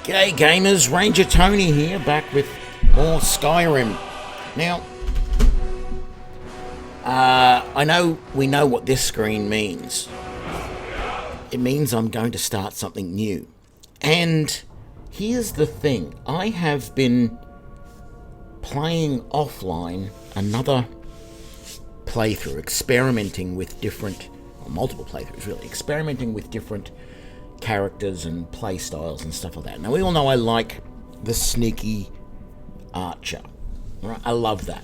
G'day gamers, Ranger Tony here, back with more Skyrim. Now, we know what this screen means. It means I'm going to start something new. And here's the thing, I have been playing offline another playthrough, experimenting with different, or multiple playthroughs really, experimenting with different characters and play styles and stuff like that. Now we all know I like the sneaky archer, right? I love that,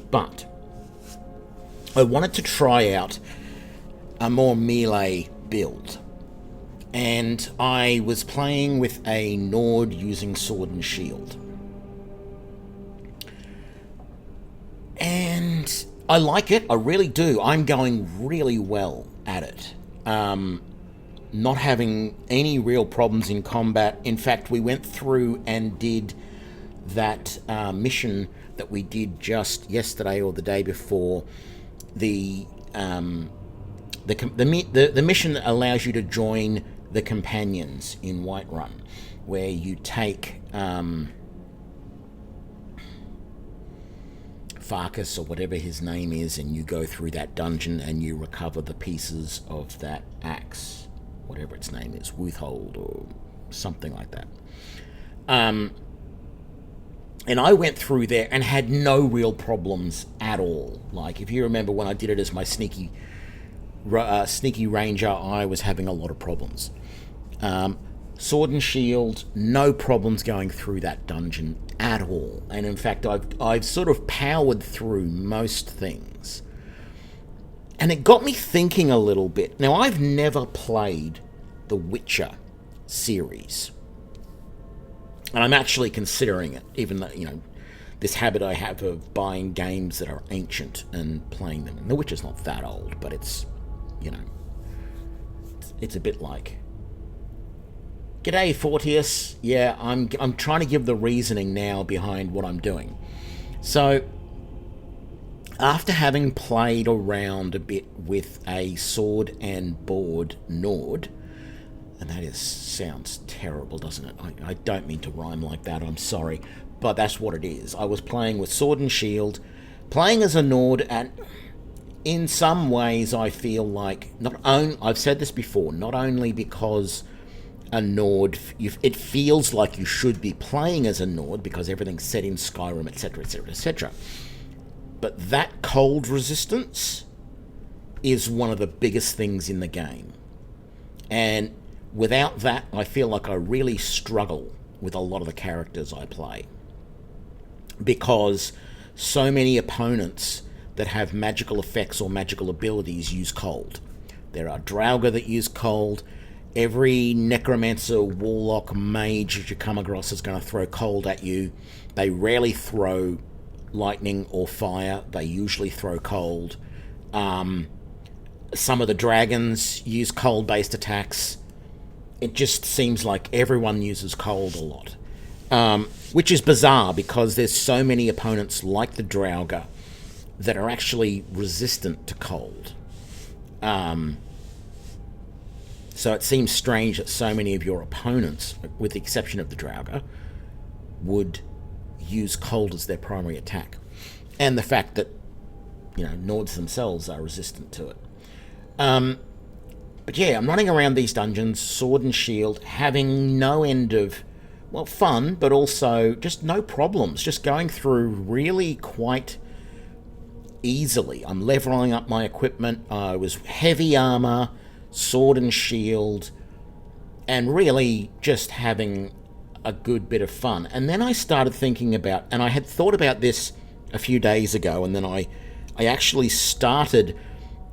but I wanted to try out a more melee build, and I was playing with a Nord using sword and shield, and I like it, I really do. I'm going really well at it. Not having any real problems in combat. In fact, we went through and did that mission that we did just yesterday or the day before. The mission that allows you to join the companions in Whiterun, where you take Farkas or whatever his name is, and you go through that dungeon and you recover the pieces of that axe, whatever its name is, Wuthold or something like that. And I went through there and had no real problems at all. Like, if you remember when I did it as my sneaky ranger, I was having a lot of problems. Sword and shield, no problems going through that dungeon at all. And in fact, I've sort of powered through most things. And it got me thinking a little bit. Now, I've never played the Witcher series. And I'm actually considering it, even though, this habit I have of buying games that are ancient and playing them. And the Witcher's not that old, but it's, it's a bit like, g'day, Fortius. Yeah, I'm trying to give the reasoning now behind what I'm doing. So, after having played around a bit with a sword and board Nord, and that sounds terrible, doesn't it? I don't mean to rhyme like that, I'm sorry, but that's what it is. I was playing with sword and shield, playing as a Nord, and in some ways I feel like, I've said this before, not only because a Nord, it feels like you should be playing as a Nord because everything's set in Skyrim, etc., etc., etc., but that cold resistance is one of the biggest things in the game. And without that, I feel like I really struggle with a lot of the characters I play. Because so many opponents that have magical effects or magical abilities use cold. There are Draugr that use cold. Every necromancer, warlock, mage that you come across is going to throw cold at you. They rarely throw lightning or fire. They usually throw cold. Some of the dragons use cold-based attacks. It just seems like everyone uses cold a lot, which is bizarre because there's so many opponents like the Draugr that are actually resistant to cold. So it seems strange that so many of your opponents, with the exception of the Draugr, would use cold as their primary attack. And the fact that, Nords themselves are resistant to it. But yeah, I'm running around these dungeons, sword and shield, having no end of, fun, but also just no problems. Just going through really quite easily. I'm leveling up my equipment. I was heavy armor, sword and shield, and really just having a good bit of fun. And then I started thinking about, and I had thought about this a few days ago, and then I actually started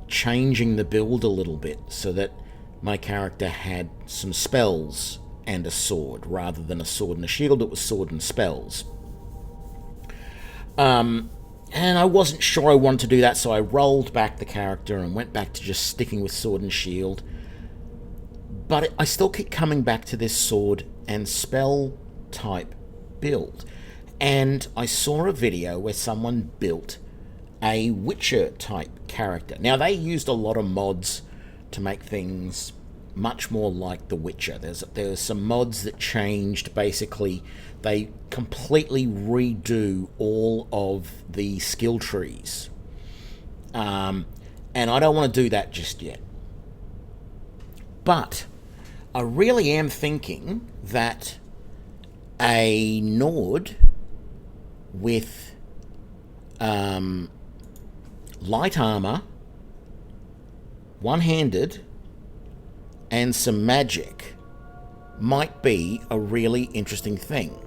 changing the build a little bit so that my character had some spells and a sword rather than a sword and a shield. It was sword and spells. And I wasn't sure I wanted to do that, so I rolled back the character and went back to just sticking with sword and shield. But I still keep coming back to this sword and spell type build. And I saw a video where someone built a Witcher type character. Now, they used a lot of mods to make things much more like The Witcher. There's some mods that changed. Basically, they completely redo all of the skill trees. And I don't want to do that just yet. But I really am thinking that a Nord with light armor, one-handed, and some magic might be a really interesting thing.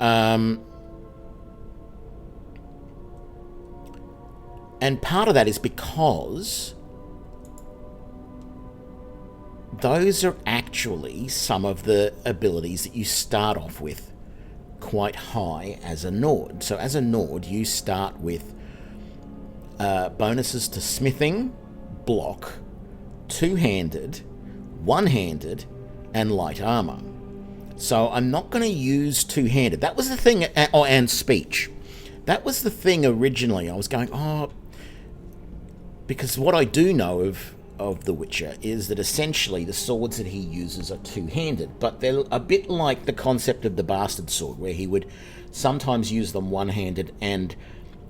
And part of that is because those are actually some of the abilities that you start off with quite high as a Nord. So as a Nord, you start with bonuses to smithing, block, two-handed, one-handed, and light armor. So I'm not going to use two-handed. That was the thing, and speech. That was the thing originally. I was going, because what I do know of The Witcher is that essentially the swords that he uses are two-handed, but they're a bit like the concept of the bastard sword, where he would sometimes use them one-handed and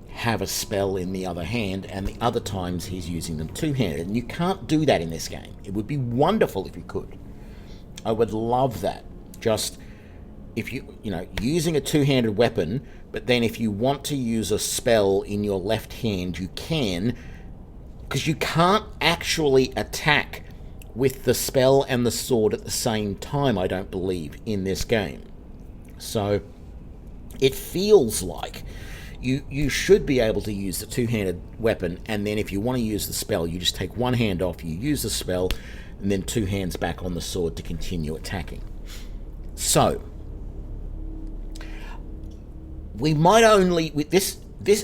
have a spell in the other hand, and the other times he's using them two-handed. And you can't do that in this game. It would be wonderful if you could. I would love that. Just if using a two-handed weapon, but then if you want to use a spell in your left hand, you can, because you can't actually attack with the spell and the sword at the same time, I don't believe, in this game. So it feels like you should be able to use the two-handed weapon, and then if you want to use the spell, you just take one hand off, you use the spell, and then two hands back on the sword to continue attacking. So we might only, with this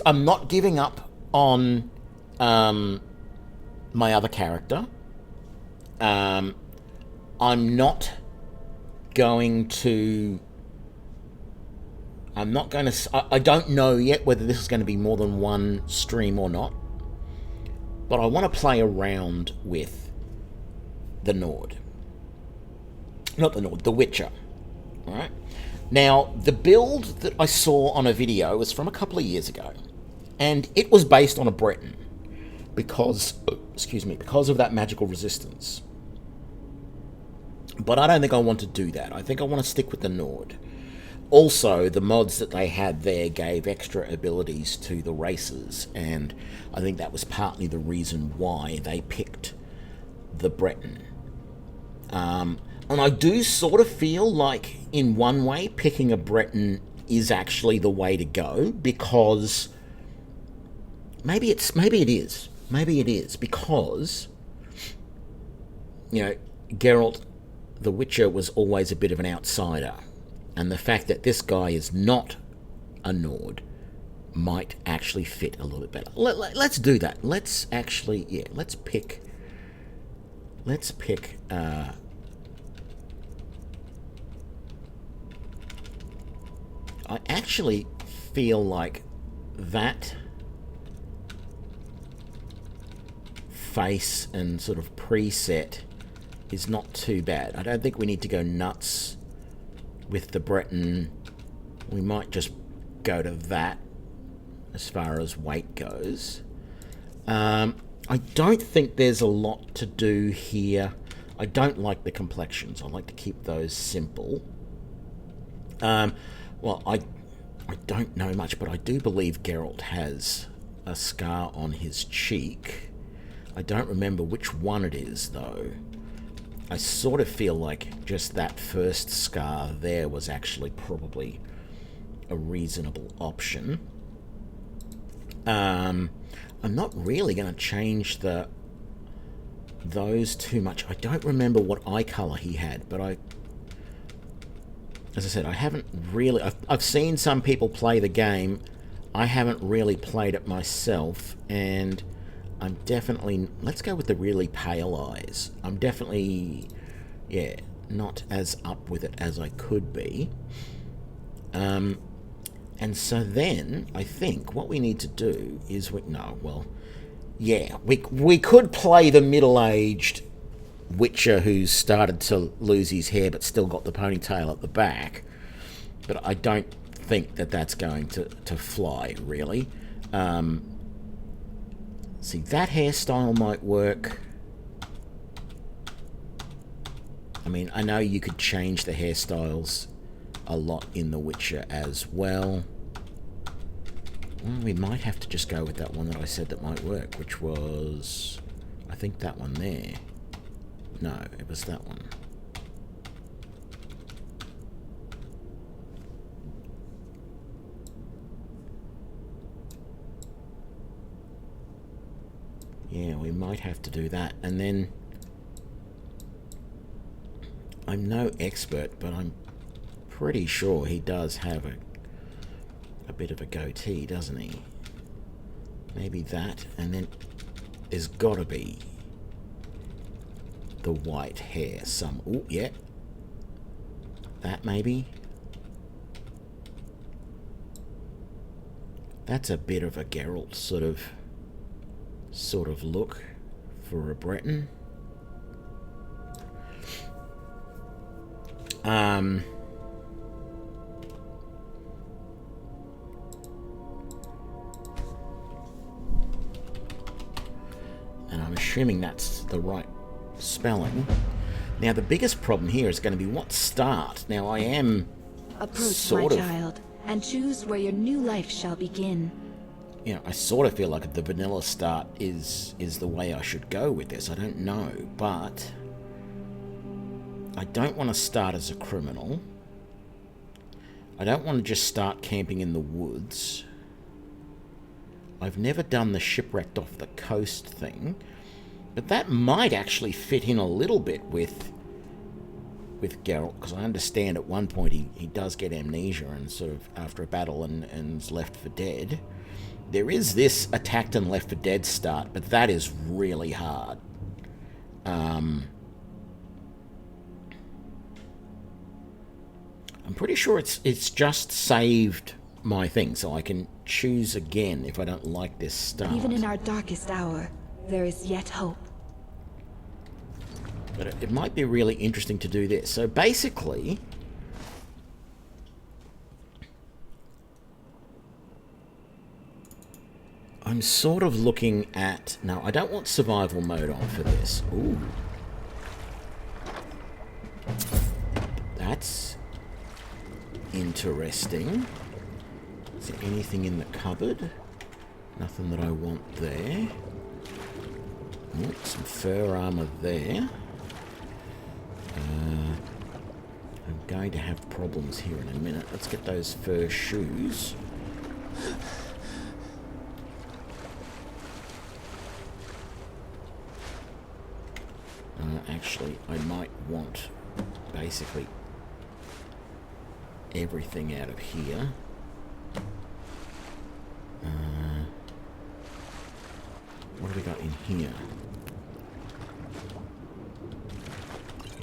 I'm not giving up on my other character. I'm not going to I don't know yet whether this is going to be more than one stream or not, but I want to play around with the Nord. Not the Nord, The Witcher. Alright? Now, the build that I saw on a video was from a couple of years ago, and it was based on a Breton because of that magical resistance. But I don't think I want to do that. I think I want to stick with the Nord. Also, the mods that they had there gave extra abilities to the races, and I think that was partly the reason why they picked the Breton. And I do sort of feel like, in one way, picking a Breton is actually the way to go, because maybe it is, because Geralt, the Witcher, was always a bit of an outsider. And the fact that this guy is not a Nord might actually fit a little bit better. Let's do that. Let's pick. I actually feel like that face and sort of preset is not too bad. I don't think we need to go nuts with the Breton. We might just go to that as far as weight goes. I don't think there's a lot to do here. I don't like the complexions. I like to keep those simple. Well, I don't know much, but I do believe Geralt has a scar on his cheek. I don't remember which one it is, though. I sort of feel like just that first scar there was actually probably a reasonable option. I'm not really going to change those too much. I don't remember what eye color he had, but as I said, I haven't really... I've seen some people play the game. I haven't really played it myself, and I'm definitely... Let's go with the really pale eyes. I'm definitely, not as up with it as I could be. And so then, I think what we need to do is... we could play the middle-aged Witcher who's started to lose his hair but still got the ponytail at the back. But I don't think that that's going to fly, really. See, that hairstyle might work. I mean, I know you could change the hairstyles a lot in The Witcher as well. Well, we might have to just go with that one that I said that might work, which was, I think, that one there. No, it was that one. Yeah, we might have to do that. And then, I'm no expert, but I'm pretty sure he does have a bit of a goatee, doesn't he? Maybe that, and then there's got to be the white hair. Oh, yeah. That maybe. That's a bit of a Geralt sort of look for a Breton. And I'm assuming that's the right spelling. Now, the biggest problem here is going to be what start. Now, I am Approach, my child, and choose where your new life shall begin. You know, I sort of feel like the vanilla start is the way I should go with this. I don't know, but I don't want to start as a criminal. I don't want to just start camping in the woods. I've never done the shipwrecked off the coast thing, but that might actually fit in a little bit with Geralt, because I understand at one point he does get amnesia and sort of after a battle and is left for dead. There is this attacked and left for dead start, but that is really hard. I'm pretty sure it's just saved my thing, so I can choose again if I don't like this start. Even in our darkest hour, there is yet hope. But it might be really interesting to do this. So basically, I'm sort of looking at... No, I don't want survival mode on for this. Ooh. That's interesting. Is there anything in the cupboard? Nothing that I want there. Oh, some fur armor there. I'm going to have problems here in a minute. Let's get those fur shoes. Actually, I might want basically everything out of here. What have we got in here?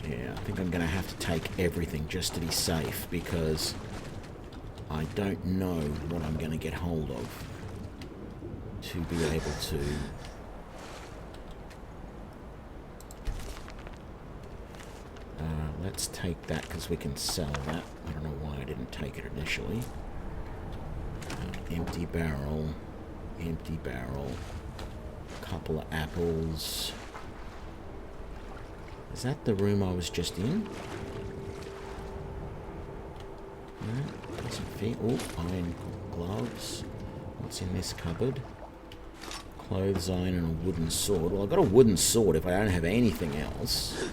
Yeah, I think I'm going to have to take everything just to be safe, because I don't know what I'm going to get hold of to be able to... let's take that because we can sell that. I don't know why I didn't take it initially. Empty barrel. Empty barrel. Couple of apples. Is that the room I was just in? No, doesn't fit. Oh, iron gloves. What's in this cupboard? Clothes iron and a wooden sword. Well, I've got a wooden sword if I don't have anything else.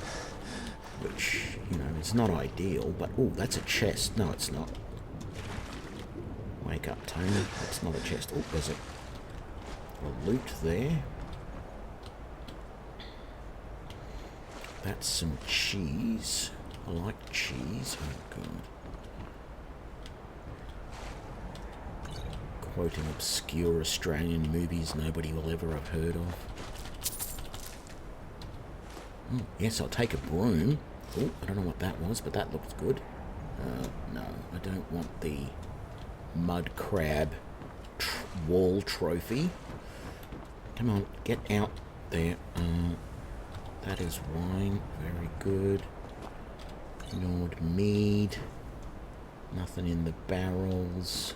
Which, you know, it's not ideal, but... Oh, that's a chest. No, it's not. Wake up, Tony. That's not a chest. Oh, there's a loot there. That's some cheese. I like cheese. Oh, God. Quoting obscure Australian movies nobody will ever have heard of. Oh, yes, I'll take a broom. Oh, I don't know what that was, but that looks good. No, I don't want the mud crab wall trophy. Come on, get out there. That is wine. Very good. Ignored mead. Nothing in the barrels.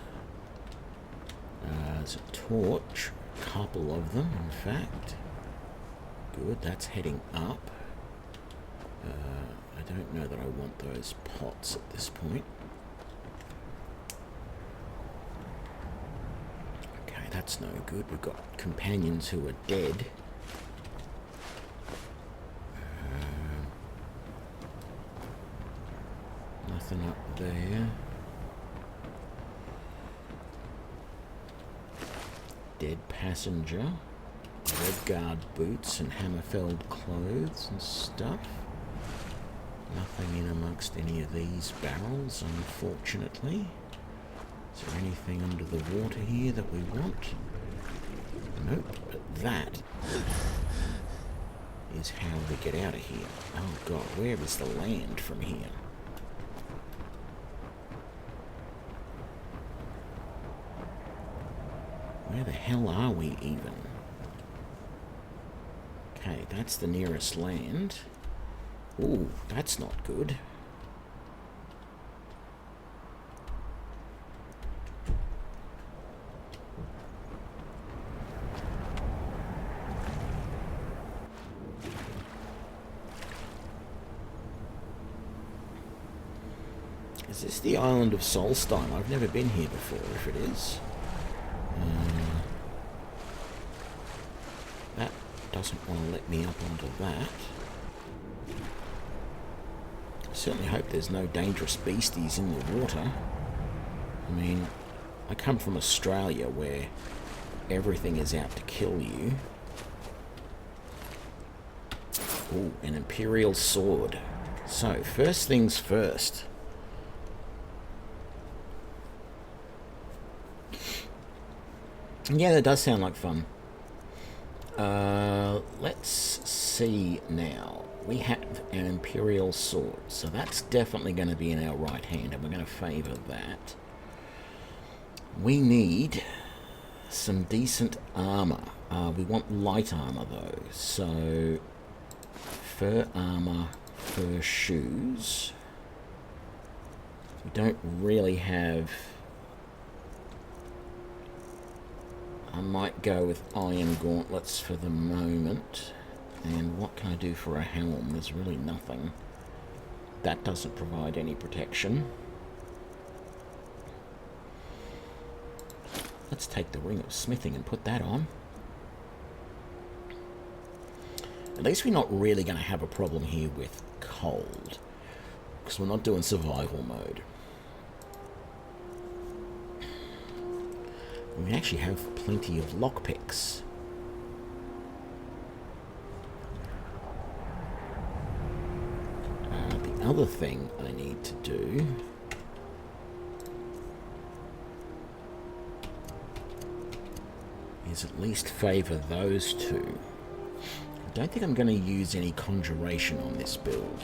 There's a torch. A couple of them, in fact. Good, that's heading up. I don't know that I want those pots at this point. Okay, that's no good. We've got companions who are dead. Nothing up there. Dead passenger. Redguard boots and Hammerfeld clothes and stuff. Nothing in amongst any of these barrels, unfortunately. Is there anything under the water here that we want? Nope, but that is how we get out of here. Oh god, where is the land from here? Where the hell are we even? Okay, that's the nearest land. Ooh, that's not good. Is this the island of Solstein? I've never been here before, if it is. That doesn't want to let me up onto that. I certainly hope there's no dangerous beasties in the water. I mean, I come from Australia where everything is out to kill you. Ooh, an Imperial sword. So, first things first. Yeah, that does sound like fun. Let's see now. We have an Imperial sword, so that's definitely going to be in our right hand, and we're going to favour that. We need some decent armour. We want light armour, though. So, fur armour, fur shoes. We don't really have... I might go with iron gauntlets for the moment. And what can I do for a helm? There's really nothing. That doesn't provide any protection. Let's take the ring of smithing and put that on. At least we're not really going to have a problem here with cold, because we're not doing survival mode. We actually have plenty of lockpicks. The other thing I need to do is at least favour those two. I don't think I'm going to use any conjuration on this build.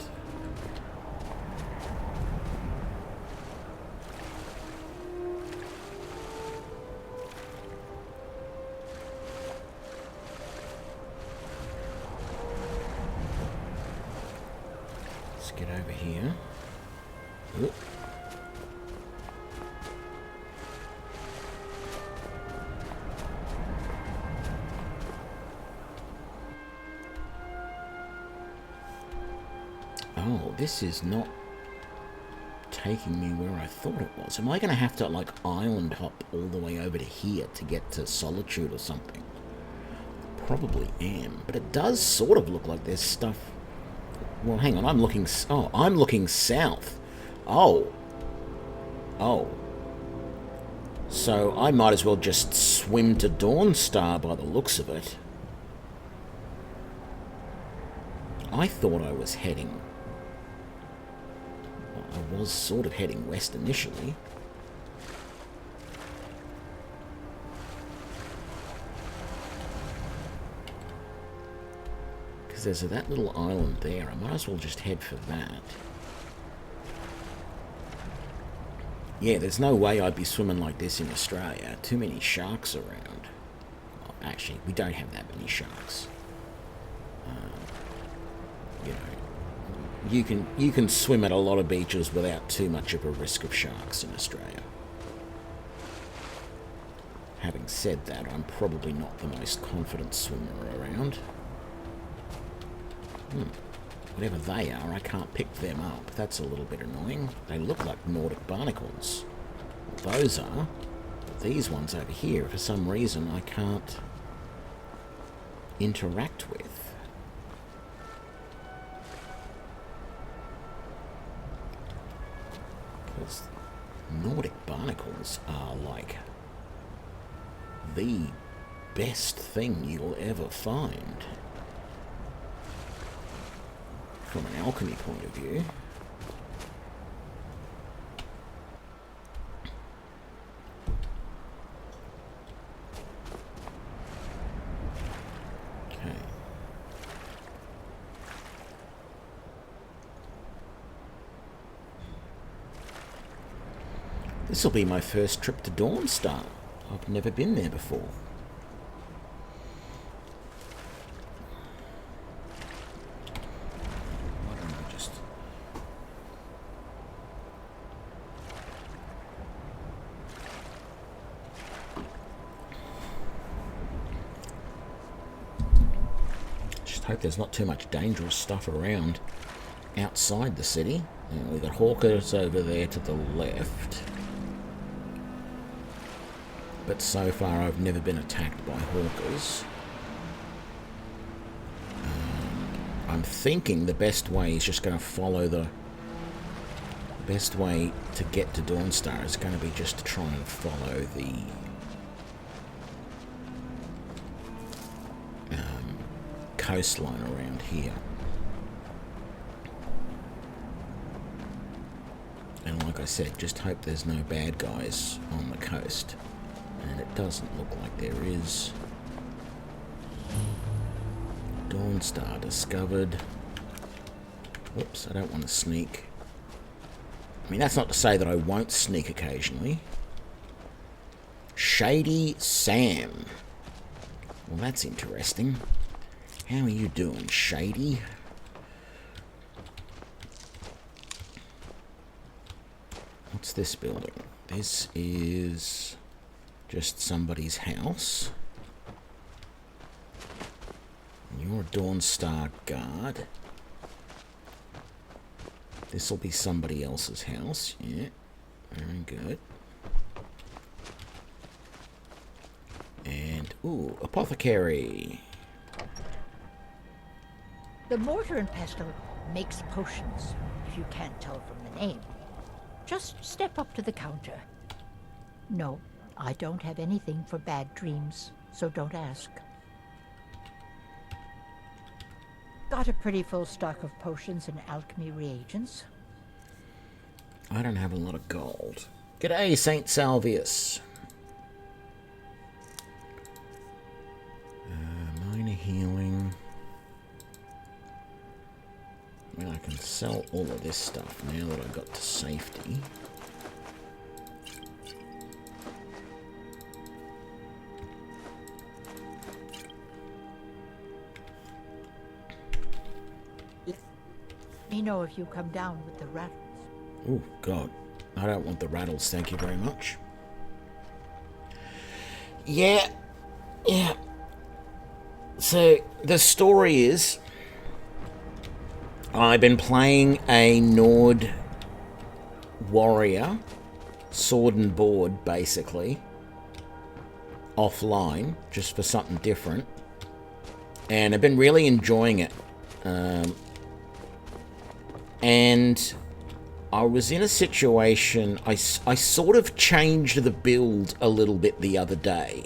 Let's get over here. Oop. Oh, this is not taking me where I thought it was. Am I going to have to, like, island hop all the way over to here to get to Solitude or something? Probably am. But it does sort of look like there's stuff... Well, hang on, I'm looking... Oh, I'm looking south. Oh. Oh. So I might as well just swim to Dawnstar by the looks of it. I thought I was heading... I was sort of heading west initially. Because there's that little island there. I might as well just head for that. Yeah, there's no way I'd be swimming like this in Australia. Too many sharks around. Well, actually, we don't have that many sharks. you know, you can swim at a lot of beaches without too much of a risk of sharks in Australia. Having said that, I'm probably not the most confident swimmer around. Whatever they are, I can't pick them up. That's a little bit annoying. They look like Nordic barnacles. Those are. But these ones over here, for some reason, I can't interact with. Because Nordic barnacles are like the best thing you'll ever find from an alchemy point of view. Okay. This will be my first trip to Dawnstar. I've never been there before. Why don't I just hope there's not too much dangerous stuff around outside the city. We've got hawkers over there to the left. But so far I've never been attacked by hawkers. I'm thinking the best way is just going to follow the best way to get to Dawnstar is going to be just to try and follow the coastline around here. And like I said, just hope there's no bad guys on the coast. And it doesn't look like there is. Dawnstar discovered. Whoops, I don't want to sneak. I mean, that's not to say that I won't sneak occasionally. Shady Sam. Well, that's interesting. How are you doing, Shady? What's this building? This is just somebody's house. You're a Dawnstar guard. This'll be somebody else's house. Yeah, very good. And, ooh, apothecary. The mortar and pestle makes potions, if you can't tell from the name. Just step up to the counter. No, I don't have anything for bad dreams, so don't ask. Got a pretty full stock of potions and alchemy reagents. I don't have a lot of gold. G'day, Saint Salvius. Minor healing. I mean, I can sell all of this stuff now that I got to safety. Let me know if you come down with the rattles. Oh, God. I don't want the rattles, thank you very much. Yeah. So, the story is, I've been playing a Nord warrior, sword and board, basically, offline, just for something different. And I've been really enjoying it. And I was in a situation, I sort of changed the build a little bit the other day.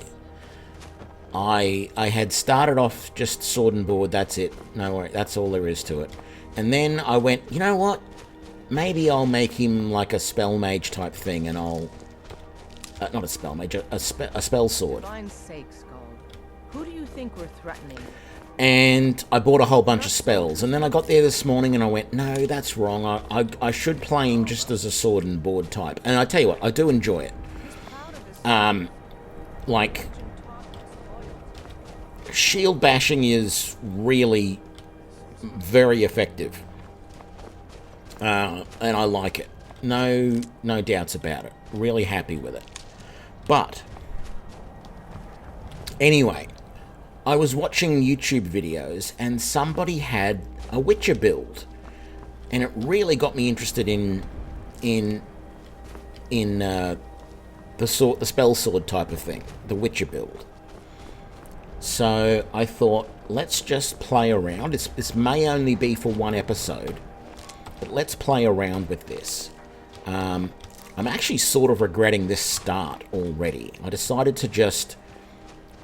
I had started off just sword and board, that's it. No worry, that's all there is to it. And then I went, you know what? Maybe I'll make him like a spell mage type thing, and I'll... not a spell mage, a spell sword. For Divine's sake, Skald, who do you think we're threatening? And I bought a whole bunch of spells. And then I got there this morning and I went, no, that's wrong. I should play him just as a sword and board type. And I tell you what, I do enjoy it. Like, shield bashing is really very effective. And I like it. No doubts about it. Really happy with it. But, anyway, I was watching YouTube videos and somebody had a Witcher build. And it really got me interested in the spell sword type of thing, the Witcher build. So I thought, let's just play around. This may only be for one episode, but let's play around with this. I'm actually sort of regretting this start already. I decided to just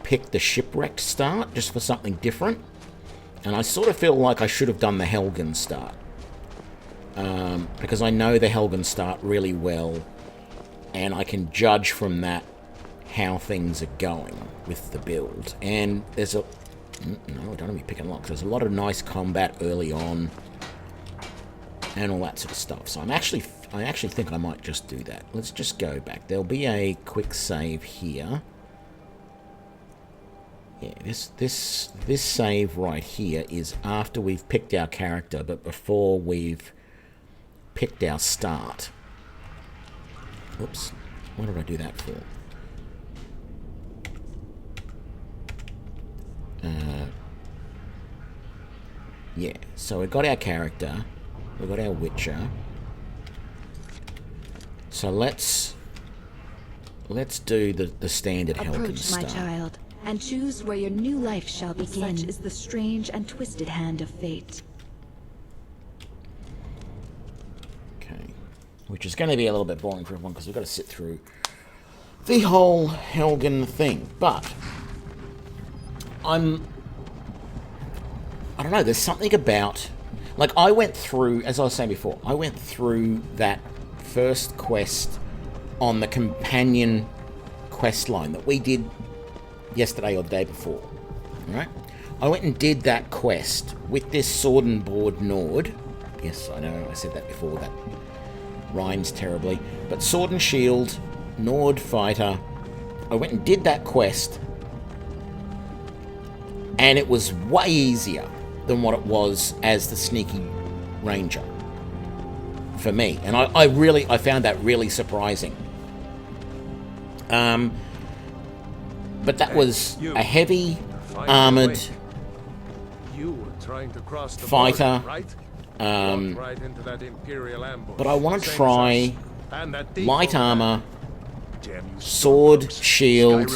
pick the shipwrecked start just for something different, and I sort of feel like I should have done the Helgen start. Because I know the Helgen start really well, and I can judge from that how things are going with the build. And there's no, I don't want to be picking locks. There's a lot of nice combat early on, and all that sort of stuff. So I actually think I might just do that. Let's just go back. There'll be a quick save here. Yeah, this save right here is after we've picked our character, but before we've picked our start. Oops, what did I do that for? Yeah, so we've got our character, we've got our Witcher. So let's do the standard Helgen Approach, start. my child, and choose where your new life shall begin. Such is the strange and twisted hand of fate. Okay, which is going to be a little bit boring for everyone because we've got to sit through the whole Helgen thing. But I don't know, there's something about, like, I went through, as I was saying before, I went through that first quest on the companion quest line that we did yesterday or the day before, right? I went and did that quest with this sword and board Nord. Yes, I know, I said that before, that rhymes terribly. But sword and shield, Nord fighter, I went and did that quest, and it was way easier than what it was as the sneaky ranger for me, and I found that really surprising. But that was a heavy armored fighter. But I want to try light armor, sword, shield,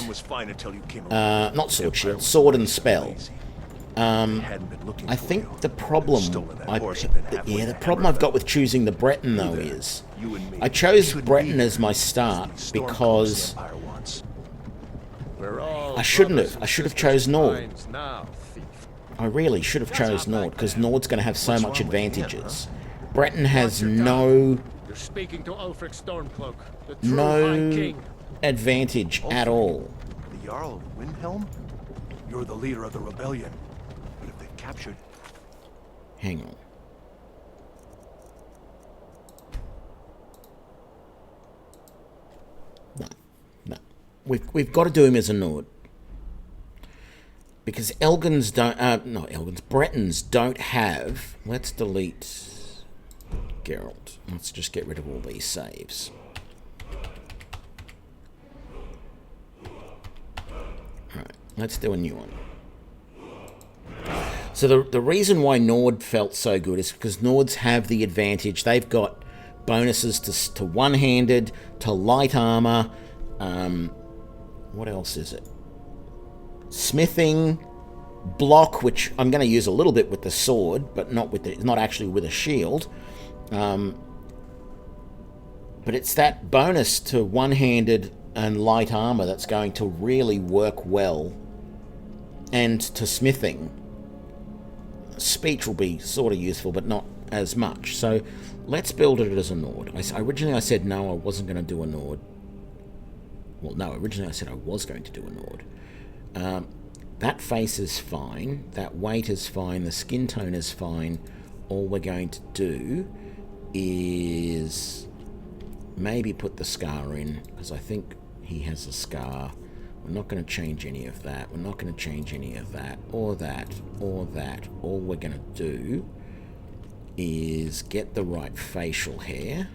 not sword, shield, sword and spell. I think the problem the problem I've got with choosing the Breton though is I chose Breton as my start because I shouldn't have. I should have chose Nord. I really should have chose Nord because Nord's going to have so much advantages. Breton has no advantage at all. The Jarl of Windhelm? You're the leader of the rebellion. But if they've captured... Hang on. No. We've got to do him as a Nord. Because Bretons don't have... Let's delete Geralt. Let's just get rid of all these saves. Alright, let's do a new one. So the reason why Nord felt so good is because Nords have the advantage. They've got bonuses to one-handed, to light armor. What else is it? Smithing, block, which I'm going to use a little bit with the sword, but not actually with a shield. But it's that bonus to one-handed and light armor that's going to really work well, and to smithing. Speech will be sort of useful, but not as much. So let's build it as a Nord. Originally I said no, I wasn't going to do a Nord. Well, no, originally I said I was going to do a Nord. That face is fine. That weight is fine. The skin tone is fine. All we're going to do is maybe put the scar in, because I think he has a scar. We're not going to change any of that. We're not going to change any of that, or that, or that. All we're going to do is get the right facial hair.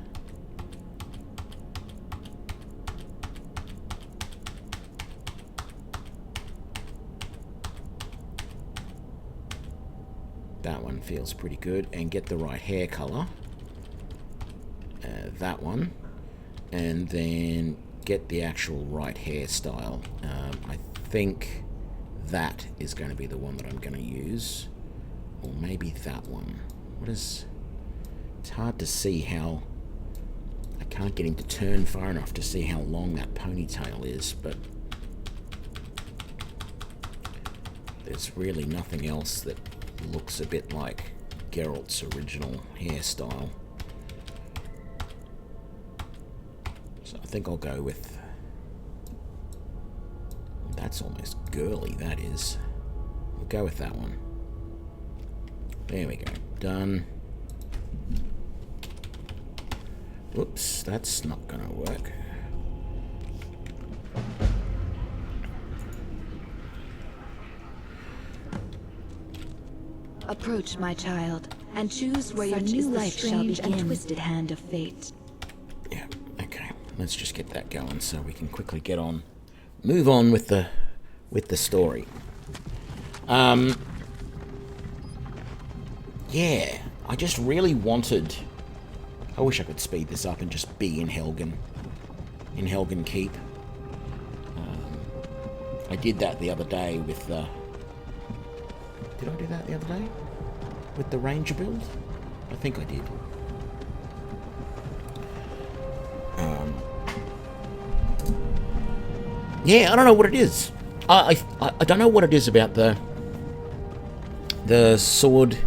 That one feels pretty good. And get the right hair color. That one. And then get the actual right hairstyle. I think that is going to be the one that I'm going to use. Or maybe that one. What is... It's hard to see how... I can't get him to turn far enough to see how long that ponytail is, but... There's really nothing else that looks a bit like Geralt's original hairstyle. So I think I'll go with... That's almost girly, that is. We'll go with that one. There we go. Done. Whoops, that's not gonna work. Approach, my child, and choose where your new life shall begin. And twisted hand of fate. Yeah, okay. Let's just get that going so we can quickly get on. Move on with the story. Yeah, I just really wanted... I wish I could speed this up and just be in Helgen Keep. I did that the other day with the... Did I do that the other day? With the Ranger build? I think I did. Yeah, I don't know what it is. I don't know what it is about the sword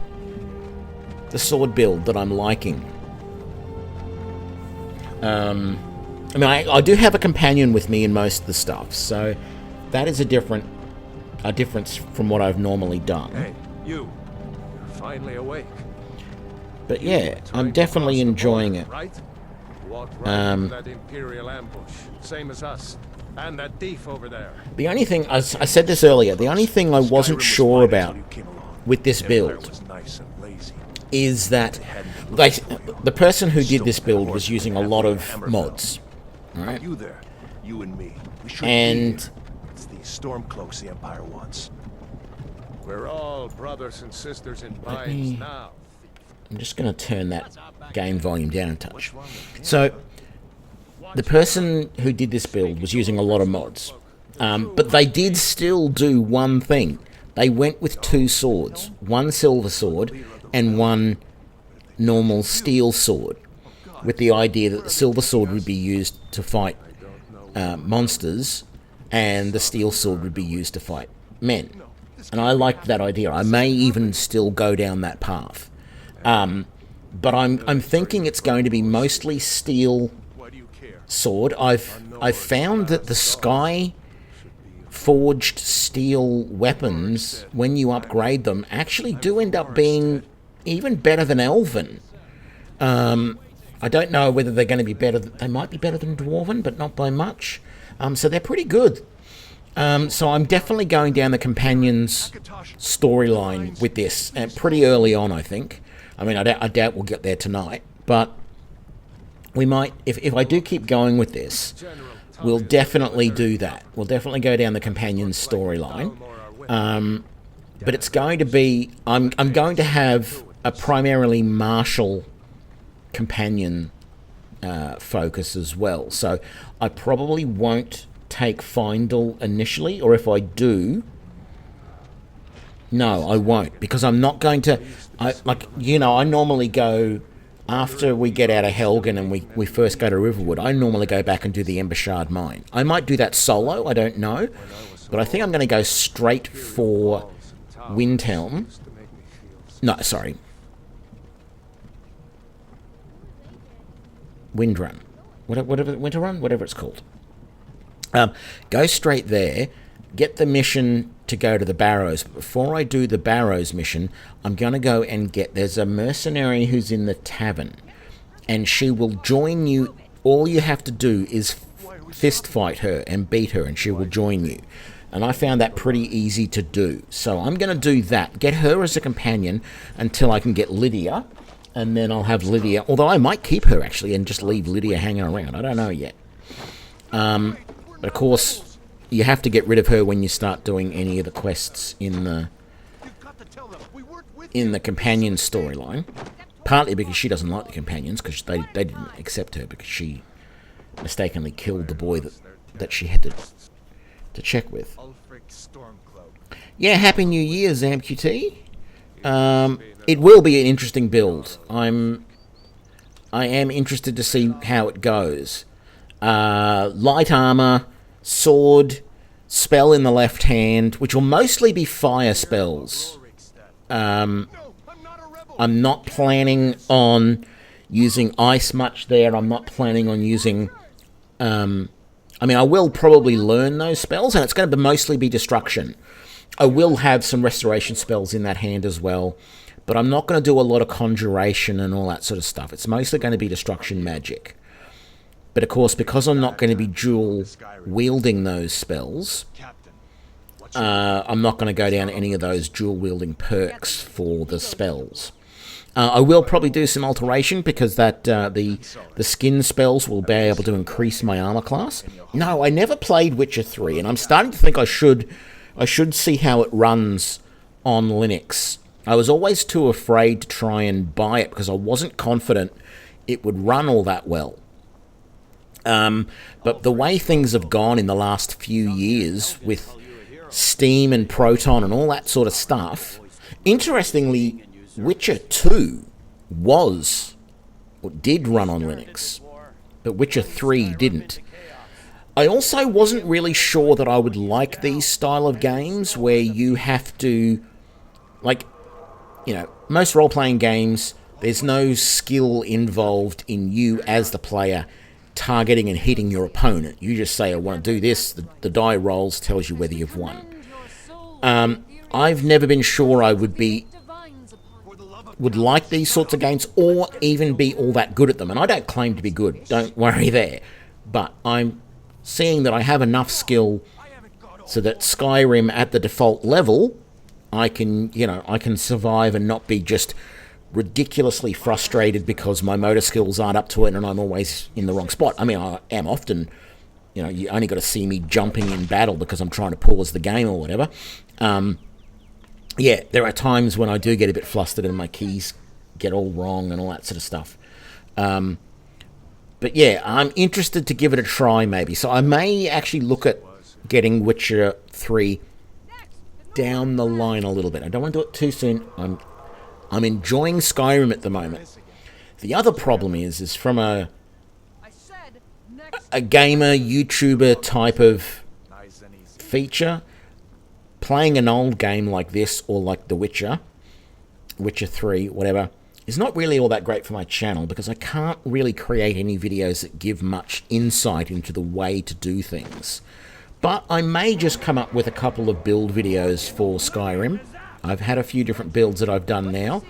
build that I'm liking. I mean, I do have a companion with me in most of the stuff, so that is a difference from what I've normally done. Hey, you're finally awake. But yeah, I'm definitely enjoying it. Right? Walked right into that Imperial ambush, same as us. And that thief over there. The only thing, I said this earlier, the only thing I wasn't sure about with this build is that the person who did this build was using a lot of mods. Alright? You there, you and me. And it's these stormcloaks the Empire wants. We're all brothers and sisters in binds now. I'm just going to turn that game volume down a touch. So, the person who did this build was using a lot of mods. But they did still do one thing. They went with two swords. One silver sword and one normal steel sword. With the idea that the silver sword would be used to fight monsters and the steel sword would be used to fight men. And I liked that idea. I may even still go down that path. But I'm thinking it's going to be mostly steel sword. I've found that the sky forged steel weapons, when you upgrade them, actually do end up being even better than elven. I don't know whether they're going to be better. They might be better than dwarven, but not by much. So they're pretty good. So I'm definitely going down the companions storyline with this, pretty early on, I think. I mean, I doubt we'll get there tonight, but we might, if I do keep going with this, we'll definitely do that. We'll definitely go down the companions storyline. But it's going to be, I'm going to have a primarily martial companion focus as well. So I probably won't take Findle initially, or if I do, no, I won't, because I'm not going to, I normally go, after we get out of Helgen and we first go to Riverwood, I normally go back and do the Embuscade Mine. I might do that solo, I don't know, but I think I'm going to go straight for Windhelm. No, sorry. Windrun. Whatever, Winterrun? Whatever it's called. Go straight there, get the mission to go to the Barrows. But before I do the Barrows mission, I'm going to go and there's a mercenary who's in the tavern, and she will join you. All you have to do is fist fight her and beat her, and she will join you. And I found that pretty easy to do. So I'm going to do that. Get her as a companion until I can get Lydia. And then I'll have Lydia. Although I might keep her, actually, and just leave Lydia hanging around. I don't know yet. But of course, you have to get rid of her when you start doing any of the quests in the companion storyline. Partly because she doesn't like the companions, because they didn't accept her because she mistakenly killed the boy that she had to check with. Yeah, Happy New Year, ZamQT. It will be an interesting build. I am interested to see how it goes. Light armor, sword, spell in the left hand, which will mostly be fire spells. I'm not planning on using ice much there. I'm not planning on using... I will probably learn those spells, and it's going to mostly be destruction. I will have some restoration spells in that hand as well, but I'm not going to do a lot of conjuration and all that sort of stuff. It's mostly going to be destruction magic. But of course, because I'm not going to be dual wielding those spells, I'm not going to go down any of those dual wielding perks for the spells. I will probably do some alteration because that the skin spells will be able to increase my armor class. No, I never played Witcher 3, and I'm starting to think I should see how it runs on Linux. I was always too afraid to try and buy it because I wasn't confident it would run all that well. But the way things have gone in the last few years with Steam and Proton and all that sort of stuff, interestingly, Witcher 2 did run on Linux, but Witcher 3 didn't. I also wasn't really sure that I would like these style of games where you have to, most role-playing games, there's no skill involved in you as the player targeting and hitting your opponent. You just say, I want to do this, the die rolls, tells you whether you've won. I've never been sure I would like these sorts of games or even be all that good at them. And I don't claim to be good, don't worry there. But I'm seeing that I have enough skill so that Skyrim at the default level, I can survive and not be just ridiculously frustrated because my motor skills aren't up to it and I'm always in the wrong spot. I mean, I am often, you only got to see me jumping in battle because I'm trying to pause the game or whatever. Yeah, there are times when I do get a bit flustered and my keys get all wrong and all that sort of stuff. But yeah, I'm interested to give it a try maybe. So I may actually look at getting Witcher 3 down the line a little bit. I don't want to do it too soon. I'm enjoying Skyrim at the moment. The other problem is from a gamer, YouTuber type of feature, playing an old game like this or like The Witcher 3, whatever, is not really all that great for my channel because I can't really create any videos that give much insight into the way to do things. But I may just come up with a couple of build videos for Skyrim. I've had a few different builds that I've done now,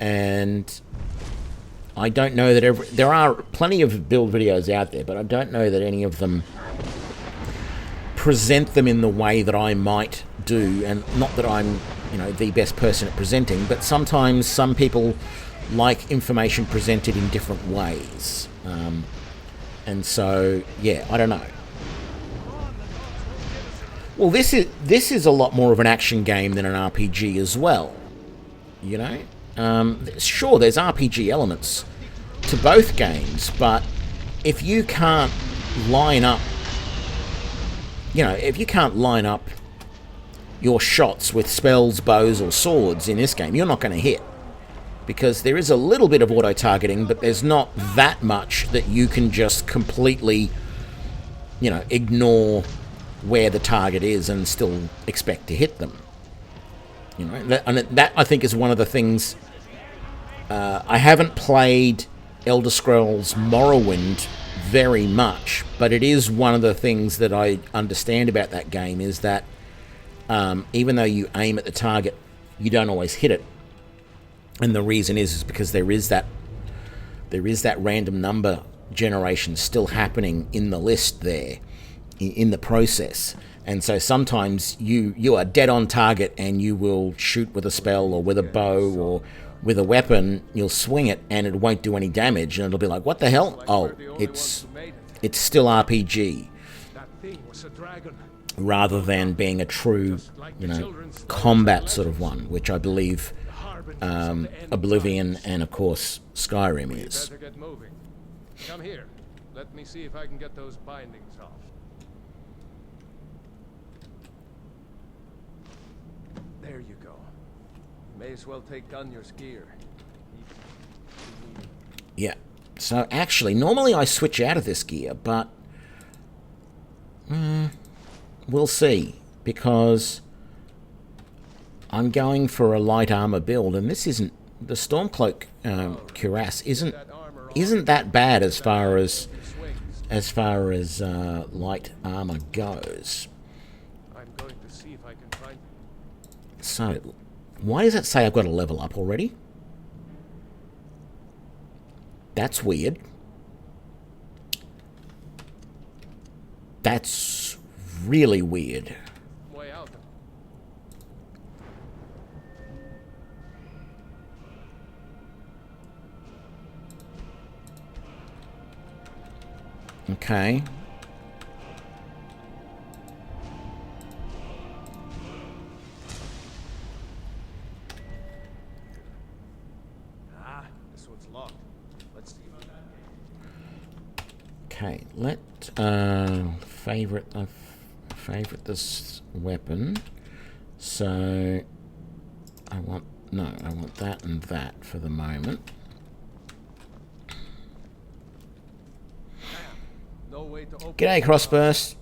and I don't know that there are plenty of build videos out there, but I don't know that any of them present them in the way that I might do. And not that I'm, the best person at presenting, but sometimes some people like information presented in different ways. And so, yeah, I don't know. Well, this is a lot more of an action game than an RPG as well. Sure, there's RPG elements to both games, but if you can't line up, your shots with spells, bows, or swords in this game, you're not going to hit. Because there is a little bit of auto-targeting, but there's not that much that you can just completely, ignore where the target is and still expect to hit them. That I think is one of the things. I haven't played Elder Scrolls Morrowind very much, but it is one of the things that I understand about that game is that even though you aim at the target, you don't always hit it, and the reason is because there is that random number generations still happening in the list there, in the process. And so sometimes you are dead on target and you will shoot with a spell or with a bow or with a weapon. You'll swing it and it won't do any damage, and it'll be like, what the hell? Oh, it's still RPG, rather than being a true, combat sort of one, which I believe Oblivion and of course Skyrim is. Better get moving. Come here. Let me see if I can get those bindings off. There you go. May as well take Gunyor's gear. Yeah. So actually, normally I switch out of this gear, but we'll see, because I'm going for a light armor build, and this isn't the Stormcloak cuirass isn't that bad as far as light armor goes. I'm going to see if I can find. So, why does it say I've got to level up already? That's weird. That's really weird. Way out. Okay. This one's locked. Let's see. Okay, let favorite this weapon. So I want that and that for the moment. No way to open. G'day, Crossburst.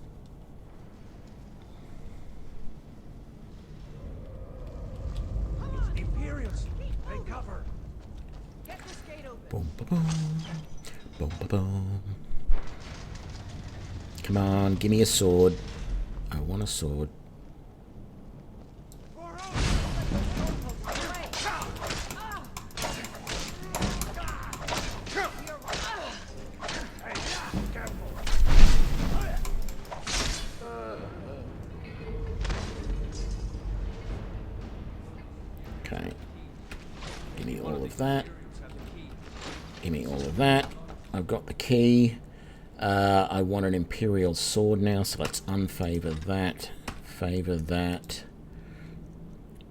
Imperials, take cover. Get this gate open. Boom, ba, boom, boom, ba, boom. Come on, give me a sword. I want a sword. Okay. Give me all of that. Give me all of that. I've got the key. I want an Imperial sword now, so let's unfavor that. Favor that.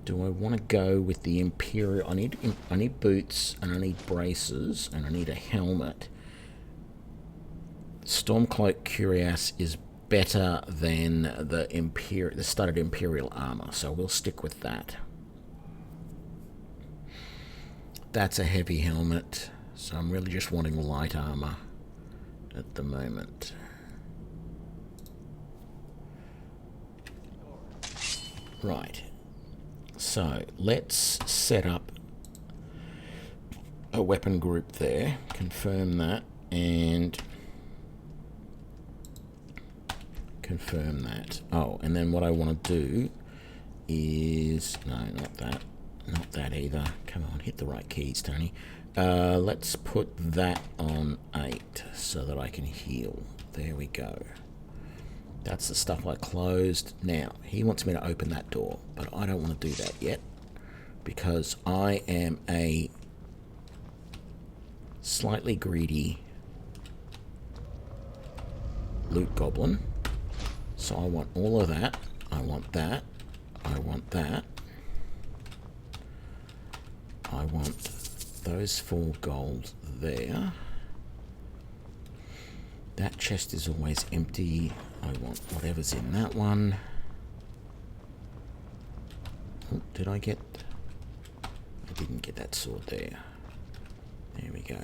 Do I want to go with the Imperial? I need boots, and I need braces, and I need a helmet. Stormcloak cuirass is better than the studded Imperial armor, so we'll stick with that. That's a heavy helmet, so I'm really just wanting light armor at the moment. Right. So let's set up a weapon group there, confirm that, and confirm that. Oh, and then what I want to do is, no, not that. Not that either. Come on, hit the right keys, Tony. Let's put that on 8 so that I can heal. There we go. That's the stuff I closed. Now, he wants me to open that door, but I don't want to do that yet because I am a slightly greedy loot goblin. So I want all of that. I want that. I want that. I want those 4 gold there. That chest is always empty. I want whatever's in that one. Oh, did I get... I didn't get that sword there. There we go.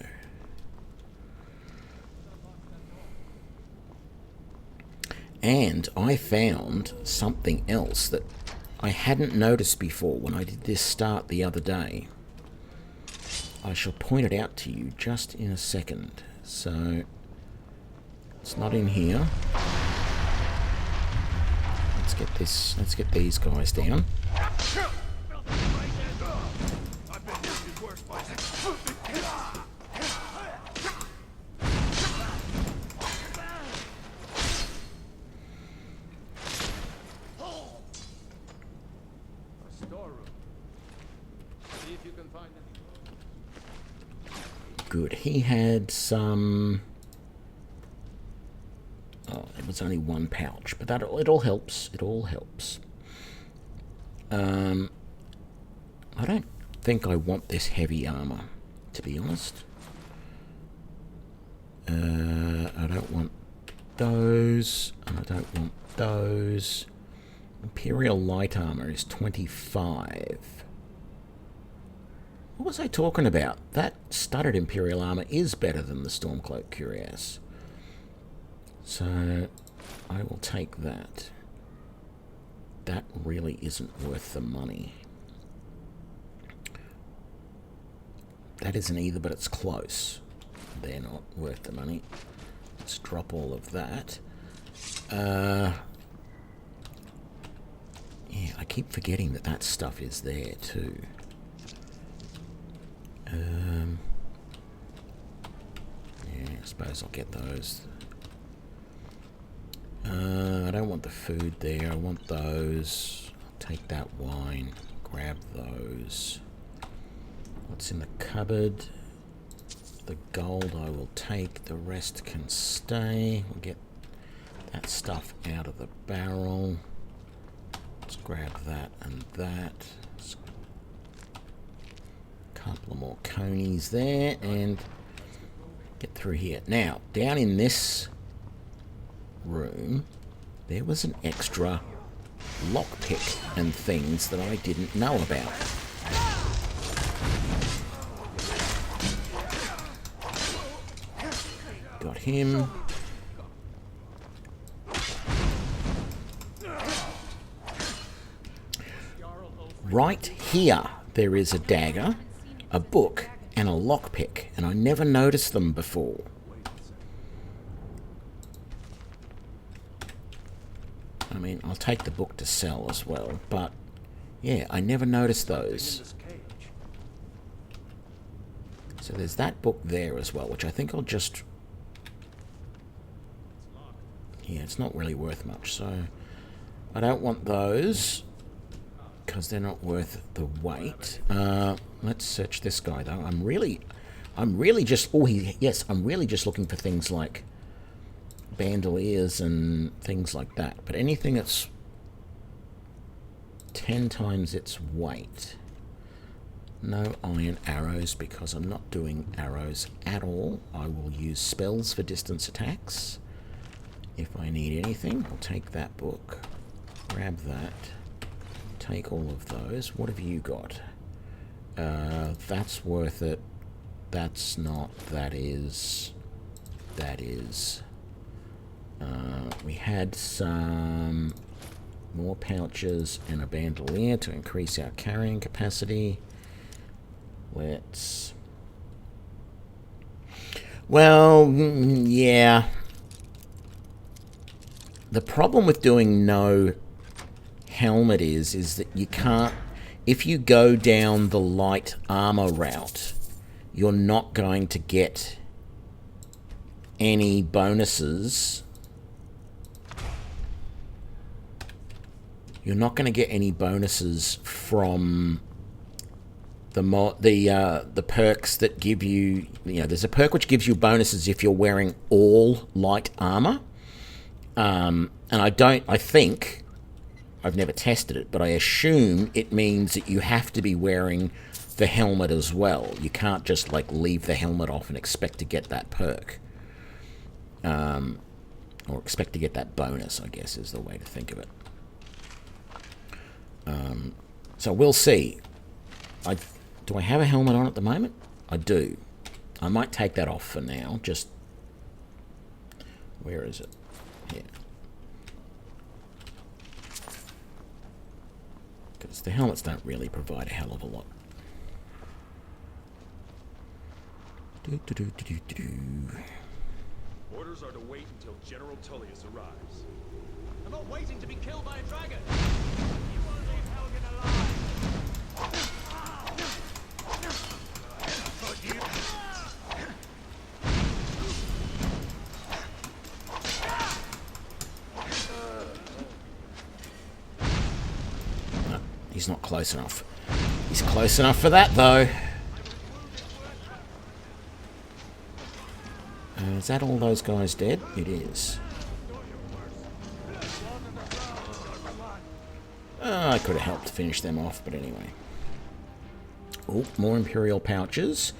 And I found something else that I hadn't noticed before when I did this start the other day. I shall point it out to you just in a second. So, it's not in here. Let's get these guys down. good. He had some... Oh, it was only one pouch, but that it all helps. It all helps. I don't think I want this heavy armor, to be honest. I don't want those, and I don't want those. Imperial light armor is 25. What was I talking about? That studded Imperial armor is better than the Stormcloak Cuirass. So I will take that. That really isn't worth the money. That isn't either, but it's close. They're not worth the money. Let's drop all of that. Yeah, I keep forgetting that that stuff is there too. Yeah, I suppose I'll get those. I don't want the food there. I want those. I'll take that wine. Grab those. What's in the cupboard? The gold I will take. The rest can stay. We'll get that stuff out of the barrel. Let's grab that and that. A couple of more conies there and get through here. Now, down in this room, there was an extra lockpick and things that I didn't know about. Got him. Right here, there is a dagger, a book, and a lockpick, and I never noticed them before. I mean, I'll take the book to sell as well, but yeah, I never noticed those. So there's that book there as well, which I think I'll just... Yeah, it's not really worth much, so I don't want those because they're not worth the weight. Let's search this guy though. I'm really just... Oh, yes, I'm really just looking for things like bandoliers and things like that. But anything that's 10 times its weight. No iron arrows because I'm not doing arrows at all. I will use spells for distance attacks. If I need anything, I'll take that book. Grab that. Take all of those. What have you got? That's worth it. That's not. That is. That is. We had some more pouches and a bandolier to increase our carrying capacity. Let's... Well, yeah. The problem with doing no helmet is that you can't... If you go down the light armor route, you're not going to get any bonuses. You're not going to get any bonuses from the perks that give you... You know, there's a perk which gives you bonuses if you're wearing all light armor. And I think, I've never tested it, but I assume it means that you have to be wearing the helmet as well. You can't just, like, leave the helmet off and expect to get that perk. Or expect to get that bonus, I guess, is the way to think of it. So we'll see. Do I have a helmet on at the moment? I do. I might take that off for now. Just... Where is it? Here. Because the helmets don't really provide a hell of a lot. Orders are to wait until General Tullius arrives. I'm not waiting to be killed by a dragon. You won't leave Helgen alive. No, he's not close enough. He's close enough for that, though. Is that all those guys dead? It is. I could have helped finish them off, but anyway. Oh, more Imperial pouches.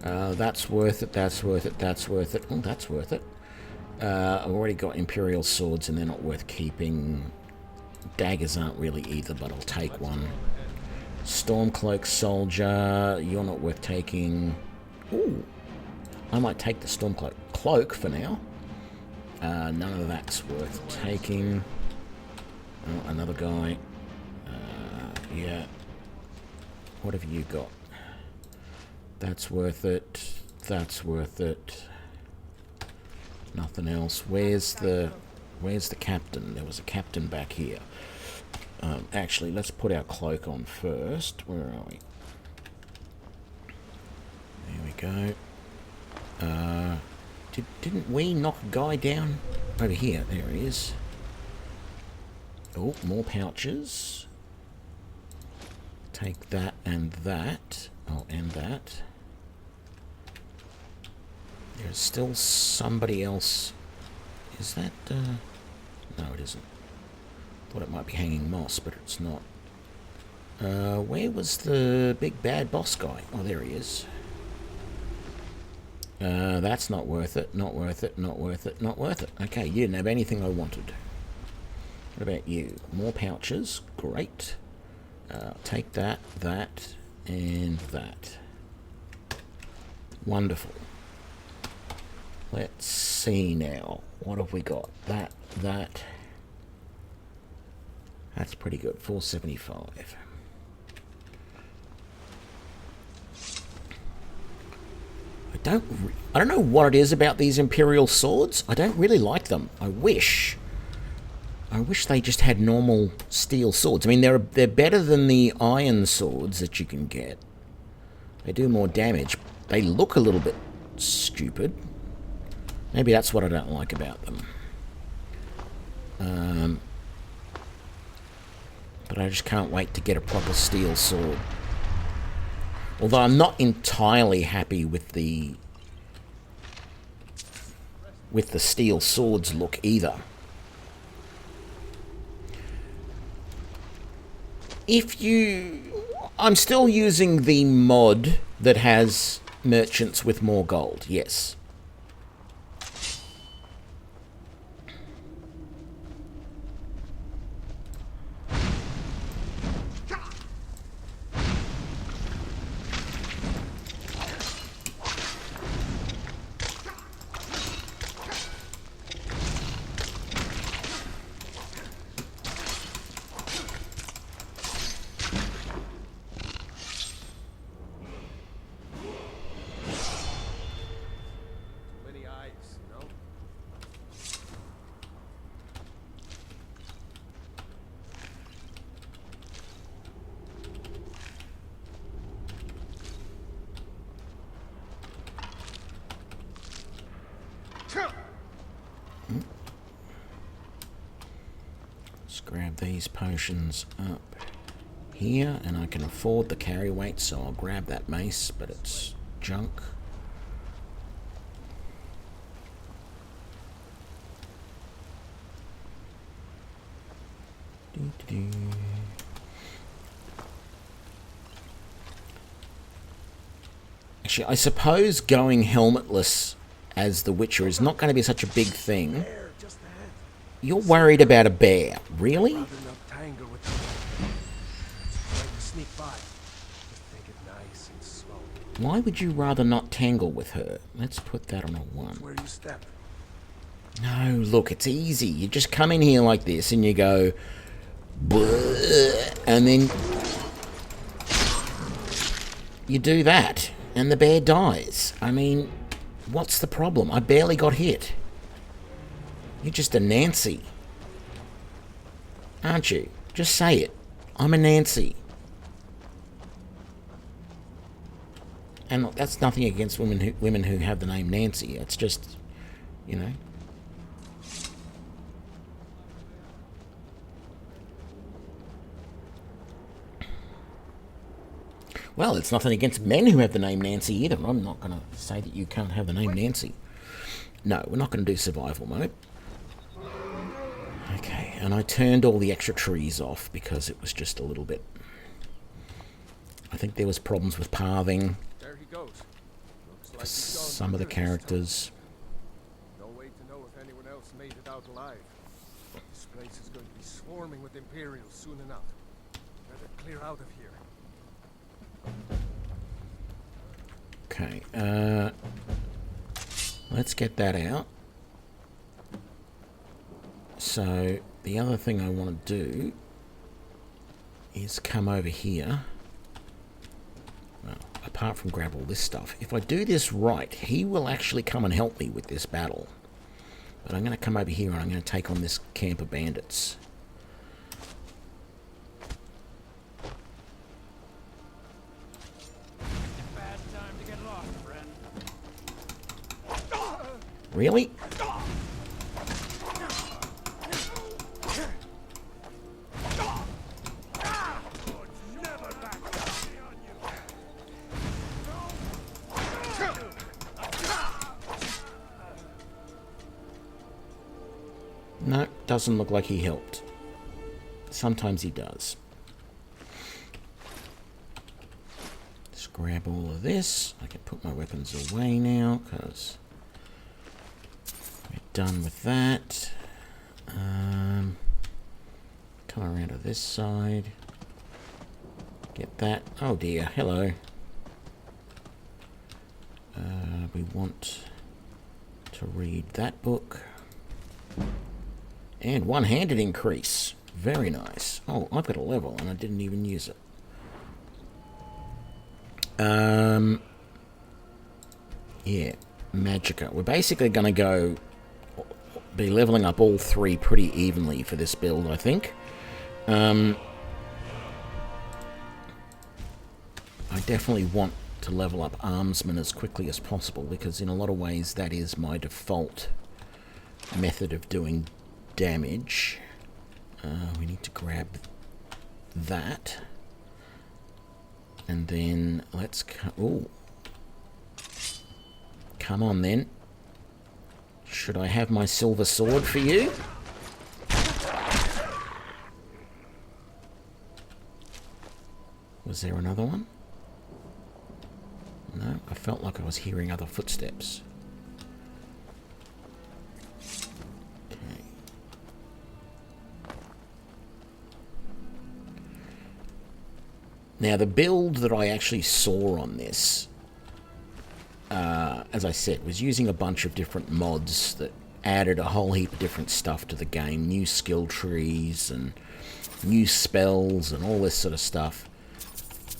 That's worth it, that's worth it, that's worth it. Oh, that's worth it. I've already got Imperial swords and they're not worth keeping. Daggers aren't really either, but I'll take one. Stormcloak soldier, you're not worth taking. Ooh, I might take the Stormcloak cloak for now. None of that's worth taking. Oh, another guy. Yeah. What have you got? That's worth it. That's worth it. Nothing else. Where's the captain? There was a captain back here. Actually, let's put our cloak on first. Where are we? There we go. Didn't we knock a guy down? Over here. There he is. Oh, more pouches. Take that and that. Oh, and that. There's still somebody else. Is that, no, it isn't. Thought it might be hanging moss, but it's not. Where was the big bad boss guy? Oh, there he is. That's not worth it, not worth it, not worth it, not worth it. Okay, you didn't have anything I wanted. What about you? More pouches. Great. Take that, that, and that. Wonderful. Let's see now. What have we got? That. That's pretty good. 475. I don't know what it is about these Imperial swords. I don't really like them. I wish they just had normal steel swords. I mean, they're better than the iron swords that you can get. They do more damage. They look a little bit stupid. Maybe that's what I don't like about them. But I just can't wait to get a proper steel sword. Although I'm not entirely happy with the steel swords look either. I'm still using the mod that has merchants with more gold, yes. Let's grab these potions up here, and I can afford the carry weight, so I'll grab that mace, but it's junk. Actually, I suppose going helmetless as the Witcher is not going to be such a big thing. You're worried about a bear, really? Why would you rather not tangle with her? Let's put that on a 1. Where you step. No, look, it's easy. You just come in here like this and you go, "Bleh," and then you do that, and the bear dies. I mean, what's the problem? I barely got hit. You're just a Nancy, aren't you? Just say it. I'm a Nancy. And look, that's nothing against women who have the name Nancy. It's just, you know. Well, it's nothing against men who have the name Nancy either. I'm not going to say that you can't have the name Nancy. No, we're not going to do survival mode. Okay, and I turned all the extra trees off because it was just a little bit... I think there was problems with pathing There he goes. Looks like for he's gone some of the through this time. characters. No way to know if anyone else made it out alive. This place is going to be swarming with Imperials soon enough. Better clear out of here. Okay, let's get that out. So, the other thing I want to do is come over here. Well, apart from grab all this stuff. If I do this right, he will actually come and help me with this battle. But I'm going to come over here and I'm going to take on this camp of bandits. Bad time to get lost, friend. Really? Never back down on you. No, doesn't look like he helped. Sometimes he does. Just grab all of this. I can put my weapons away now because we're done with that. Come around to this side. Get that. Oh dear, hello. We want to read that book. And one-handed increase. Very nice. Oh, I've got a level and I didn't even use it. Yeah, Magicka. We're basically going to be leveling up all three pretty evenly for this build, I think. I definitely want to level up Armsman as quickly as possible because in a lot of ways that is my default method of doing damage. We need to grab that. And then let's... Ooh. Come on then. Should I have my silver sword for you? Was there another one? No, I felt like I was hearing other footsteps. Okay. Now, the build that I actually saw on this, as I said, was using a bunch of different mods that added a whole heap of different stuff to the game. New skill trees and new spells and all this sort of stuff.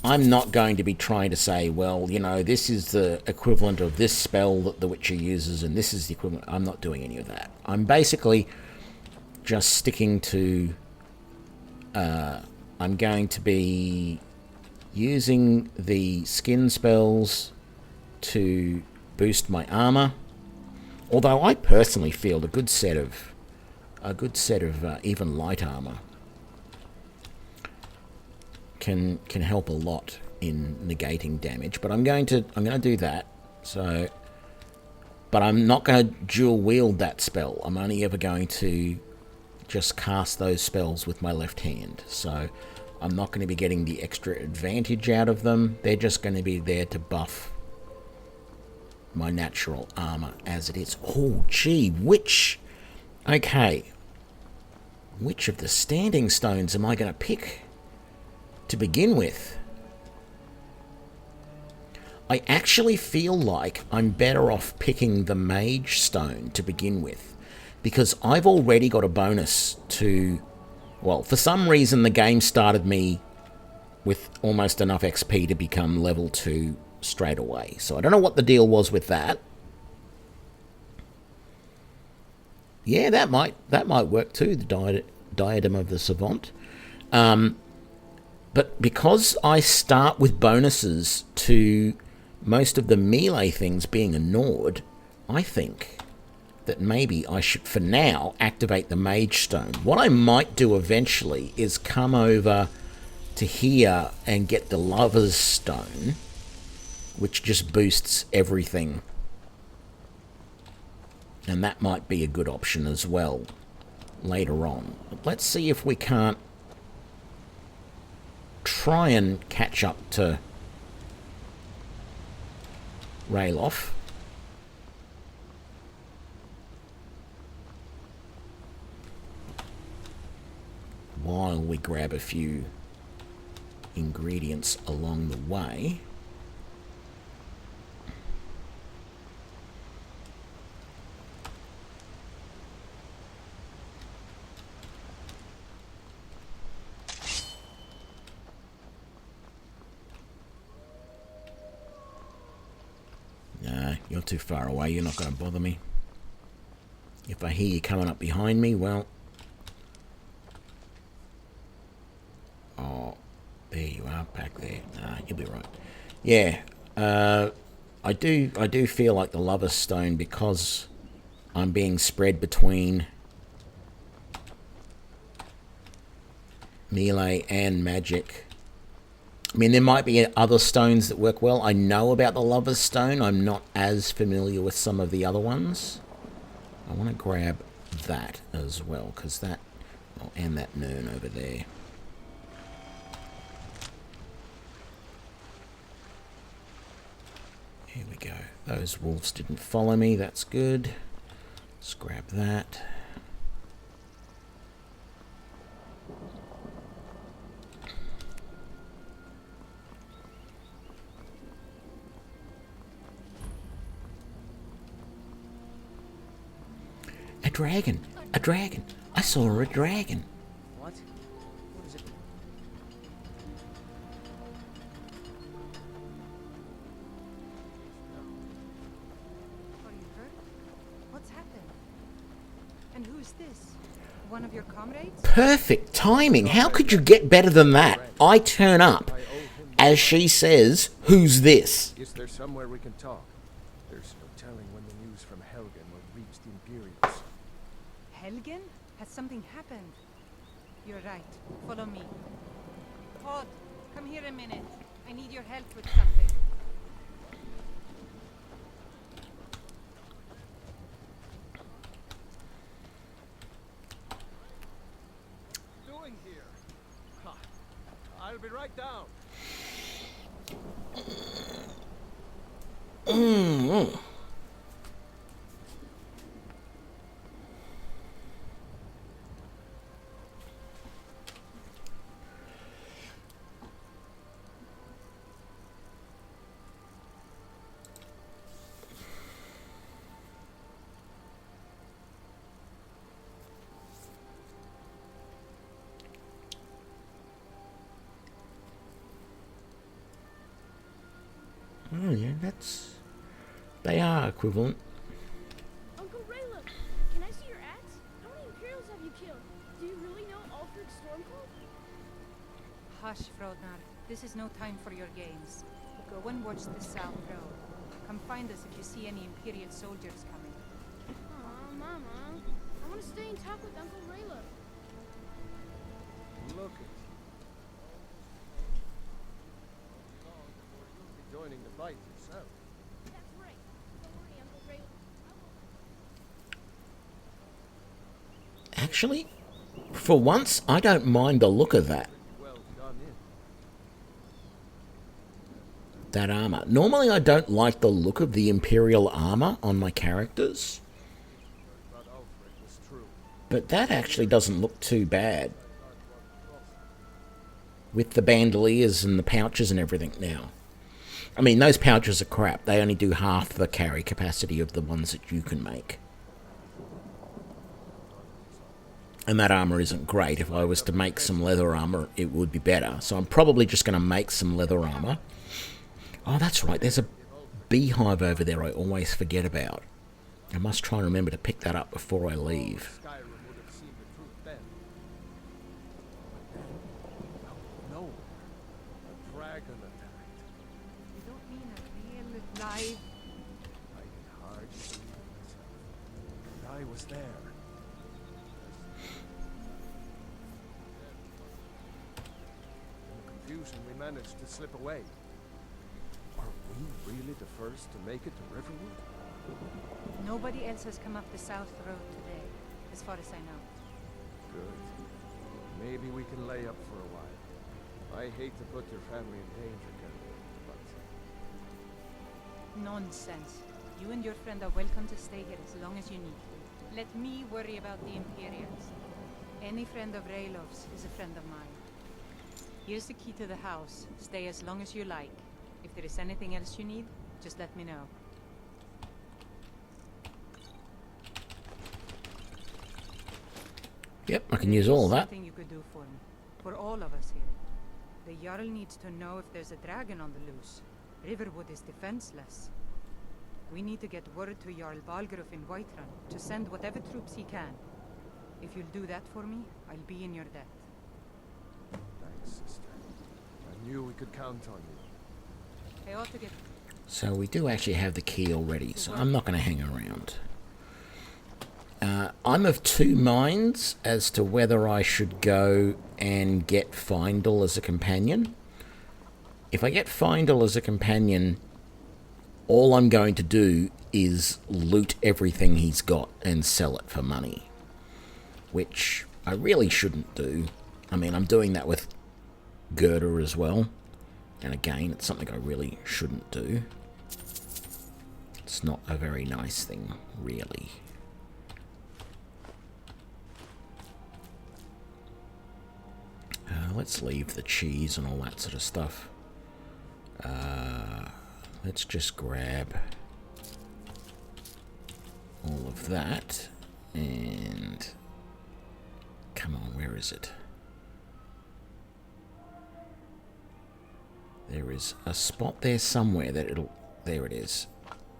I'm not going to be trying to say, well, you know, this is the equivalent of this spell that the Witcher uses and this is the equivalent. I'm not doing any of that. I'm basically just sticking to... I'm going to be using the skin spells to boost my armor. Although I personally feel a good set of even light armor can help a lot in negating damage. But I'm going to do that. So, but I'm not going to dual wield that spell. I'm only ever going to just cast those spells with my left hand. So I'm not going to be getting the extra advantage out of them. They're just going to be there to buff my natural armor as it is. Oh, gee, which... Okay. Which of the standing stones am I going to pick to begin with? I actually feel like I'm better off picking the mage stone to begin with, because I've already got a bonus to... Well, for some reason the game started me with almost enough XP to become level 2 straight away. So I don't know what the deal was with that. Yeah, that might work too, the Diadem of the Savant. But because I start with bonuses to most of the melee things being ignored, I think that maybe I should, for now, activate the Mage Stone. What I might do eventually is come over to here and get the Lover's Stone, which just boosts everything And that might be a good option as well later on. But let's see if we can't try and catch up to Rayloff. While we grab a few ingredients along the way. Nah, you're too far away. You're not going to bother me. If I hear you coming up behind me, well... Oh, there you are, back there. Nah, you'll be right. Yeah, I do feel like the Lover's Stone, because I'm being spread between melee and magic. I mean, there might be other stones that work well. I know about the Lover's Stone. I'm not as familiar with some of the other ones. I want to grab that as well, because that... Oh, and that Nern over there. Here we go. Those wolves didn't follow me. That's good. Let's grab that. A dragon! A dragon! I saw a dragon! What? What is it? Are you hurt? What's happened? And who's this? One of your comrades? Perfect timing! How could you get better than that? I turn up as she says, "Who's this?" Is there somewhere we can talk? There's no telling when the news from Helgen will reach the Imperials. Helgen? Has something happened? You're right. Follow me. Todd, come here a minute. I need your help with something. Doing here? Ha. I'll be right down. Oh yeah, that's... They are equivalent. Uncle Rayla, can I see your axe? How many Imperials have you killed? Do you really know Ulfric Stormcold? Hush, Frodnar. This is no time for your games. Go and watch the South Road. Come find us if you see any Imperial soldiers coming. Aw, Mama. I want to stay and talk with Uncle Rayla. Look at you. You'll be joining the fight yourself. That's right. Don't worry, Uncle Rayla. Actually, for once, I don't mind the look of that. Well done in. That armor. Normally, I don't like the look of the Imperial armor on my characters, But Ulfric was true. but that actually doesn't look too bad. With the bandoliers and the pouches and everything now. I mean, those pouches are crap. They only do half the carry capacity of the ones that you can make. And that armor isn't great. If I was to make some leather armor, it would be better. So I'm probably just going to make some leather armor. Oh, that's right. There's a beehive over there I always forget about. I must try and remember to pick that up before I leave. Skyrim would have seen the truth then. Out of nowhere, a dragon attacked. You don't mean a real live... I can hardly believe it myself. And I was there. In the confusion, we managed to slip away. Are we really the first to make it to Riverwood? Nobody else has come up the south road today, as far as I know. Good. Maybe we can lay up for a while. I hate to put your family in danger, Colonel, but... Nonsense. You and your friend are welcome to stay here as long as you need. Let me worry about the Imperials. Any friend of Raylov's is a friend of mine. Here's the key to the house. Stay as long as you like. If there is anything else you need, just let me know. Yep, I can use all of that. Something you could do for me. For all of us here. The Jarl needs to know if there's a dragon on the loose. Riverwood is defenseless. We need to get word to Jarl Balgruuf in Whiterun to send whatever troops he can. If you'll do that for me, I'll be in your debt. Thanks, sister. I knew we could count on you. I ought to get... So we do actually have the key already, so I'm not going to hang around. I'm of two minds as to whether I should go and get Findle as a companion. If I get Findle as a companion, all I'm going to do is loot everything he's got and sell it for money. Which I really shouldn't do. I mean, I'm doing that with Gerda as well. And again, it's something I really shouldn't do. It's not a very nice thing, really. Let's leave the cheese and all that sort of stuff. Let's just grab all of that. And come on, where is it? There is a spot there somewhere that it'll... There it is.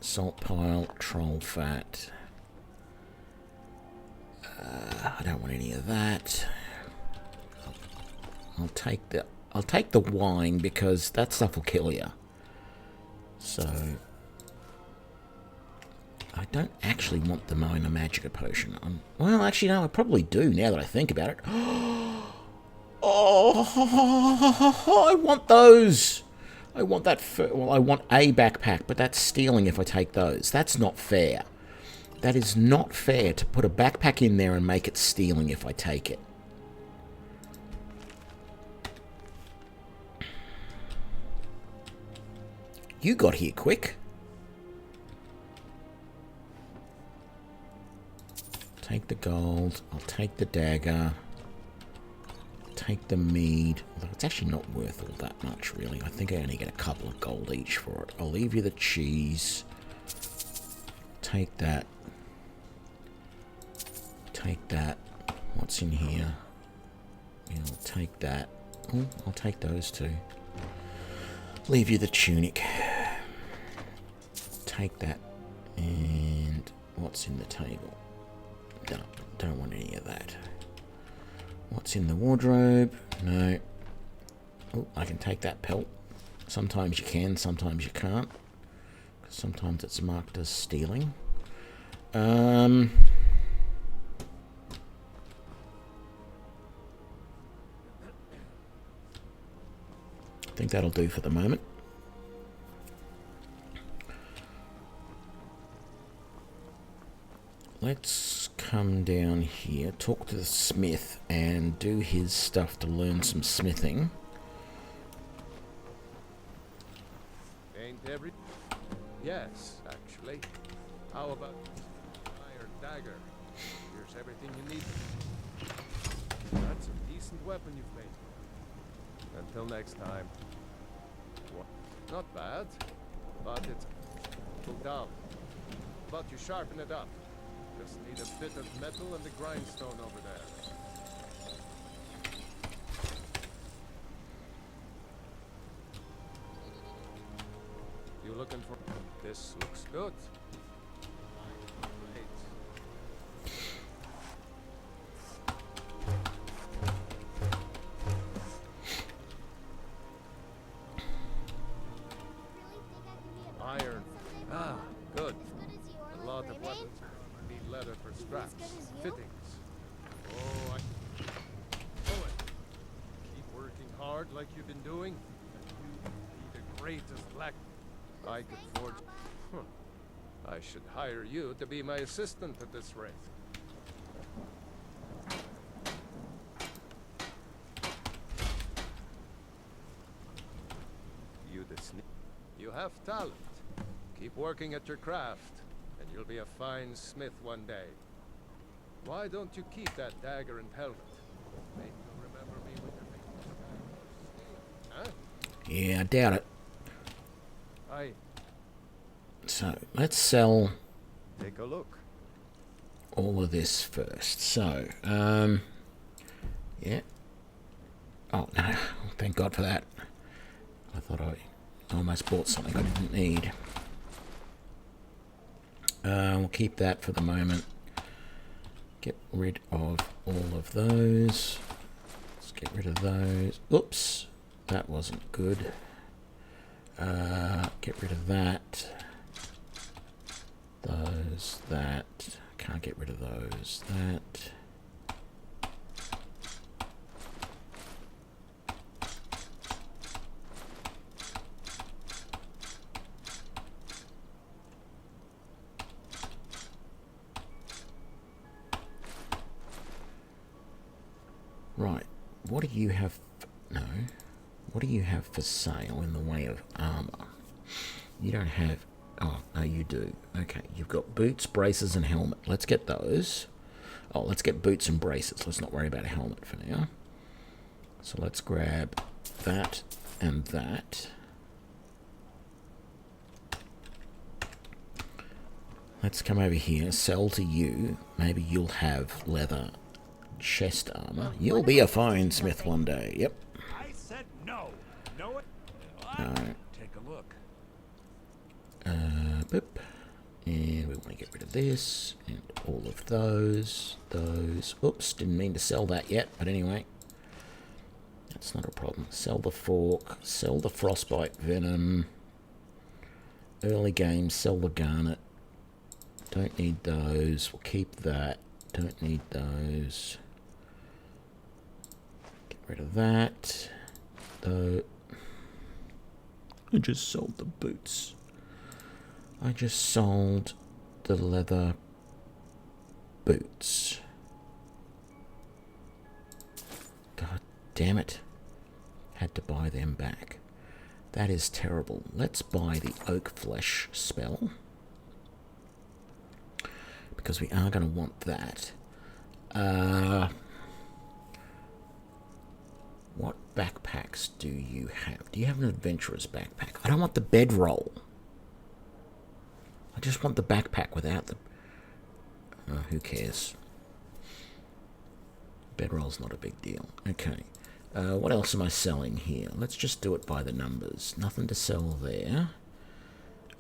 Salt pile, troll fat. I don't want any of that. I'll take the wine because that stuff will kill you. So I don't actually want the minor magica potion. Well, actually, no, I probably do now that I think about it. Oh, I want those. I want that. Well, I want a backpack, but that's stealing if I take those. That's not fair. That is not fair to put a backpack in there and make it stealing if I take it. You got here quick. Take the gold. I'll take the dagger. Take the mead. Although it's actually not worth all that much, really. I think I only get a couple of gold each for it. I'll leave you the cheese. Take that. Take that. What's in here? Yeah, I'll take that. Oh, I'll take those two. Leave you the tunic. Take that. And what's in the table? Don't want any of that. What's in the wardrobe? No. Oh, I can take that pelt. Sometimes you can, sometimes you can't. Sometimes it's marked as stealing. I think that'll do for the moment. Let's come down here, talk to the smith, and do his stuff to learn some smithing. Ain't every... Yes, actually. How about iron dagger? Here's everything you need. That's a decent weapon you've made. Until next time. What? Not bad, but it's dull. But you sharpen it up. Just need a bit of metal and the grindstone over there. You looking for... This looks good. Great. Iron. Ah, good. A lot of weapons need leather for straps, fittings. Oh, keep working hard like you've been doing, and you be the greatest black. I could forge. I should hire you to be my assistant at this rate. You have talent. Keep working at your craft, and you'll be a fine smith one day. Why don't you keep that dagger and helmet? Maybe you'll remember me when you're making. Huh? Yeah, I doubt it. Aye. So, let's sell Take a look. all of this first. So, yeah. Oh, no. Thank God for that. I thought I almost bought something I didn't need. We'll keep that for the moment. Get rid of all of those. Let's get rid of those. Oops, that wasn't good. Get rid of that. Those, that. Can't get rid of those. That. Right, what do you have? No. What do you have for sale in the way of armor? You don't have... Oh, no, you do. Okay, you've got boots, braces, and helmet. Let's get those. Oh, let's get boots and braces. Let's not worry about a helmet for now. So let's grab that and that. Let's come over here, sell to you. Maybe you'll have leather chest armor. You'll be a fine smith one day. Yep. I said no. No. Alright. Take a look. Boop. And we want to get rid of this and all of those. Oops, didn't mean to sell that yet, but anyway. That's not a problem. Sell the fork, sell the frostbite venom. Early game, sell the garnet. Don't need those. We'll keep that. Don't need those. Get rid of that. Though I just sold the boots. I just sold the leather boots. God damn it. Had to buy them back. That is terrible. Let's buy the oak flesh spell, because we are going to want that. What backpacks do you have? Do you have an adventurer's backpack? I don't want the bedroll. I just want the backpack without the... who cares? Bedroll's not a big deal. Okay. What else am I selling here? Let's just do it by the numbers. Nothing to sell there.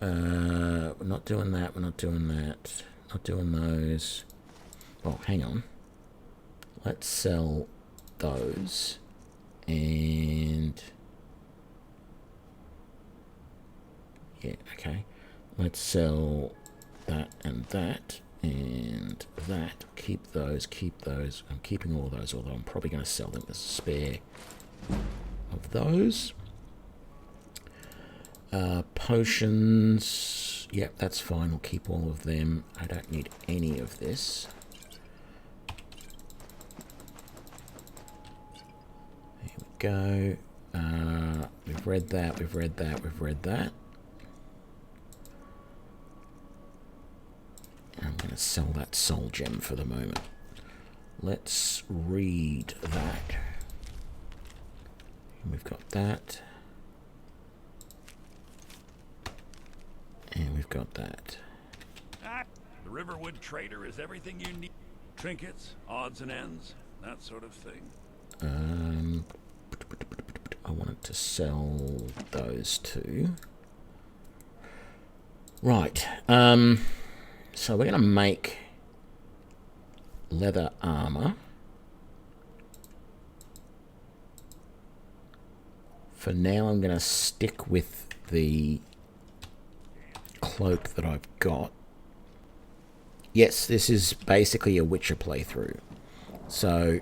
We're not doing that. We're not doing that. Not doing those. Oh, hang on. Let's sell those. And... yeah, okay. Let's sell that and that and that. Keep those, keep those. I'm keeping all those, although I'm probably going to sell them as a spare of those. Potions. Yep, that's fine. We'll keep all of them. I don't need any of this. There we go. We've read that, we've read that, we've read that. I'm going to sell that soul gem for the moment. Let's read that. And we've got that. And we've got that. The Riverwood Trader is everything you need. Trinkets, odds and ends, that sort of thing. I wanted to sell those two. Right. So we're going to make leather armor. For now, I'm going to stick with the cloak that I've got. Yes, this is basically a Witcher playthrough. So,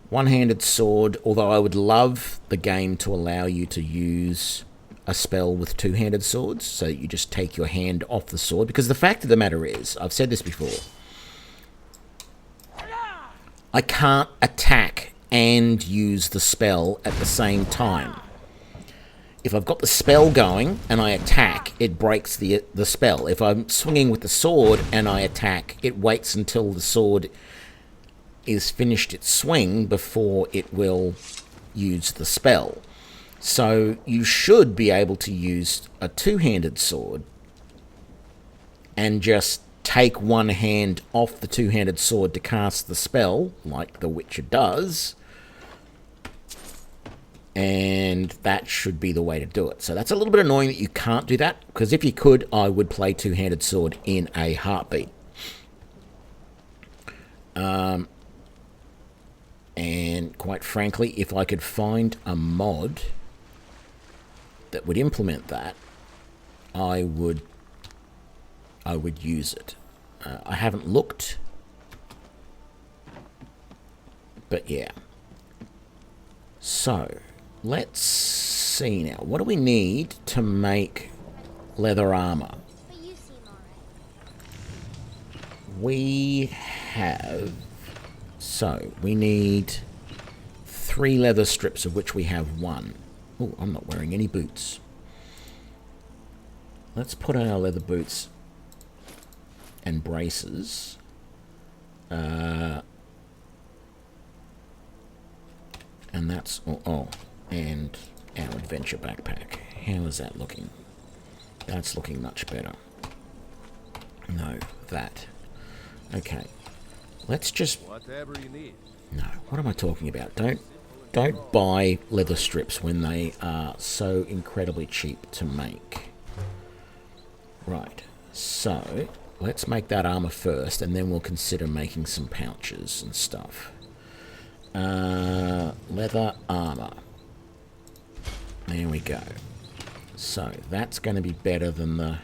one-handed sword, although I would love the game to allow you to use a spell with two-handed swords, so you just take your hand off the sword, because the fact of the matter is, I've said this before, I can't attack and use the spell at the same time. If I've got the spell going and I attack, it breaks the spell. If I'm swinging with the sword and I attack, it waits until the sword is finished its swing before it will use the spell. So you should be able to use a two-handed sword and just take one hand off the two-handed sword to cast the spell, like the Witcher does, and that should be the way to do it. So that's a little bit annoying that you can't do that, because if you could, I would play two-handed sword in a heartbeat. And quite frankly, if I could find a mod that would implement that, I would use it. I haven't looked, but yeah. So let's see now. What do we need to make leather armor? We have... So, we need 3 leather strips, of which we have 1. Oh, I'm not wearing any boots. Let's put on our leather boots and braces. And that's... and our adventure backpack. How is that looking? That's looking much better. No, that. Okay. Let's just... Whatever you need. No, what am I talking about? Don't buy leather strips when they are so incredibly cheap to make. Right, so let's make that armor first, and then we'll consider making some pouches and stuff. Leather armor. There we go. So that's going to be better than the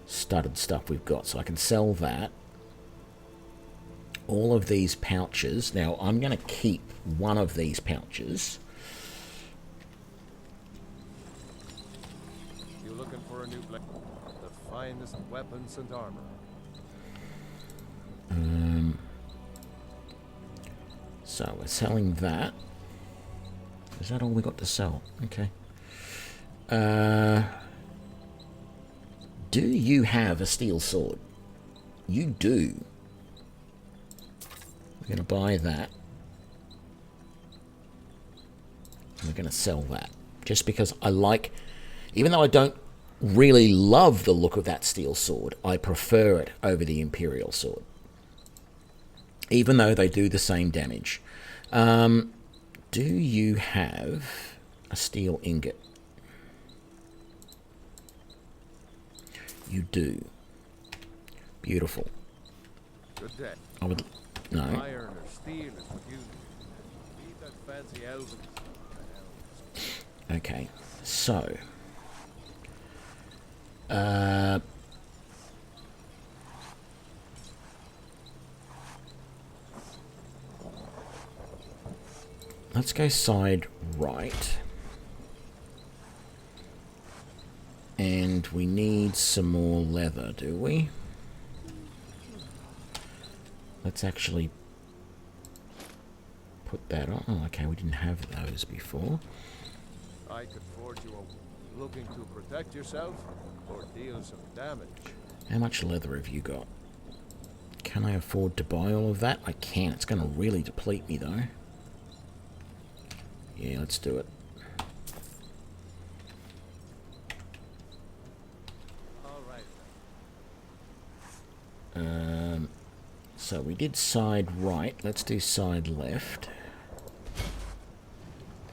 studded stuff we've got, so I can sell that. All of these pouches. Now I'm going to keep one of these pouches. You're looking for a new blade. The finest weapons and armor. So we're selling that. Is that all we got to sell? Okay. Do you have a steel sword? You do. We're going to buy that. We're going to sell that. Just because I like... Even though I don't really love the look of that steel sword, I prefer it over the Imperial sword. Even though they do the same damage. Do you have a steel ingot? You do. Beautiful. Good day. I would... No. Iron or steel is what you need. Leave that fancy elven. Okay. So. Let's go side right. And we need some more leather, do we? Let's actually put that on. Oh, okay, we didn't have those before. I could forge you a looking to protect yourself or deal some damage. How much leather have you got? Can I afford to buy all of that? I can. It's going to really deplete me, though. Yeah, let's do it. So we did side right. Let's do side left.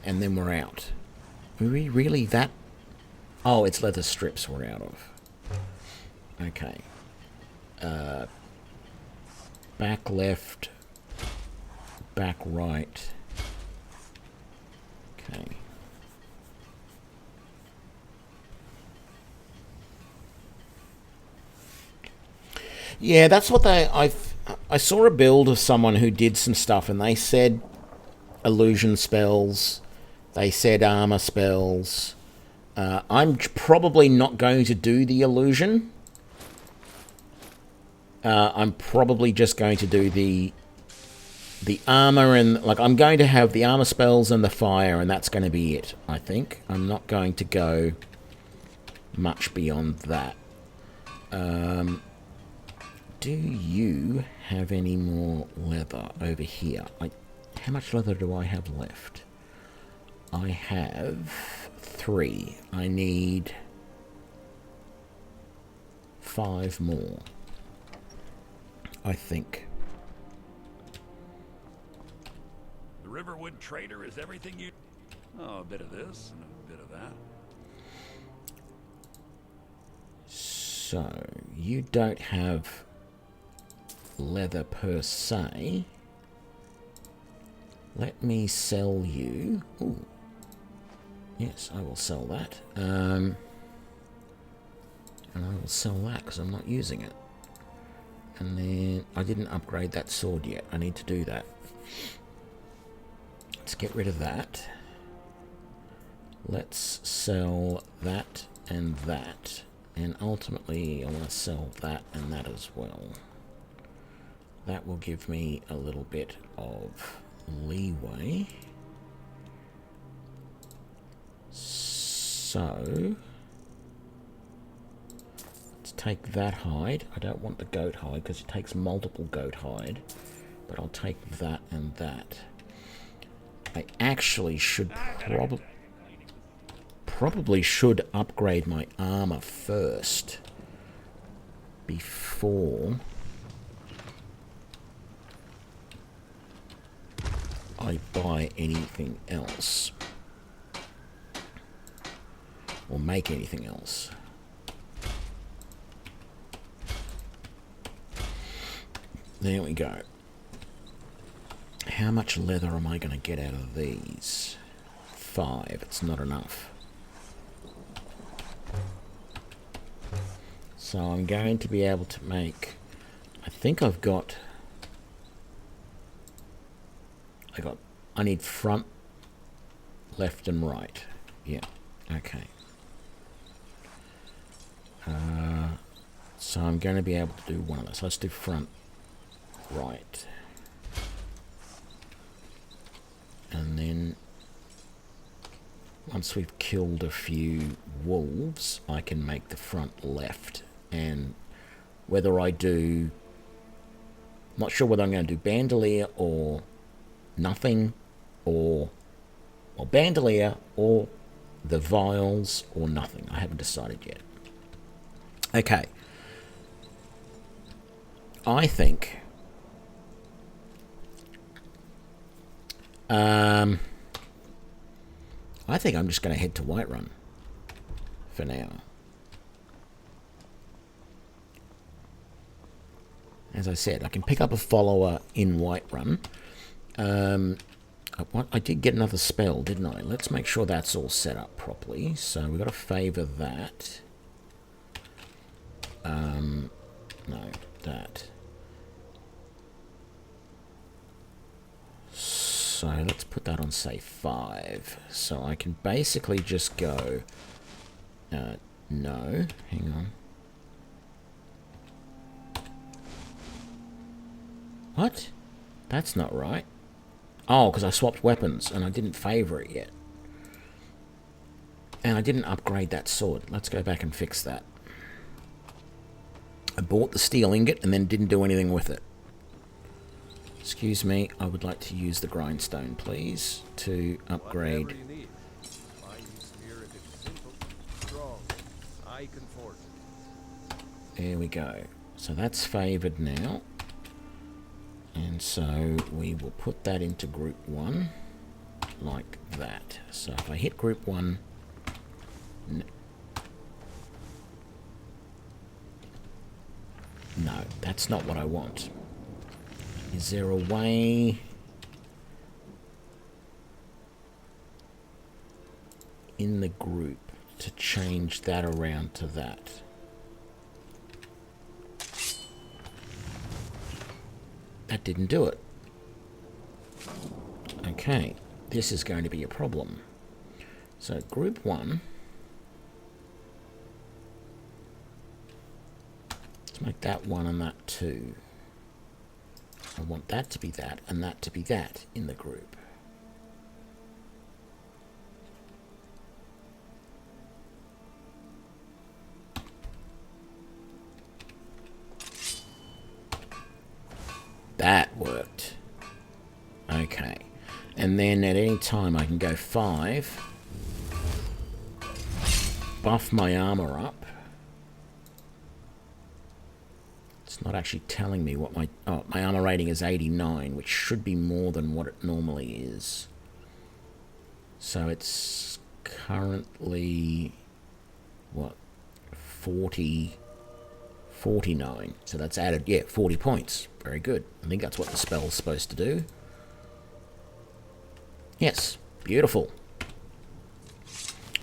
And then we're out. Are we really that... Oh, it's leather strips we're out of. Okay. Back left. Back right. Okay. Yeah, that's what I saw a build of someone who did some stuff, and they said illusion spells They said armor spells. I'm probably not going to do the illusion. I'm probably just going to do the armor and, like, I'm going to have the armor spells and the fire, and that's going to be it, I think. I'm not going to go much beyond that. Do you have any more leather over here? How much leather do I have left? I have 3. I need 5 more, I think. The Riverwood Trader is everything you... Oh, a bit of this and a bit of that. So, you don't have leather per se. Let me sell you... Ooh. Yes, I will sell that. And I will sell that because I'm not using it. And then I didn't upgrade that sword yet. I need to do that. Let's get rid of that. Let's sell that and that. And ultimately, I want to sell that and that as well. That will give me a little bit of leeway. So, let's take that hide. I don't want the goat hide because it takes multiple goat hide. But I'll take that and that. I actually should probably should upgrade my armor first before I buy anything else or make anything else. There we go. How much leather am I going to get out of these? 5. It's not enough. So I'm going to be able to make... I think I need front, left and right. Yeah, okay. So I'm going to be able to do one of those. Let's do front, right. And then once we've killed a few wolves, I can make the front left. And whether I do... I'm not sure whether I'm going to do bandolier or nothing, or bandolier or the vials or nothing. I haven't decided yet. Okay. I think... I think I'm just going to head to Whiterun for now. As I said, I can pick up a follower in Whiterun. I did get another spell, didn't I? Let's make sure that's all set up properly. So we've got to favour that. No, that. So let's put that on, say, 5. So I can basically just go... no, hang on. What? That's not right. Oh, because I swapped weapons and I didn't favour it yet. And I didn't upgrade that sword. Let's go back and fix that. I bought the steel ingot and then didn't do anything with it. Excuse me, I would like to use the grindstone, please, to upgrade. Whatever you need. My spear, if it's simple, strong, I can forge it. There we go. So that's favoured now. And so we will put that into group 1 like that. So if I hit group 1, no, that's not what I want. Is there a way in the group to change that around to that? That didn't do it. Okay, this is going to be a problem. So group 1. Let's make that 1 and that 2. I want that to be that and that to be that in the group. That worked. Okay. And then at any time I can go 5. Buff my armor up. It's not actually telling me what my... Oh, my armor rating is 89, which should be more than what it normally is. So it's currently... What? 49. So that's added, yeah, 40 points. Very good. I think that's what the spell's supposed to do. Yes. Beautiful.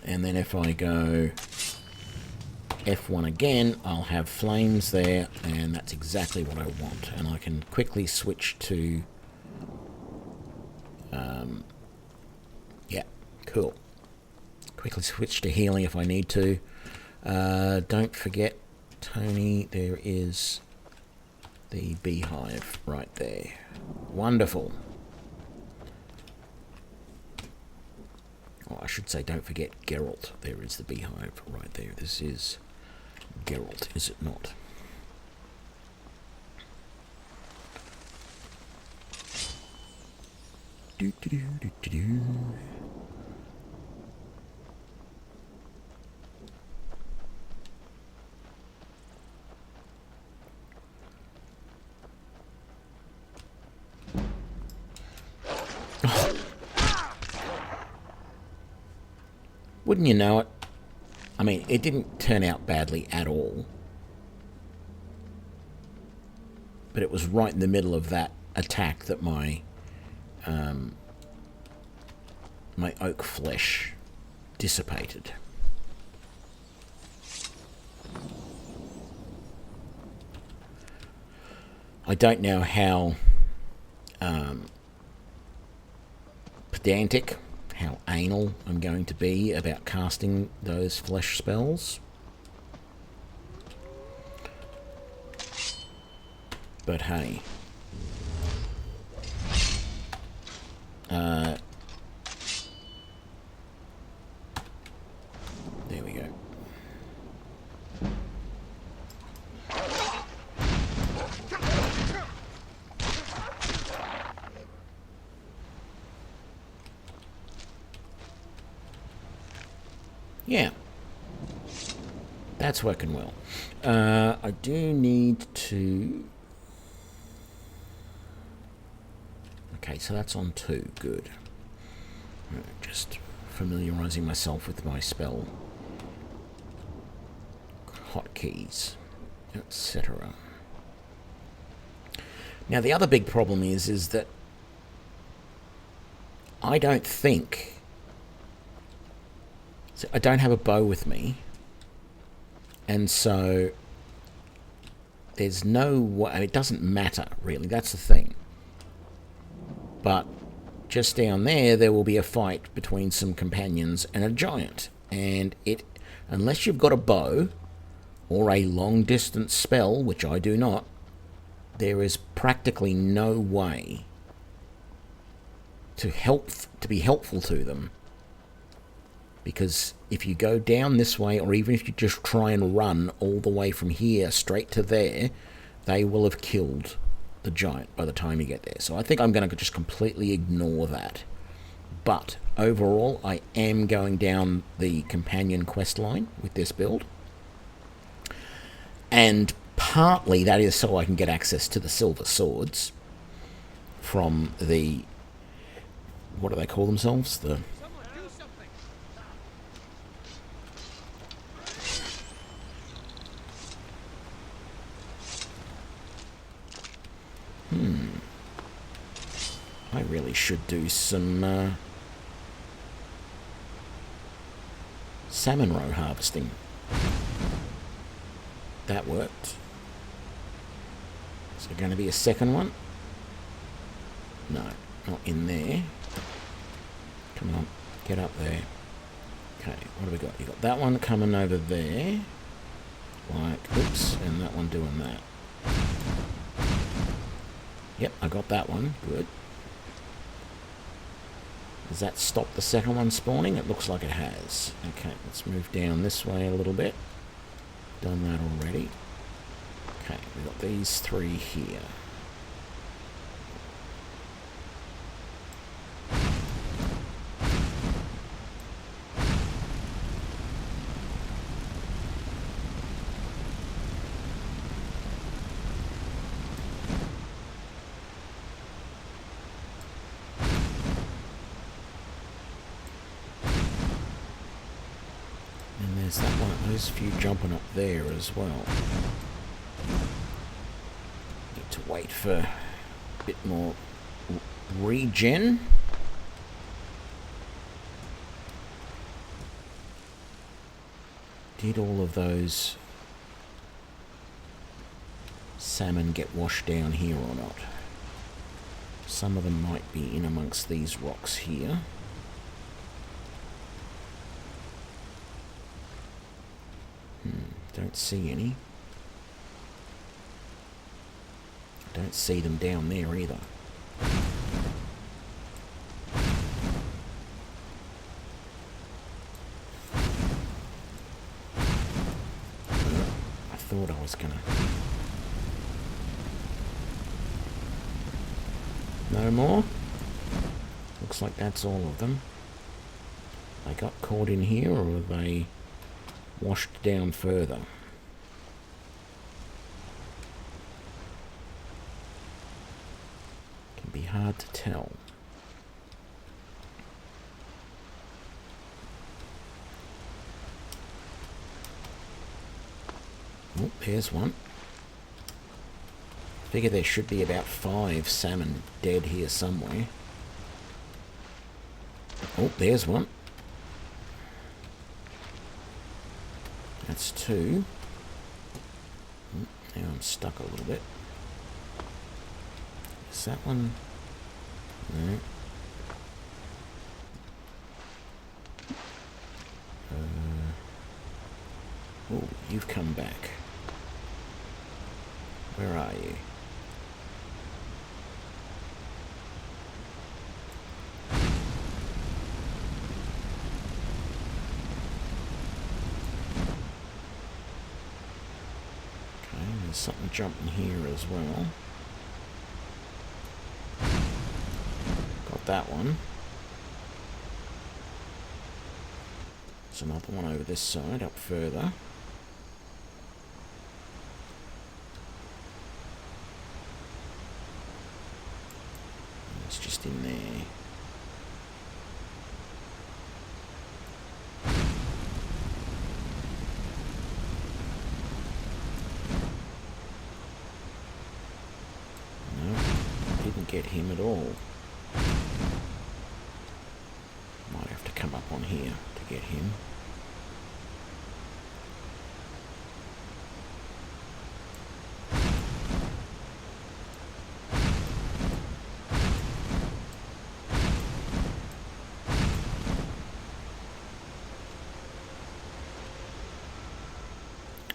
And then if I go F1 again, I'll have flames there, and that's exactly what I want. And I can quickly switch to... yeah, cool. Quickly switch to healing if I need to. Don't forget, Tony, there is the beehive right there. Wonderful. Oh, I should say, don't forget Geralt. There is the beehive right there. This is Geralt, is it not? Do, do, do, do, do, do. Wouldn't you know it? I mean, it didn't turn out badly at all. But it was right in the middle of that attack that my my oak flesh dissipated. I don't know how pedantic, how anal I'm going to be about casting those flesh spells. But hey. There we go. Yeah. That's working well. I do need to... Okay, so that's on 2. Good. Just familiarizing myself with my spell hotkeys, etc. Now, the other big problem is that I don't think... So I don't have a bow with me, and so there's no way... I mean, it doesn't matter, really. That's the thing. But just down there will be a fight between some companions and a giant. And it, unless you've got a bow or a long-distance spell, which I do not, there is practically no way to be helpful to them. Because if you go down this way, or even if you just try and run all the way from here straight to there, they will have killed the giant by the time you get there. So I think I'm going to just completely ignore that. But overall, I am going down the companion quest line with this build. And partly that is so I can get access to the silver swords from the... What do they call themselves? The... I really should do some salmon roe harvesting. That worked. Is there going to be a second one? No, not in there. Come on, get up there. Okay, what have we got? You got that one coming over there. Like, oops, and that one doing that. Yep, I got that one. Good. Does that stop the second one spawning? It looks like it has. Okay, let's move down this way a little bit. Done that already. Okay, we've got these three here. And there's that one, those few jumping up there as well. Need to wait for a bit more regen. Did all of those salmon get washed down here or not? Some of them might be in amongst these rocks here. Don't see any. Don't see them down there either. I thought I was gonna... No more? Looks like that's all of them. They got caught in here, or were they washed down further? Can be hard to tell. Oh, there's one. Figure there should be about 5 salmon dead here somewhere. Oh, there's one. That's 2. Now I'm stuck a little bit. Is that one? No. Oh, you've come back. Where are you? There's something jumping here as well. Got that one. There's another one over this side, up further. It's just in there. Get him at all. Might have to come up on here to get him.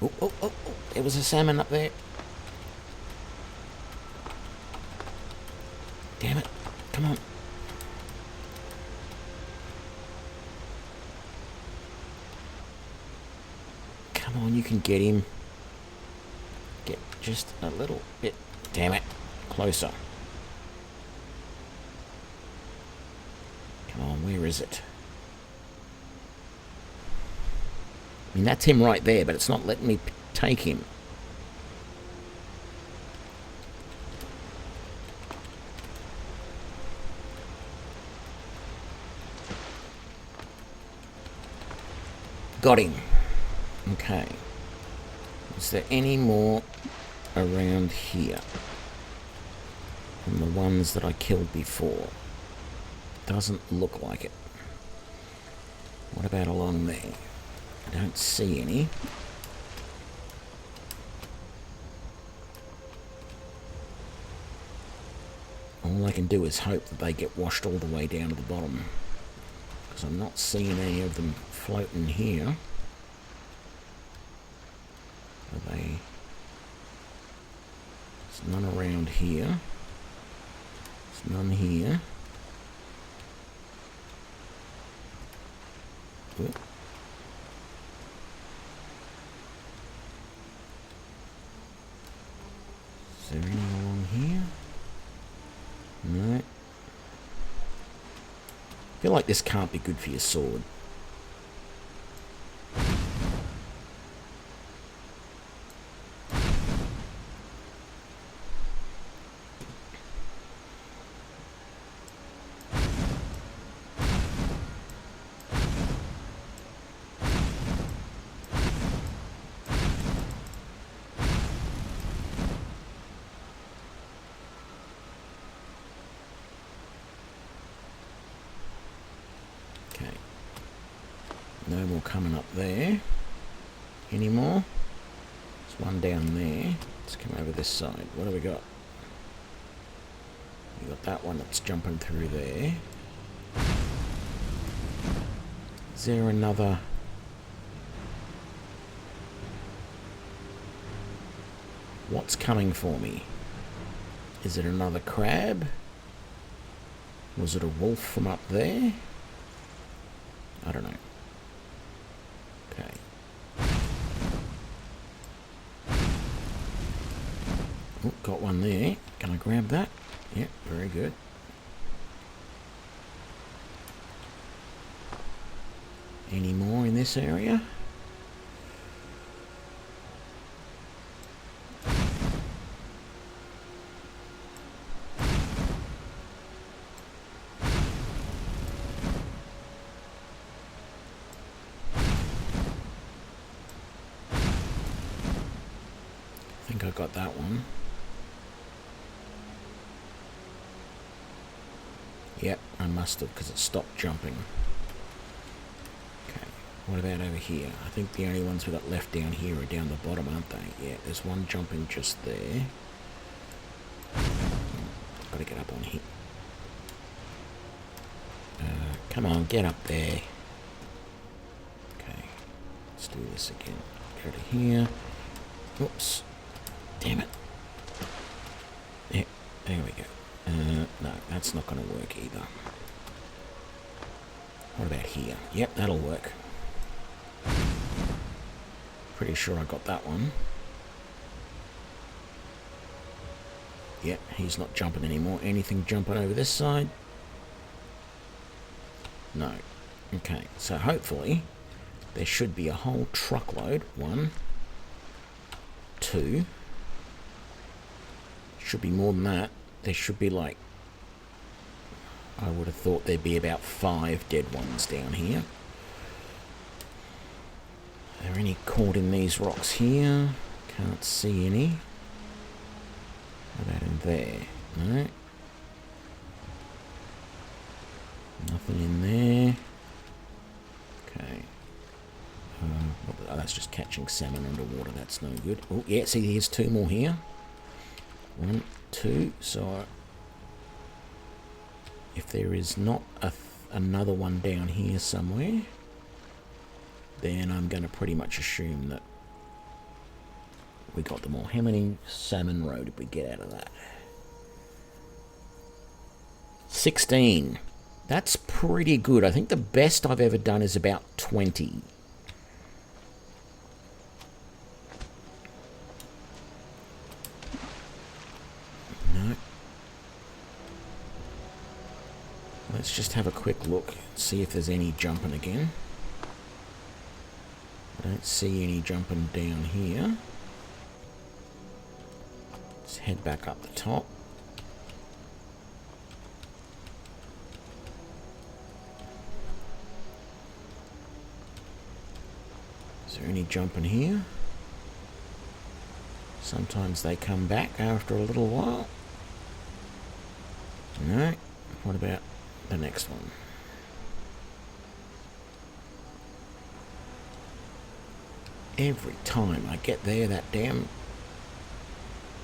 Oh, oh, oh, oh, there was a salmon up there. Damn it. Come on. Come on, you can get him. Get just a little bit. Damn it. Closer. Come on, where is it? I mean, that's him right there, but it's not letting me take him. Got him. Okay. Is there any more around here from the ones that I killed before? Doesn't look like it. What about along there? I don't see any. All I can do is hope that they get washed all the way down to the bottom. Because I'm not seeing any of them floating here. Are they? There's none around here. There's none here. Oop. Is there any along here? No. I feel like this can't be good for your sword. No more coming up there anymore. There's one down there. Let's come over this side. What do we got? We got that one that's jumping through there. Is there another? What's coming for me? Is it another crab? Was it a wolf from up there? I don't know. Okay. Oh, got one there. Can I grab that? Yep, very good. Any more in this area? I think I got that one. Yep, I must have, because it stopped jumping. Okay, what about over here? I think the only ones we got left down here are down the bottom, aren't they? Yeah, there's one jumping just there. Gotta get up on here. Come on, get up there. Okay, let's do this again. Go to here. Oops. Damn it. Yeah, there we go. No, that's not going to work either. What about here? Yep, that'll work. Pretty sure I got that one. Yep, he's not jumping anymore. Anything jumping over this side? No. Okay, so hopefully there should be a whole truckload. 1, 2. Should be more than that. There should be like, I would have thought there'd be about 5 dead ones down here. Are there any caught in these rocks here? Can't see any. How about in there? No. Nothing in there. Okay. Oh, that's just catching salmon underwater. That's no good. Oh, yeah, see, there's 2 more here. 1, 2. So if there is not another one down here somewhere, then I'm going to pretty much assume that we got them all. How many salmon roe did we get out of that? 16. That's pretty good. I think the best I've ever done is about 20. No. Let's just have a quick look, see if there's any jumping again. I don't see any jumping down here. Let's head back up the top. Is there any jumping here? Sometimes they come back after a little while. No. What about the next one? Every time I get there, that damn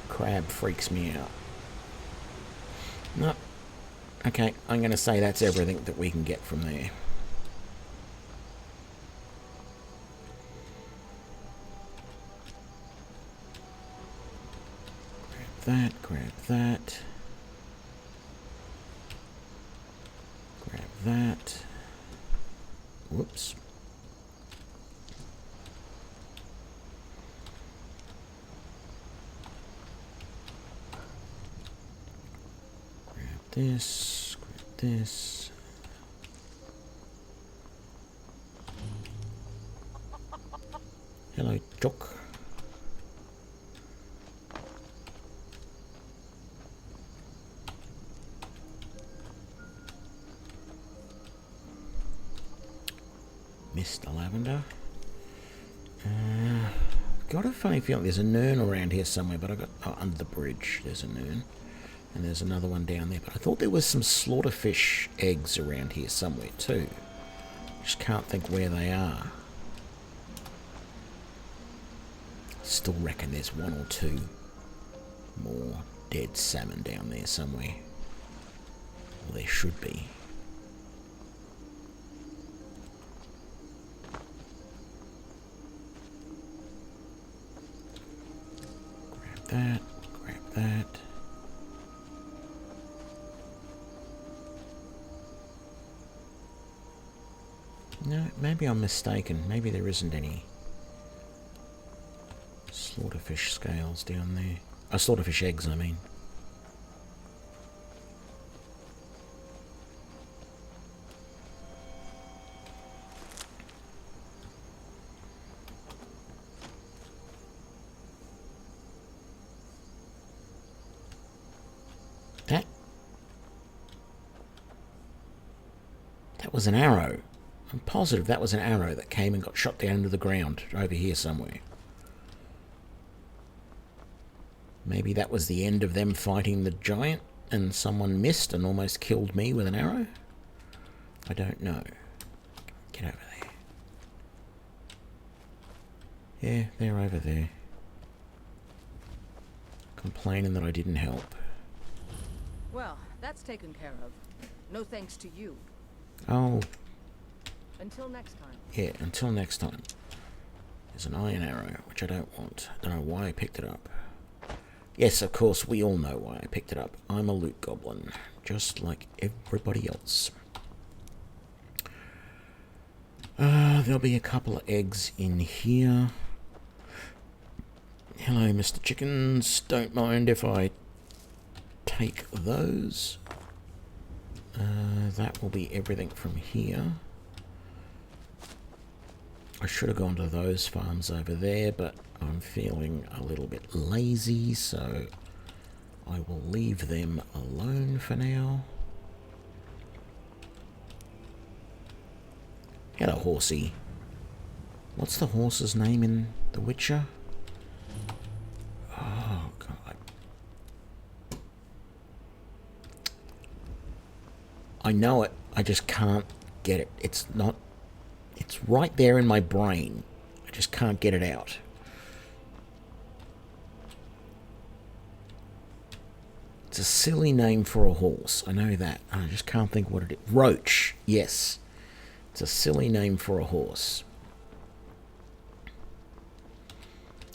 crab freaks me out. No. Okay, I'm going to say that's everything that we can get from there. that, grab that. Grab that. Whoops. Grab this, grab this. Hello, Jock. Mr. Lavender. Got a funny feeling there's a Nern around here somewhere, but I got under the bridge. There's a Nern, and there's another one down there. But I thought there was some slaughterfish eggs around here somewhere too. Just can't think where they are. Still reckon there's one or two more dead salmon down there somewhere. Well, there should be. That, grab that. No, maybe I'm mistaken. Maybe there isn't any slaughterfish scales down there. Slaughterfish eggs, I mean. That was an arrow. I'm positive that was an arrow that came and got shot down into the ground over here somewhere. Maybe that was the end of them fighting the giant and someone missed and almost killed me with an arrow? I don't know. Get over there. Yeah, they're over there. Complaining that I didn't help. Well, that's taken care of. No thanks to you. Oh. Until next time. Yeah, until next time. There's an iron arrow, which I don't want. Don't know why I picked it up. Yes, of course, we all know why I picked it up. I'm a loot goblin, just like everybody else. There'll be a couple of eggs in here. Hello, Mr. Chickens. Don't mind if I take those. That will be everything from here. I should have gone to those farms over there, but I'm feeling a little bit lazy, so I will leave them alone for now. Hello, horsey. What's the horse's name in The Witcher? Oh, God. I know it. I just can't get it. It's not... It's right there in my brain. I just can't get it out. It's a silly name for a horse. I know that. I just can't think what it is. Roach. Yes. It's a silly name for a horse.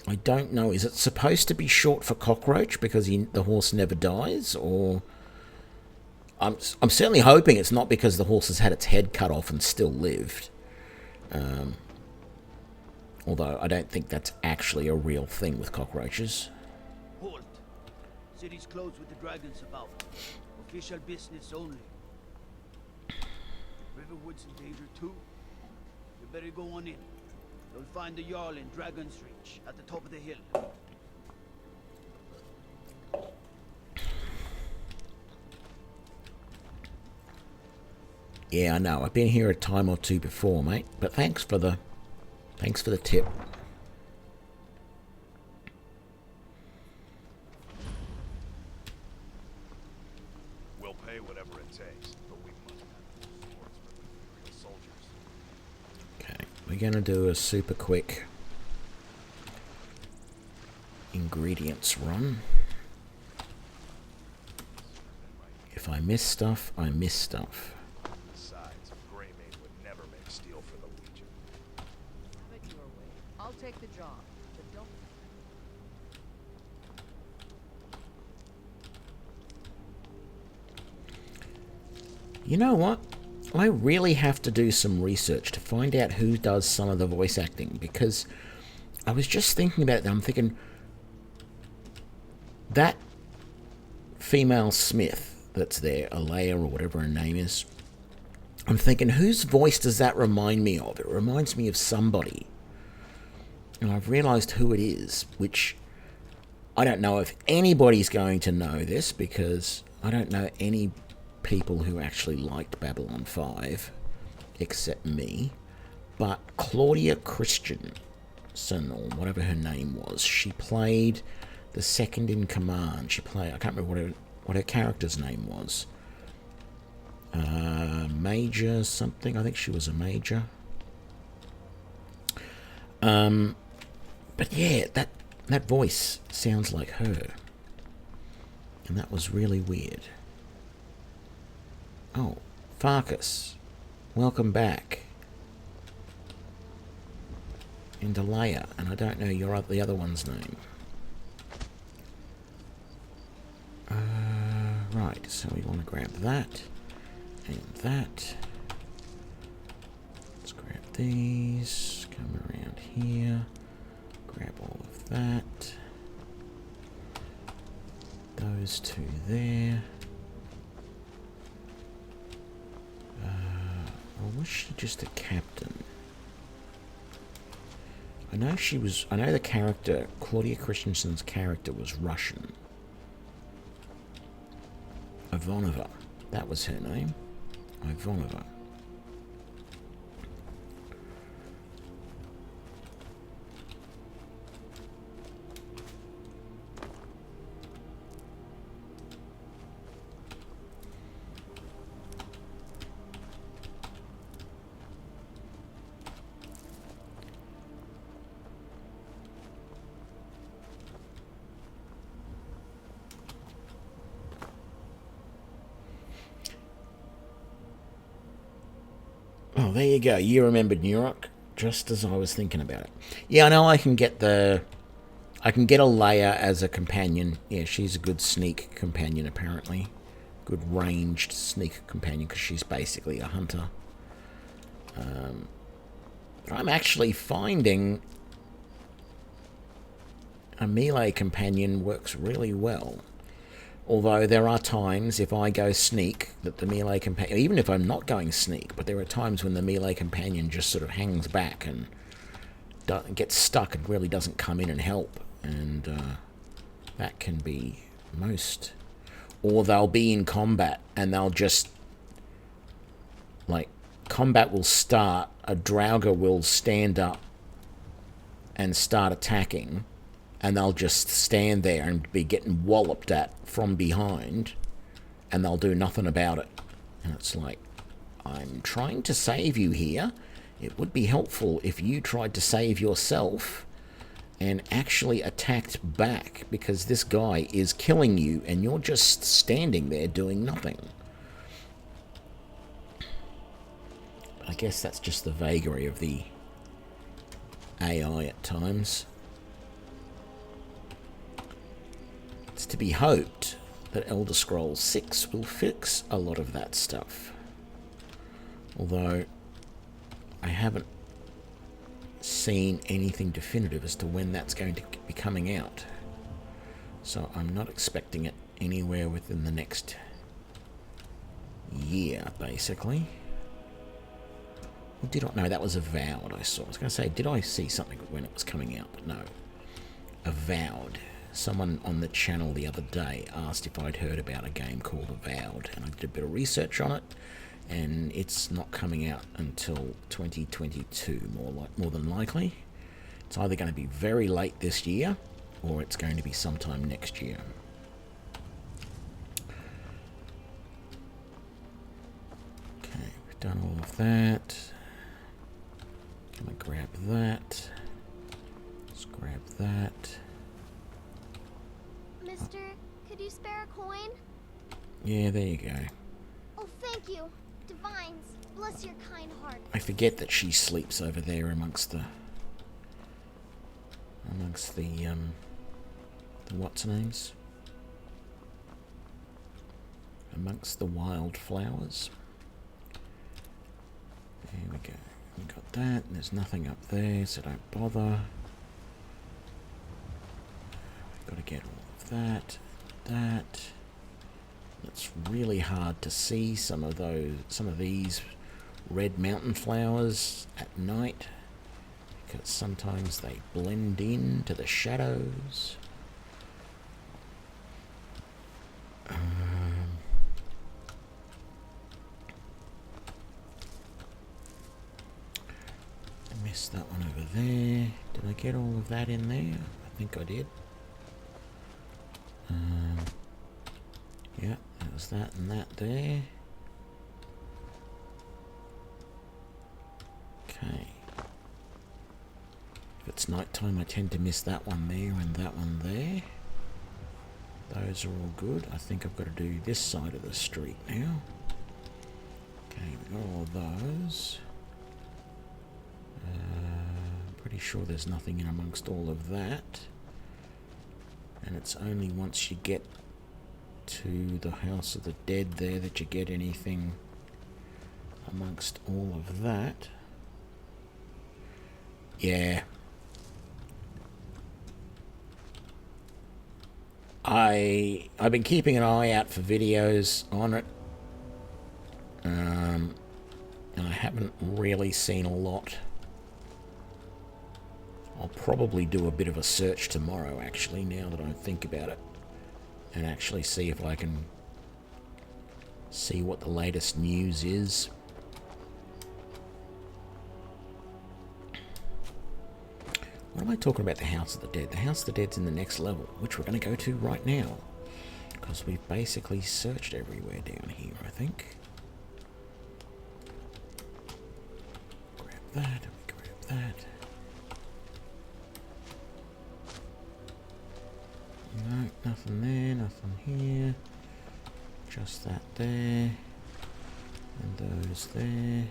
I don't know. Is it supposed to be short for cockroach because the horse never dies? Or... I'm certainly hoping it's not because the horse has had its head cut off and still lived. Although I don't think that's actually a real thing with cockroaches. Halt. City's closed with the dragons about. Official business only. Riverwood's in danger too. You better go on in. You'll find the Jarl in Dragon's Reach at the top of the hill. Yeah, I know. I've been here a time or two before, mate. But thanks for the tip. We'll pay whatever it takes, but we must have swords for the Imperial soldiers. Okay, we're gonna do a super quick ingredients run. If I miss stuff, I miss stuff. Besides, Greymane would never make steel for the Legion. Have it your way. I'll take the job, but don't... You know what? I really have to do some research to find out who does some of the voice acting, because I was just thinking about it and I'm thinking that female Smith that's there, Alea or whatever her name is, I'm thinking, whose voice does that remind me of? It reminds me of somebody. And I've realised who it is, which I don't know if anybody's going to know this, because I don't know any people who actually liked Babylon 5, except me. But Claudia Christensen, or whatever her name was, she played the second in command. She played, I can't remember what her character's name was. Major something. I think she was a major. But yeah, that voice sounds like her. And that was really weird. Oh, Farkas, welcome back. And Alea, and I don't know the other one's name. Right, so we want to grab that. And that. Let's grab these. Come around here. Grab all of that. Those two there. Or was she just a captain? I know the character, Claudia Christensen's character was Russian. Ivanova. That was her name. Ivanova. Oh, there you go. You remembered New York, just as I was thinking about it. Yeah, I know I can get Alea as a companion. Yeah, she's a good sneak companion, apparently. Good ranged sneak companion, because she's basically a hunter. I'm actually finding a melee companion works really well. Although there are times, if I go sneak, that the melee companion, even if I'm not going sneak, but there are times when the melee companion just sort of hangs back and gets stuck and really doesn't come in and help. And that can be most. Or they'll be in combat and they'll just, like, combat will start, a Draugr will stand up and start attacking, and they'll just stand there and be getting walloped at from behind, and they'll do nothing about it. And it's like, I'm trying to save you here. It would be helpful if you tried to save yourself and actually attacked back, because this guy is killing you and you're just standing there doing nothing. But I guess that's just the vagary of the AI at times. It's to be hoped that Elder Scrolls 6 will fix a lot of that stuff. Although I haven't seen anything definitive as to when that's going to be coming out. So I'm not expecting it anywhere within the next year, basically. Or did I? No, that was Avowed I saw. I was going to say, did I see something when it was coming out? But no. Avowed. Someone on the channel the other day asked if I'd heard about a game called Avowed, and I did a bit of research on it, and it's not coming out until 2022, more than likely. It's either going to be very late this year, or it's going to be sometime next year. Okay, we've done all of that. I'm going to grab that. Let's grab that. Mister, could you spare a coin? Yeah, there you go. Oh, thank you. Divines, bless your kind heart. I forget that she sleeps over there amongst the what's names? Amongst the wildflowers. Here we go. We got that. And there's nothing up there, so don't bother. We've got to get all of that. That. It's really hard to see some of these red mountain flowers at night because sometimes they blend into the shadows. I missed that one over there. Did I get all of that in there? I think I did. Yeah, that was that and that there. Okay. If it's nighttime, I tend to miss that one there and that one there. Those are all good. I think I've got to do this side of the street now. Okay, we got all of those. Pretty sure there's nothing in amongst all of that. And it's only once you get to the House of the Dead there that you get anything amongst all of that. Yeah. I've been keeping an eye out for videos on it. And I haven't really seen a lot. I'll probably do a bit of a search tomorrow, actually, now that I think about it. And actually see if I can see what the latest news is. What am I talking about? The House of the Dead. The House of the Dead's in the next level, which we're going to go to right now. Because we've basically searched everywhere down here, I think. Grab that, and we grab that. No, nothing there, nothing here. Just that there. And those there.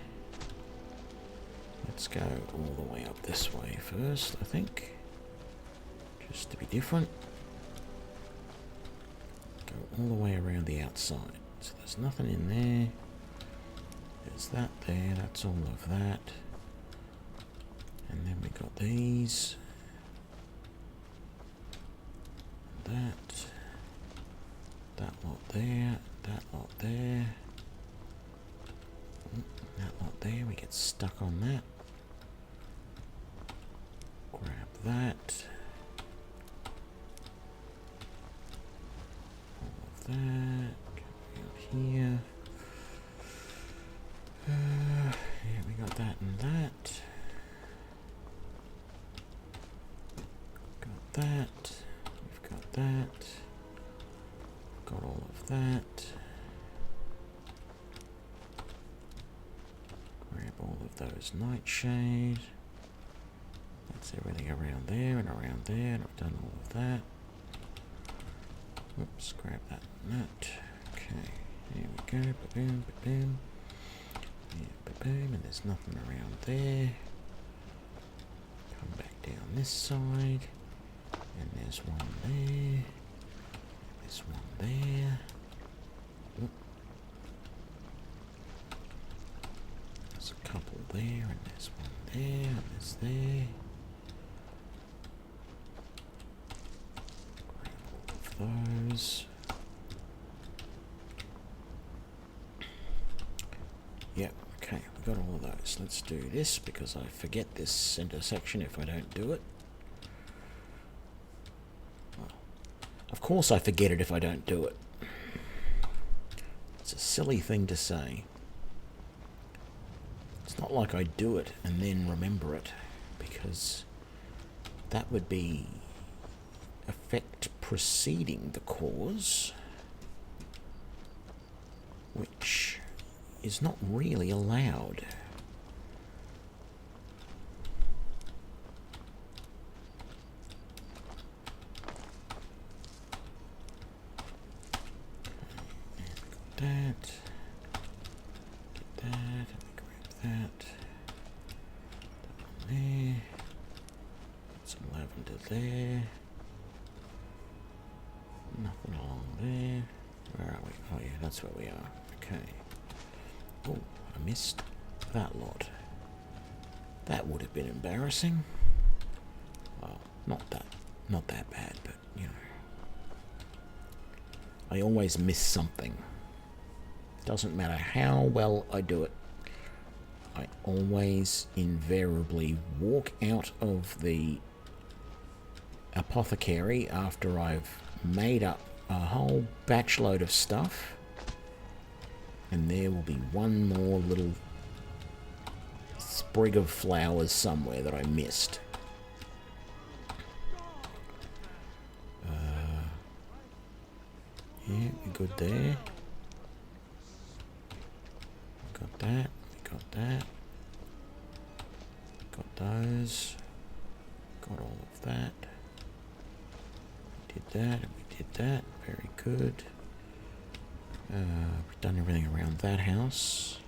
Let's go all the way up this way first, I think. Just to be different. Go all the way around the outside. So there's nothing in there. There's that there, that's all of that. And then we got these. That lot there, that lot there, that lot there, we get stuck on that. Grab that. All of that, go out here. Yeah, we got that and that. Got that. Got that. Got all of that. Grab all of those nightshade. That's everything around there and around there, and I've done all of that. Oops, grab that and that. Okay, here we go. Ba-boom, ba-boom. Yeah, ba-boom, and there's nothing around there. Come back down this side. And there's one there. There's one there. Oop. There's a couple there, and there's one there, and there's there. Grab all of those. Yep, okay, we got all of those. Let's do this because I forget this intersection if I don't do it. Of course I forget it if I don't do it. It's a silly thing to say. It's not like I do it and then remember it, because that would be effect preceding the cause, which is not really allowed. That, get that, and we grab that. That one there. Get some lavender there. Nothing along there. Where are we? Oh yeah, that's where we are. Okay. Oh, I missed that lot. That would have been embarrassing. Well, not that bad, but, you know. I always miss something. Doesn't matter how well I do it. I always invariably walk out of the apothecary after I've made up a whole batch load of stuff, and there will be one more little sprig of flowers somewhere that I missed. Yeah, we're good there. Got that, we got that. Got those. Got all of that. We did that, and we did that. Very good. We've done everything around that house.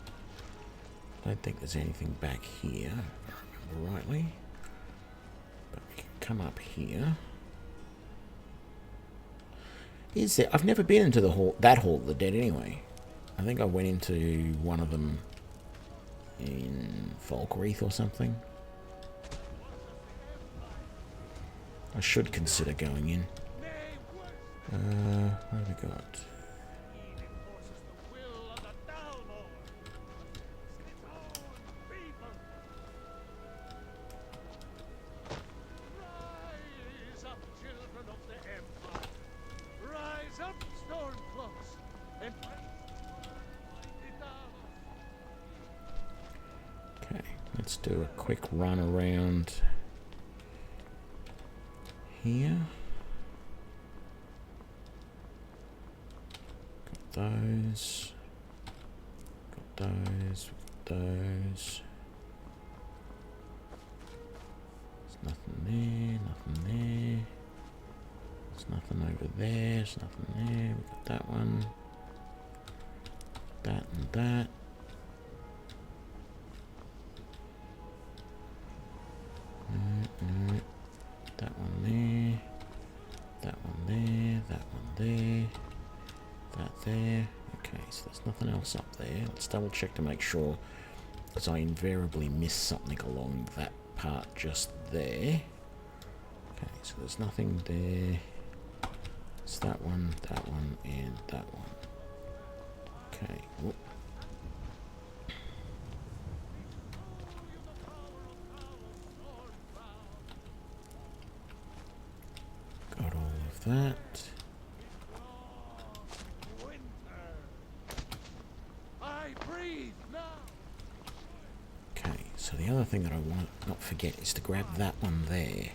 I don't think there's anything back here, if I remember rightly. But we can come up here. Is there? I've never been into the hall, that Hall of the Dead anyway. I think I went into one of them in Falkreath or something. I should consider going in. What have we got? Okay, let's do a quick run around here. Got those. Got those. Those. There's nothing there. Nothing there. There's nothing over there. There's nothing there. We got that one. That and that. No. That one there. That one there. That one there. That there. Okay, so there's nothing else up there. Let's double check to make sure, because I invariably miss something along that part just there. Okay, so there's nothing there. It's that one, and that one. Okay. Whoop. Got all of that. Okay, so the other thing that I want to not forget is to grab that one there.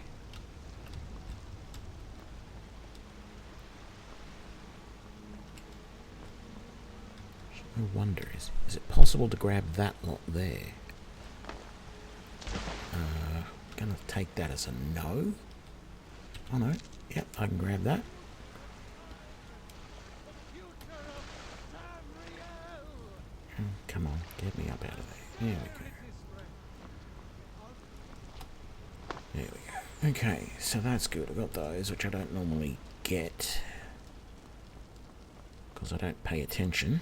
I wonder, is it possible to grab that lot there? I'm gonna take that as a no. Oh no, yep, I can grab that. Come on, get me up out of there. There we go. There we go. Okay, so that's good. I've got those, which I don't normally get, because I don't pay attention.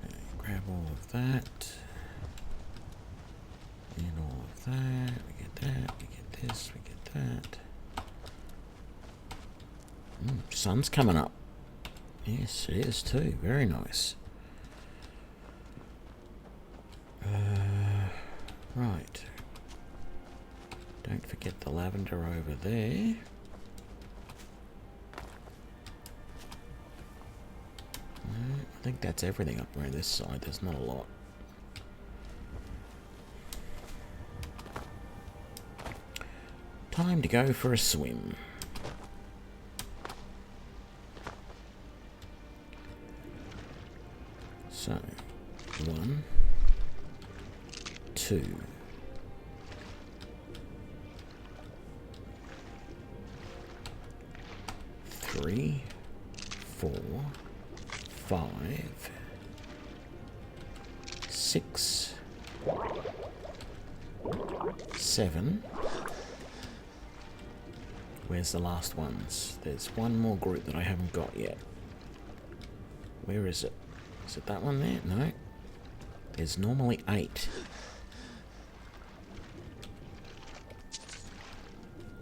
Okay, grab all of that. And all of that. We get that, we get this, we get that. Sun's coming up. Yes, it is too. Very nice. Right. Don't forget the lavender over there. I think that's everything up around this side. There's not a lot. Time to go for a swim. So, 1, 2, 3, 4, 5, 6, 7. Where's the last ones? There's one more group that I haven't got yet. Where is it? Is it that one there? No. There's normally 8.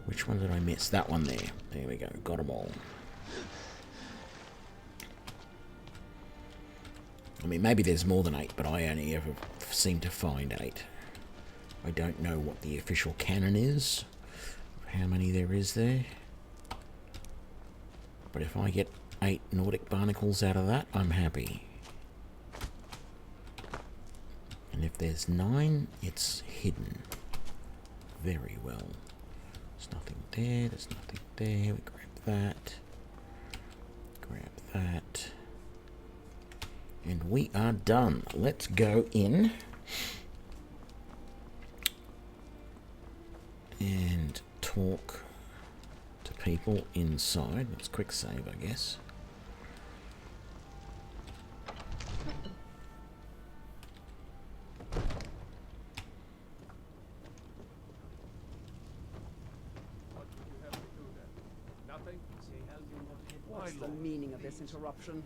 Which one did I miss? That one there. There we go. Got them all. I mean, maybe there's more than 8, but I only ever seem to find 8. I don't know what the official canon is, how many there is there. But if I get 8 Nordic barnacles out of that, I'm happy. And if there's 9, it's hidden. Very well. There's nothing there, there's nothing there. We grab that. Grab that. And we are done. Let's go in and talk to people inside. Let's quick save, I guess. What's the meaning of this interruption?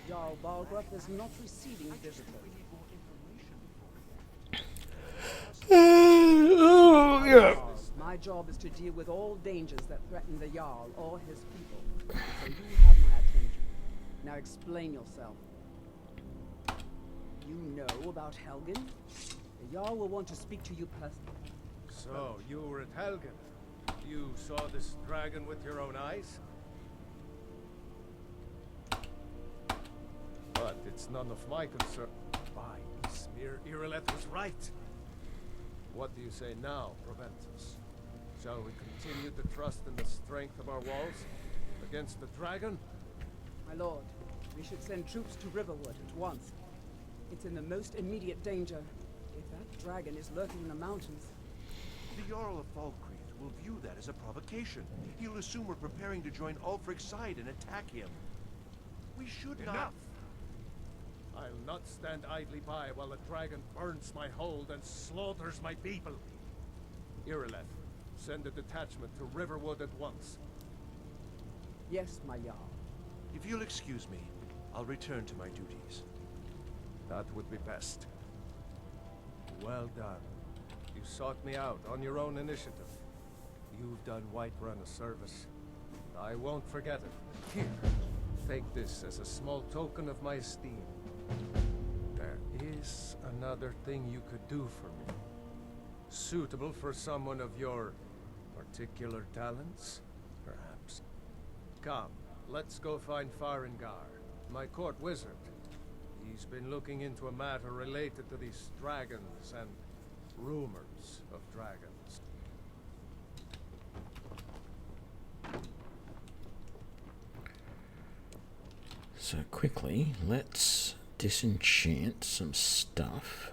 Jarl Balgruuf is not receiving visitors. Oh, yeah. My job is to deal with all dangers that threaten the Jarl or his people. So you have my attention. Now explain yourself. You know about Helgen? The Jarl will want to speak to you personally. So, you were at Helgen. You saw this dragon with your own eyes? But it's none of my concern. By Ismir, Irileth was right. What do you say now, Proventus? Shall we continue to trust in the strength of our walls against the dragon? My lord, we should send troops to Riverwood at once. It's in the most immediate danger. If that dragon is lurking in the mountains... The Jarl of Falkreath will view that as a provocation. He'll assume we're preparing to join Ulfric's side and attack him. We should not... Enough! I'll not stand idly by while the dragon burns my hold and slaughters my people. Irileth, send a detachment to Riverwood at once. Yes, my Jarl. If you'll excuse me, I'll return to my duties. That would be best. Well done. You sought me out on your own initiative. You've done Whiterun a service. I won't forget it. Here, take this as a small token of my esteem. There is another thing you could do for me. Suitable for someone of your particular talents, perhaps. Come, let's go find Farengar, my court wizard. He's been looking into a matter related to these dragons and rumors of dragons. So quickly, let's disenchant some stuff.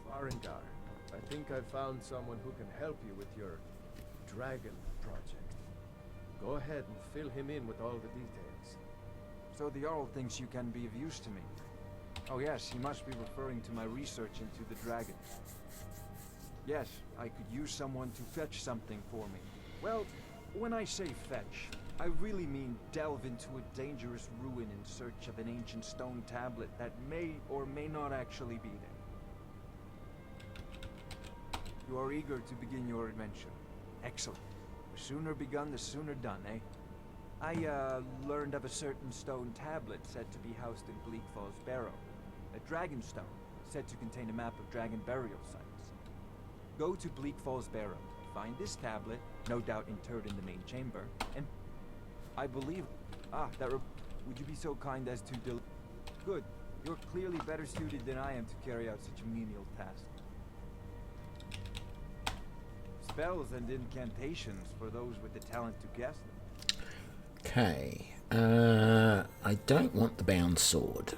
Farengar, I think I found someone who can help you with your dragon project. Go ahead and fill him in with all the details. So the Jarl thinks you can be of use to me. Oh yes, he must be referring to my research into the dragon. Yes, I could use someone to fetch something for me. Well, when I say fetch, I really mean delve into a dangerous ruin in search of an ancient stone tablet that may or may not actually be there. You are eager to begin your adventure. Excellent. The sooner begun, the sooner done, eh? I learned of a certain stone tablet said to be housed in Bleak Falls Barrow. A dragon stone, said to contain a map of dragon burial sites. Go to Bleak Falls Barrow, find this tablet, no doubt interred in the main chamber, and I believe... would you be so kind as to Good. You're clearly better suited than I am to carry out such a menial task. Spells and incantations for those with the talent to guess them. Okay. I don't want the bound sword.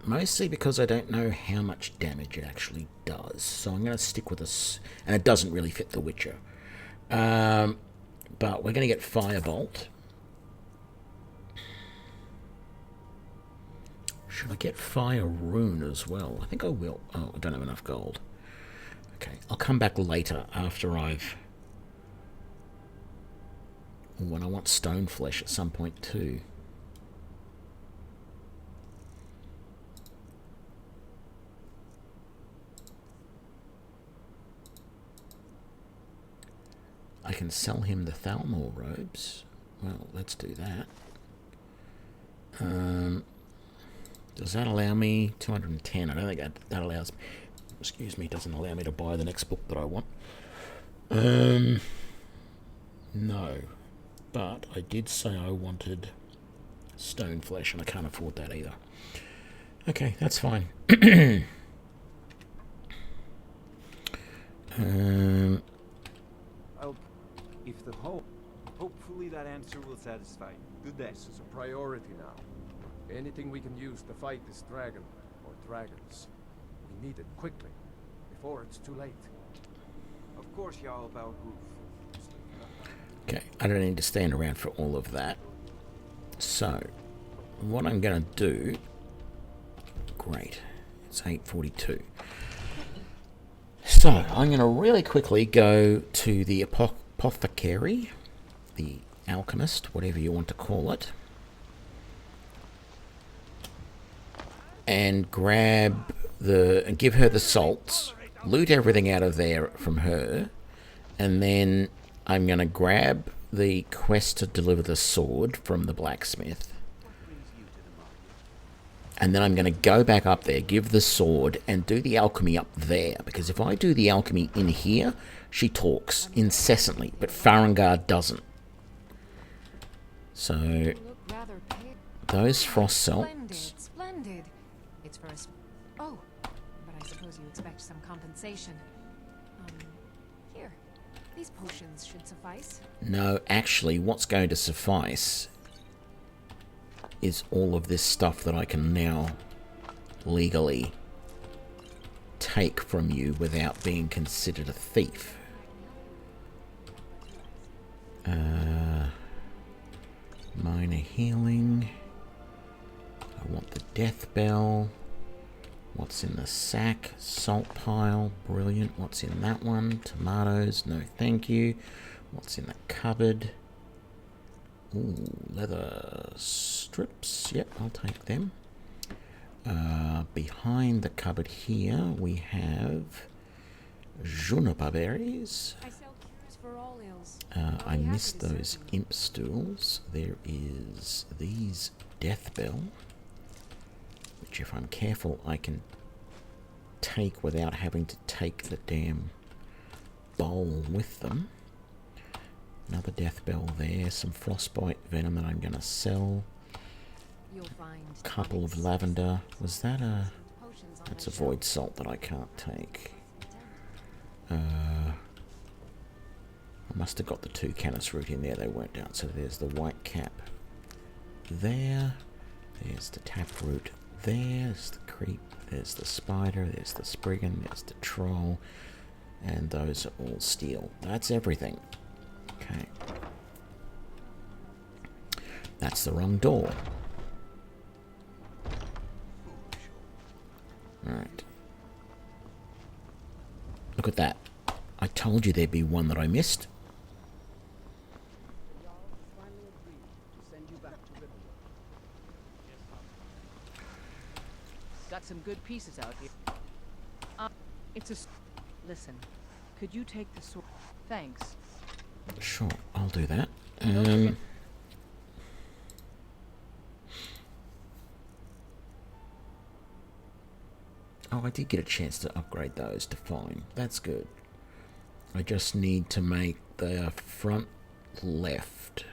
Mostly because I don't know how much damage it actually does. So I'm going to stick with this. And it doesn't really fit the Witcher. But we're going to get Firebolt. Should I get Fire Rune as well? I think I will. Oh, I don't have enough gold. Okay, I'll come back later after I've... When I want Stone Flesh at some point too. I can sell him the Thalmor robes. Well, let's do that. Does that allow me 210? I don't think that allows... Excuse me, doesn't allow me to buy the next book that I want. No. But I did say I wanted Stone Flesh, and I can't afford that either. Okay, that's fine. If the hopefully that answer will satisfy. Good day. This is a priority now. Anything we can use to fight this dragon, or dragons. We need it quickly, before it's too late. Of course, Jarl Balgruf. Okay, I don't need to stand around for all of that. So, what I'm going to do... Great. It's 8:42. So, I'm going to really quickly go to the apothecary, the alchemist, whatever you want to call it, and grab and give her the salts, loot everything out of there from her, and then I'm going to grab the quest to deliver the sword from the blacksmith. And then I'm going to go back up there, give the sword, and do the alchemy up there. Because if I do the alchemy in here, she talks incessantly, but Farengar doesn't. So, those frost salts. Splendid. It's for us. Oh, but I suppose you expect some compensation. Here, these potions should suffice. No, actually, what's going to suffice is all of this stuff that I can now legally take from you without being considered a thief. Minor healing. I want the death bell. What's in the sack? Salt pile. Brilliant. What's in that one? Tomatoes. No thank you. What's in the cupboard? Ooh, leather strips. Yep, I'll take them. Behind the cupboard here, we have juniper berries. I missed those imp stools. There is these death bell, which if I'm careful I can take without having to take the damn bowl with them. Another death bell there, some frostbite venom that I'm going to sell. A couple of lavender. Was that a... That's a void salt that I can't take. I must have got the 2 canis root in there, they weren't down. So there's the white cap there. There's the taproot there. There's the creep. There's the spider. There's the spriggan. There's the troll. And those are all steel. That's everything. Okay. That's the wrong door. Alright. Look at that. I told you there'd be one that I missed. Got some good pieces out here. It's a... Listen, could you take the sword? Thanks. Sure, I'll do that. Oh, I did get a chance to upgrade those to fine. That's good. I just need to make the front left.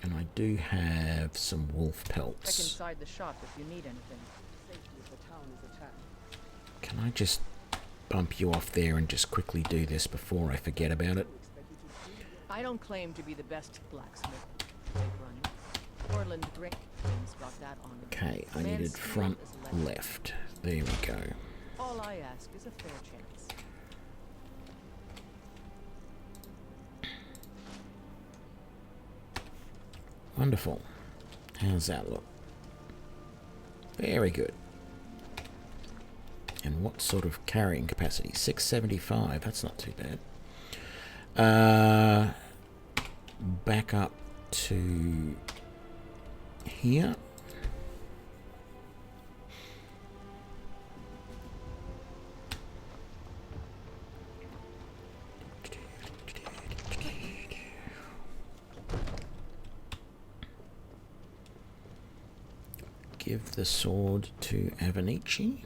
And I do have some wolf pelts. Check inside the shop if you need anything. Can I just bump you off there and just quickly do this before I forget about it? I don't claim to be the best blacksmith. Orland Brick. Got that on. Okay, I Command needed skill front is left. There we go. All I ask is a fair chance. Wonderful. How's that look? Very good. And what sort of carrying capacity? 675. That's not too bad. Back up to here. Give the sword to Avanici.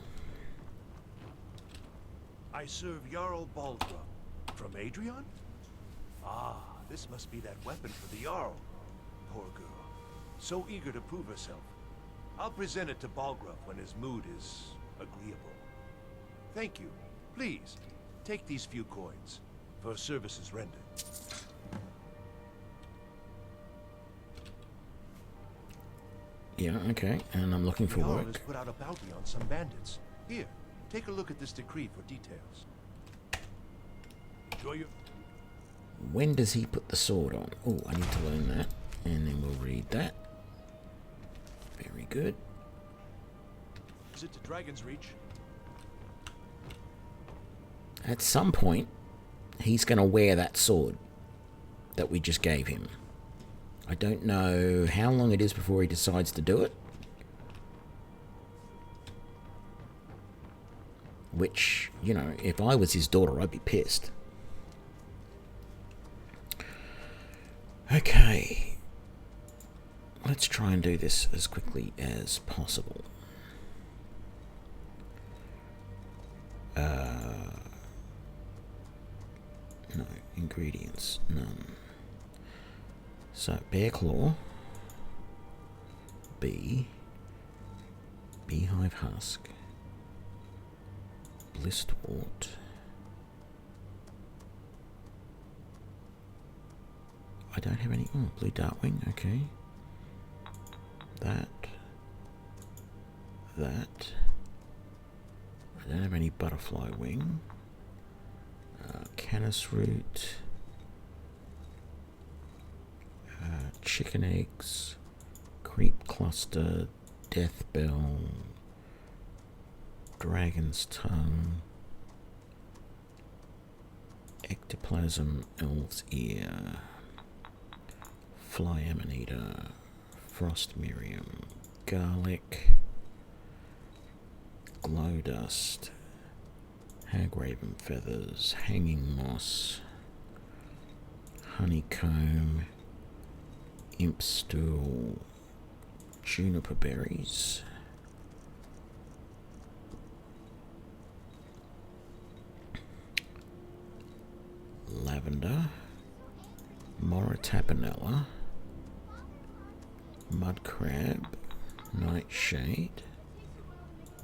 I serve Jarl Baldra. From Adrian? Ah, this must be that weapon for the Jarl. Poor girl. So eager to prove herself. I'll present it to Balgraf when his mood is agreeable. Thank you. Please, take these few coins for services rendered. Yeah, okay, and I'm looking for Jarl work. has put out a bounty on some bandits. Here, take a look at this decree for details. Enjoy your... When does he put the sword on? Oh, I need to learn that. And then we'll read that. Very good. Is it to Dragon's Reach? At some point, he's going to wear that sword that we just gave him. I don't know how long it is before he decides to do it. Which, you know, if I was his daughter, I'd be pissed. Okay. Let's try and do this as quickly as possible. No, ingredients, none. So, bear claw, bee, beehive husk, blistwort, I don't have any, oh, blue dartwing, okay, that, I don't have any butterfly wing, canis root, chicken eggs, creep cluster, death bell, dragon's tongue, ectoplasm, elf's ear, fly amanita, frost miriam, garlic, glow dust, hagraven feathers, hanging moss, honeycomb, imp stool, juniper berries, lavender, Moratapanella, mud crab, nightshade,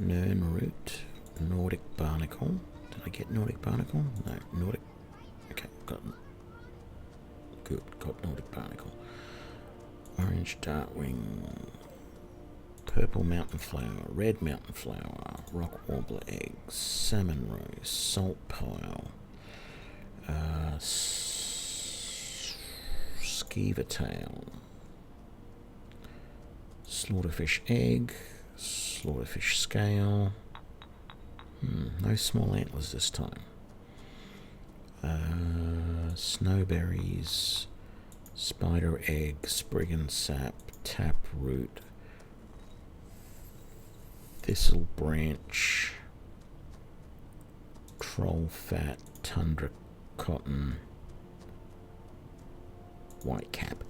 nernroot, Nordic barnacle. Did I get Nordic barnacle? No, Nordic. Okay, got good. Got Nordic barnacle. Orange dartwing, purple mountain flower, red mountain flower, rock warbler eggs, salmon rose, salt pile, skeever tail, slaughterfish egg, slaughterfish scale. No small antlers this time. Snowberries, spider egg, spriggan sap, tap root, thistle branch, troll fat, tundra cotton, white cap.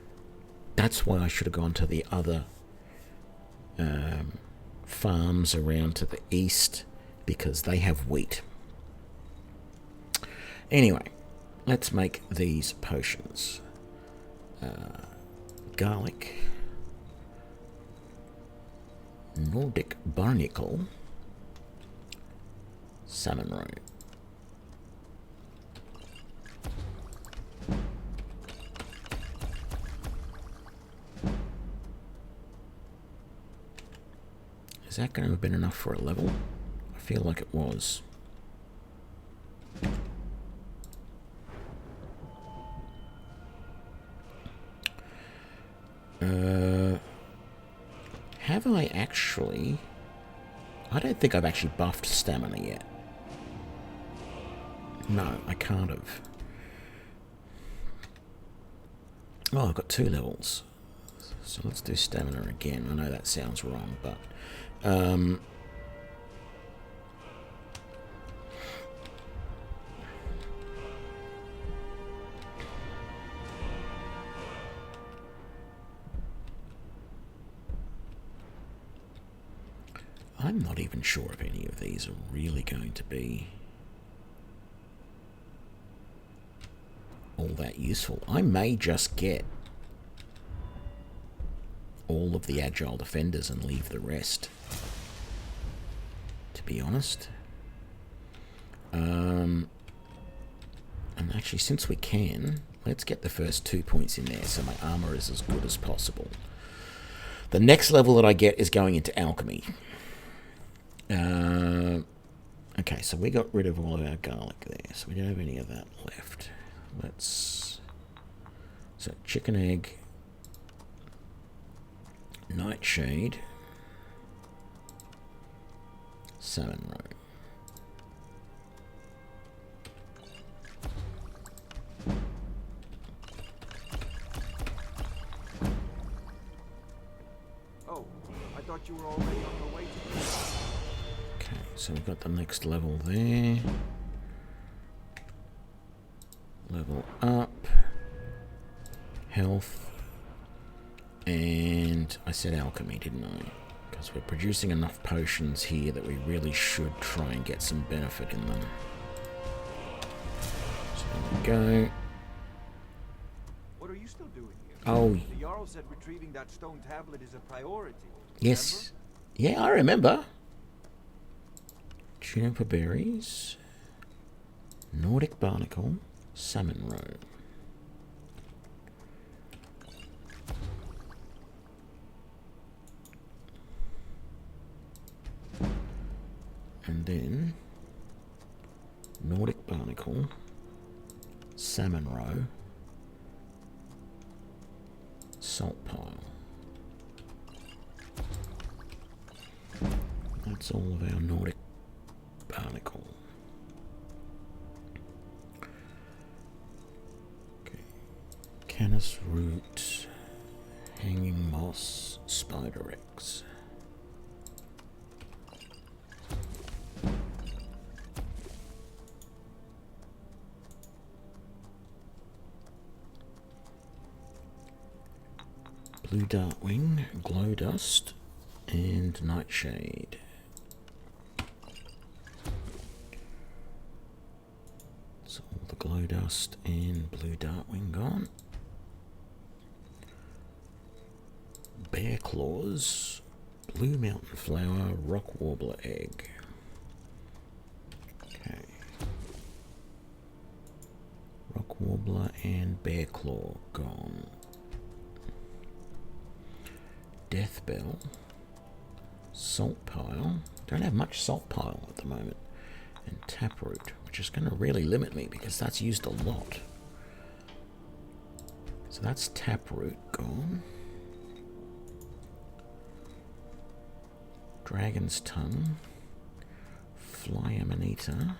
That's why I should have gone to the other farms around to the east, because they have wheat. Anyway, let's make these potions. Garlic, Nordic barnacle, salmon roe. Is that going to have been enough for a level? I feel like it was. Have I actually... I don't think I've actually buffed stamina yet. No, I can't have. Oh, I've got 2 levels. So let's do stamina again. I know that sounds wrong, but... I'm not even sure if any of these are really going to be all that useful. I may just get all of the agile defenders and leave the rest, to be honest. And actually, since we can, let's get the first 2 points in there so my armor is as good as possible. The next level that I get is going into alchemy. Okay, so we got rid of all of our garlic there, so we don't have any of that left. Let's... So, chicken egg, nightshade, salmon roe. Oh, I thought you were already on your way to this. Okay, so we've got the next level there. Level up. Health. And I said alchemy, didn't I? Because we're producing enough potions here that we really should try and get some benefit in them. So there we go. What are you still doing here? Oh. The Jarl said retrieving that stone tablet is a priority. Yes. Yeah, I remember. Juniper berries. Nordic barnacle. Salmon roe. And then Nordic barnacle, salmon roe, salt pile. That's all of our Nordic barnacle. Okay. Canis root, hanging moss, spider eggs. Blue dartwing, glow dust, and nightshade. So all the glow dust and blue dartwing gone. Bear claws, blue mountain flower, rock warbler egg. Okay. Rock warbler and bear claw gone. Death bell, salt pile. Don't have much salt pile at the moment, and taproot, which is going to really limit me because that's used a lot. So that's taproot gone. Dragon's tongue, fly amanita,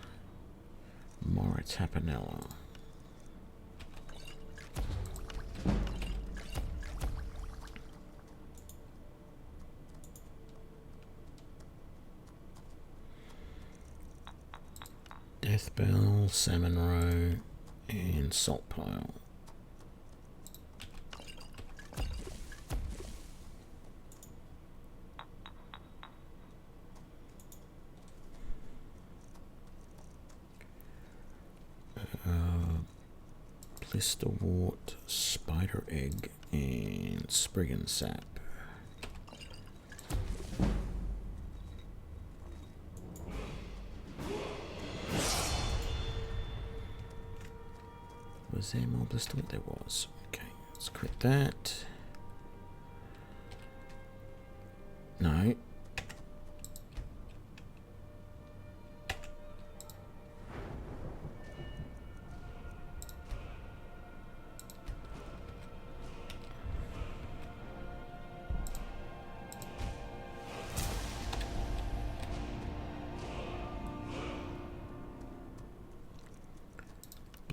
mora tapanella. Death bell, salmon roe, and salt pile. Blisterwort, spider egg, and spriggan sap. Was there more blisterwort? There was. Okay, let's quit that. No.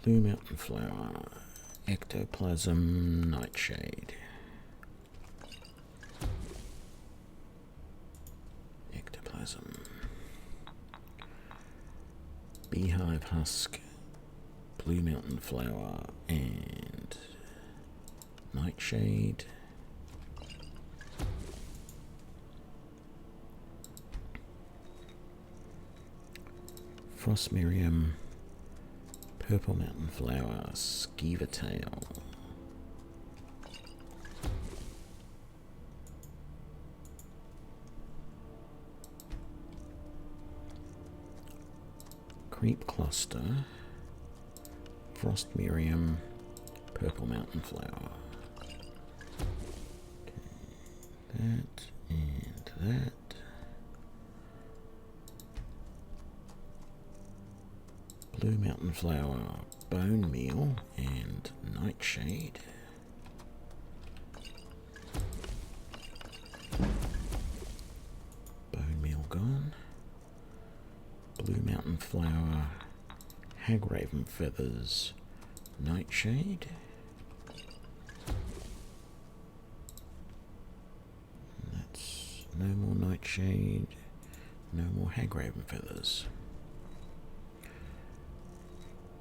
Blue mountain flower, ectoplasm, nightshade. Ectoplasm. Beehive husk, blue mountain flower, and nightshade. Frost Miriam, purple mountain flower, skeever tail. Creep cluster, frost Miriam, purple mountain flower. Okay, that and that. Blue mountain flower, bone meal, and nightshade. Bone meal gone. Blue mountain flower, hagraven feathers, nightshade. That's no more nightshade, no more hagraven feathers.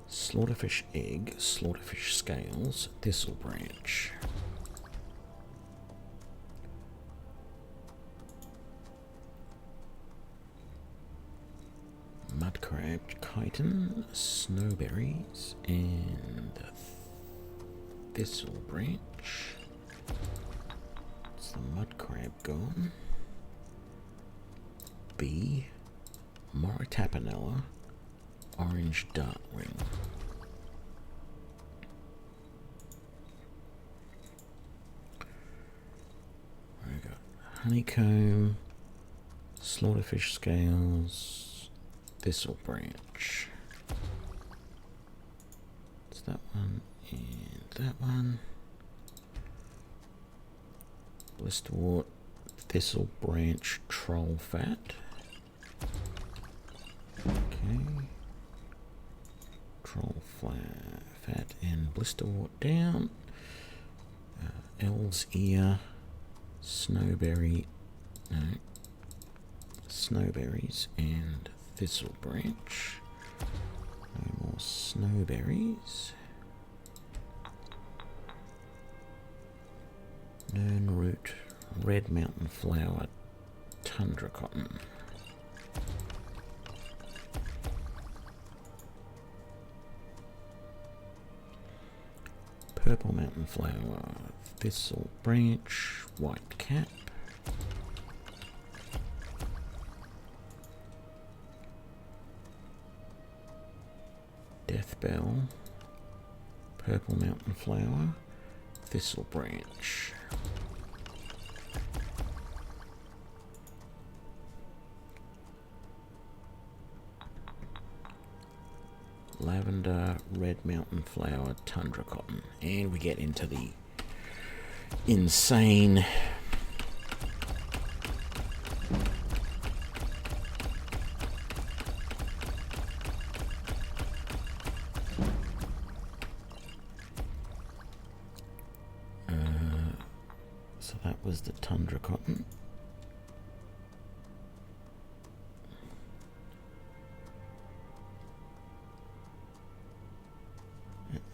Slaughterfish egg, slaughterfish scales, thistle branch. Mud crab, chitin, snowberries, and thistle branch. It's the mud crab gone. Bee, Moritapanella, orange dartwing. We got honeycomb, slaughterfish scales, thistle branch. It's that one and that one. Blisterwort, thistle branch, troll fat. Okay. Troll fat and blisterwort down. Elves ear, snowberry, no, snowberries and thistle branch. No more snowberries. Nern root, red mountain flower, tundra cotton. Purple mountain flower, thistle branch, white cap. Death bell, purple mountain flower, thistle branch. Lavender, red mountain flower, tundra cotton. And we get into the insane so that was the tundra cotton.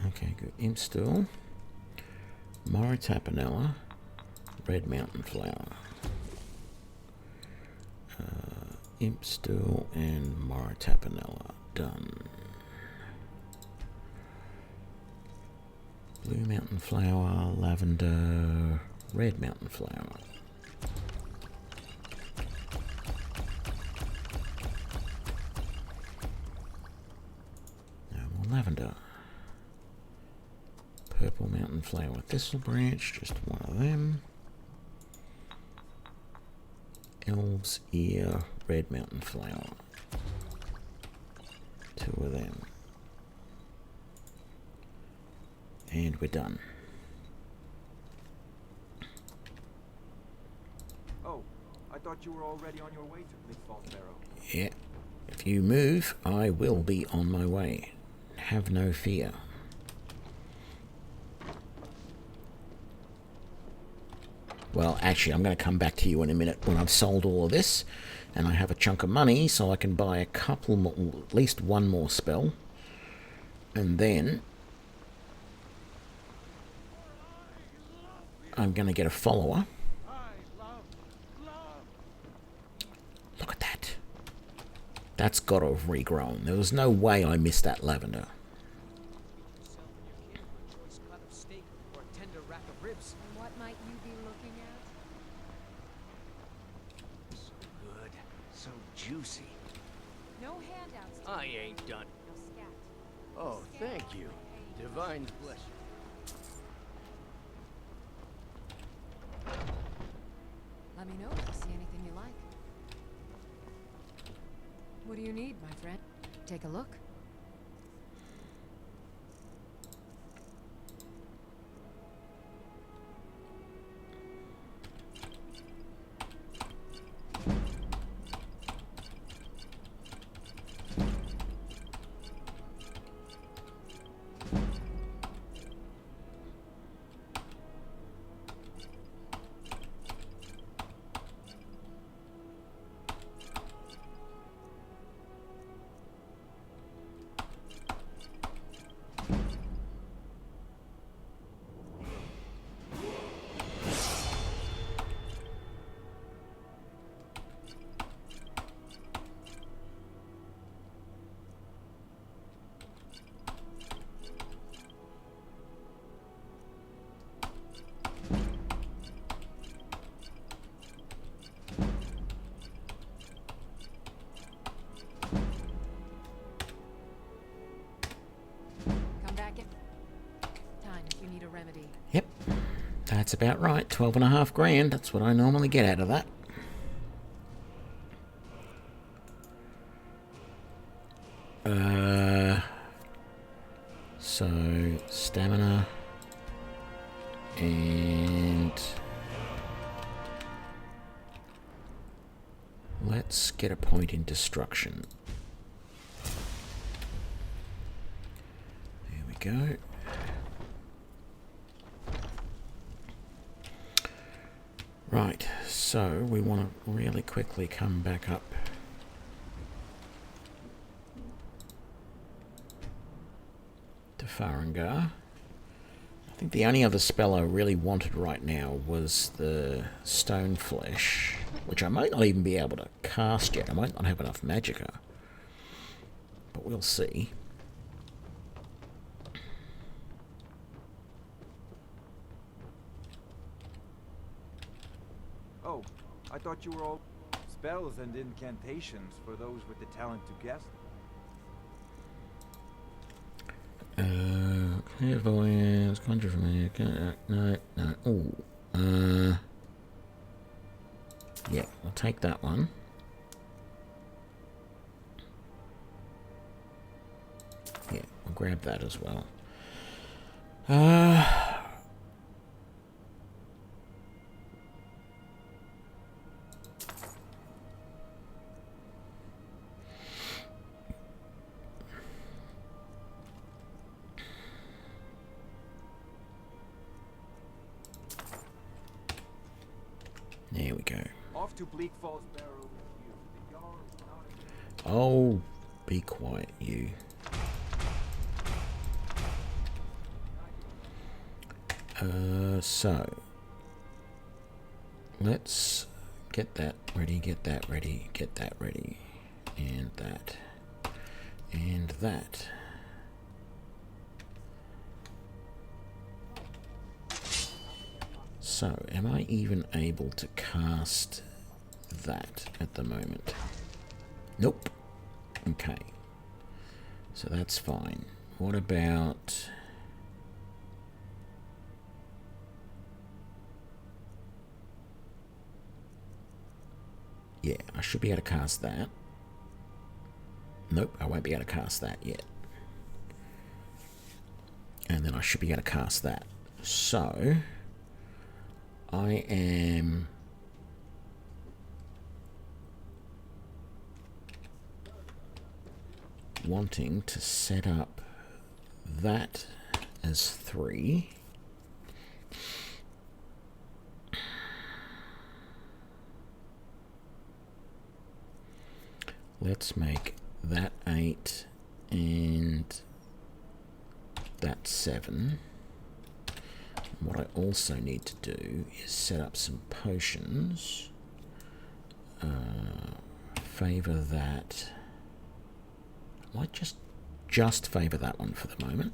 Okay, good. Impstill, Moritapanella, red mountain flower. Impstill and Moritapanella done. Blue mountain flower, lavender, red mountain flower. No more lavender. Purple mountain flower, thistle branch, just one of them. Elves ear, red mountain flower. Two of them. And we're done. Oh, I thought you were already on your way to Bleak Falls Barrow. Yeah. If you move, I will be on my way. Have no fear. Well, actually, I'm going to come back to you in a minute when I've sold all of this and I have a chunk of money so I can buy a couple more, at least one more spell. And then I'm going to get a follower. Look at that. That's got to have regrown. There was no way I missed that lavender. What might you be looking at? So good. So juicy. No handouts. I ain't done. No scat. Oh, thank you. Divine's bless you. Let me know if you see anything you like. What do you need, my friend? Take a look. Yep, that's about right. 12.5 grand. That's what I normally get out of that. So stamina and let's get a point in destruction. There we go. Right, so we want to really quickly come back up. To Farengar. I think the only other spell I really wanted right now was the Stone Flesh, which I might not even be able to cast yet. I might not have enough magicka, but we'll see. Oh, I thought you were all spells and incantations for those with the talent to guess. Clairvoyance, conjure from me. No. Oh. Yeah, I'll take that one. Yeah, I'll grab that as well. There we go. Off to Bleak Falls Barrow with you. The Jarl is not Oh, be quiet, you. So let's get that ready, get that ready, get that ready, and that, and that. So, am I even able to cast that at the moment? Nope. Okay. So that's fine. What about... Yeah, I should be able to cast that. Nope, I won't be able to cast that yet. And then I should be able to cast that. So... I am wanting to set up that as 3. Let's make that 8 and that 7. What I also need to do is set up some potions. Favor that. I might just favor that one for the moment.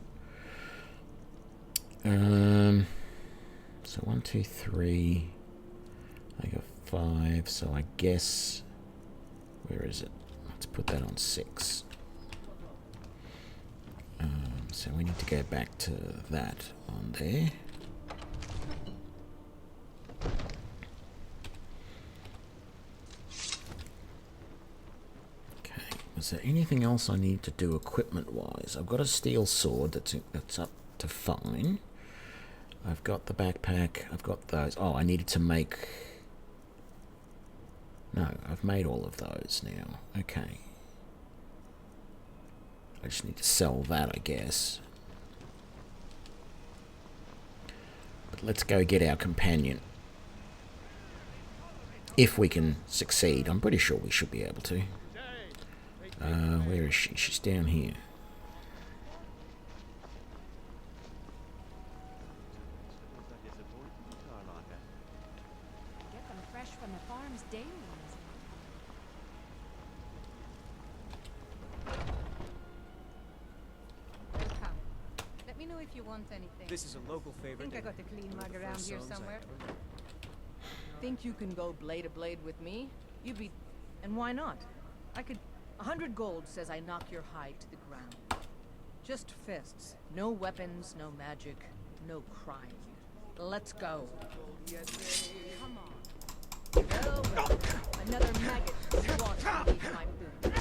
So 1, 2, 3. I got 5. So I guess, where is it? Let's put that on 6. So we need to go back to that on there. Okay, was there anything else I need to do equipment-wise? I've got a steel sword that's up to fine. I've got the backpack, I've got those. Oh, I needed to make... No, I've made all of those now. Okay. I just need to sell that, I guess. But let's go get our companion. If we can succeed. I'm pretty sure we should be able to. Where is she? She's down here. Get them fresh from the farms daily. Welcome. Let me know if you want anything. This is a local favorite. Think I got a clean mug around here somewhere. Think you can go blade to blade with me? You'd be... And why not? I could... 100 gold says I knock your hide to the ground. Just fists. No weapons, no magic, no crime. Let's go. Come on. Well, well. Another maggot wants to leave my boot.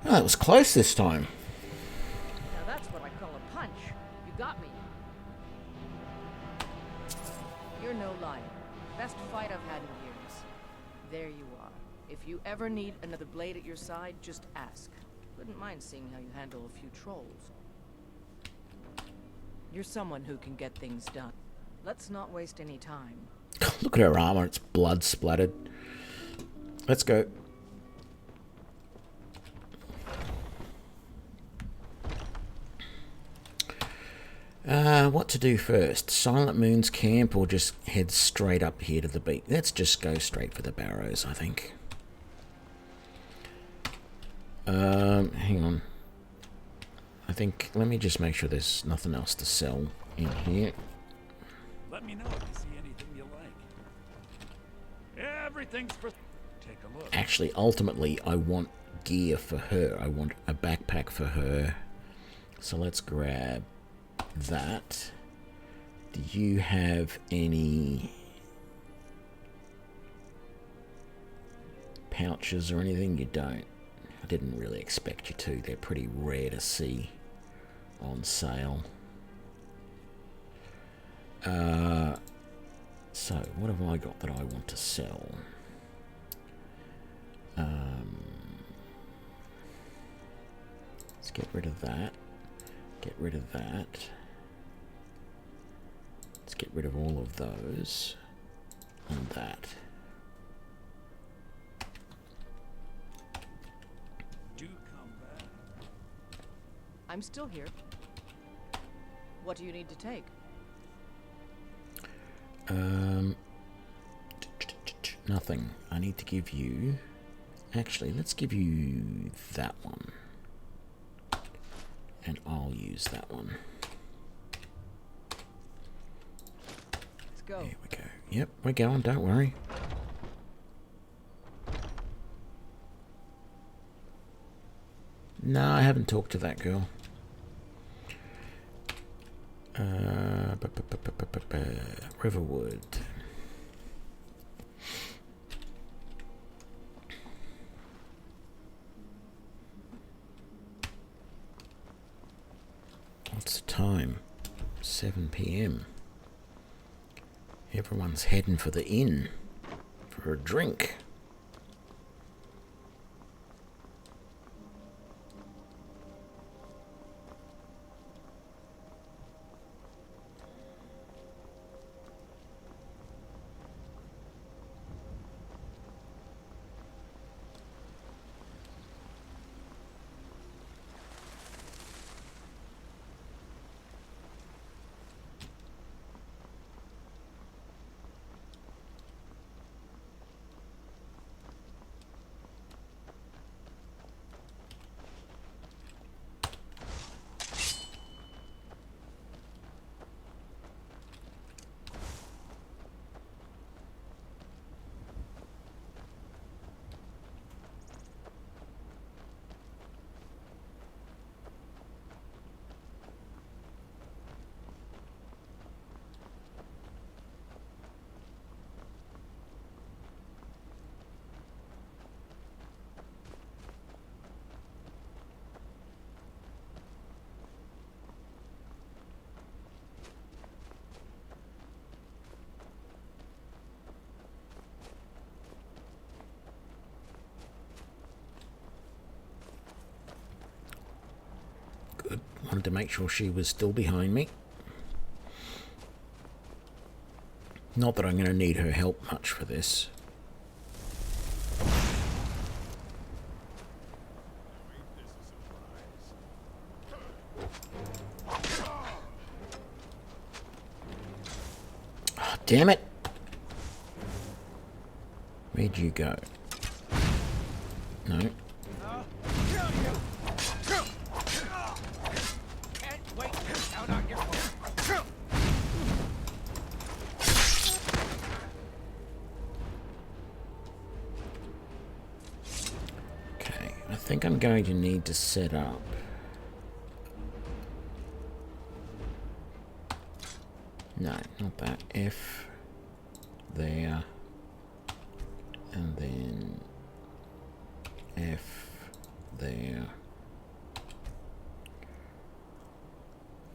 Oh, it was close this time. Now that's what I call a punch. You got me. You're no liar. Best fight I've had in years. There you are. If you ever need another blade at your side, just ask. Wouldn't mind seeing how you handle a few trolls. You're someone who can get things done. Let's not waste any time. Look at her armor, it's blood splattered. Let's go. What to do first? Silent Moon's camp or just head straight up here to the beach? Let's just go straight for the barrows, I think. Hang on. I think, let me just make sure there's nothing else to sell in here. Let me know if you see anything you like. Everything's for... Take a look. Actually, ultimately, I want gear for her. I want a backpack for her. So let's grab that. Do you have any pouches or anything? You don't. I didn't really expect you to. They're pretty rare to see on sale. So what have I got that I want to sell? Let's get rid of that. Get rid of that. Let's get rid of all of those. And that. Do come back. I'm still here. What do you need to take? Nothing. I need to give you... Actually, let's give you that one. And I'll use that one. Let's go. Here we go. Yep, we're going, don't worry. No, I haven't talked to that girl. Riverwood. What's the time? 7 p.m. Everyone's heading for the inn for a drink. Wanted to make sure she was still behind me. Not that I'm going to need her help much for this. Oh, damn it! Where'd you go? No. I think I'm going to need to set up no, not that. F there and then F there.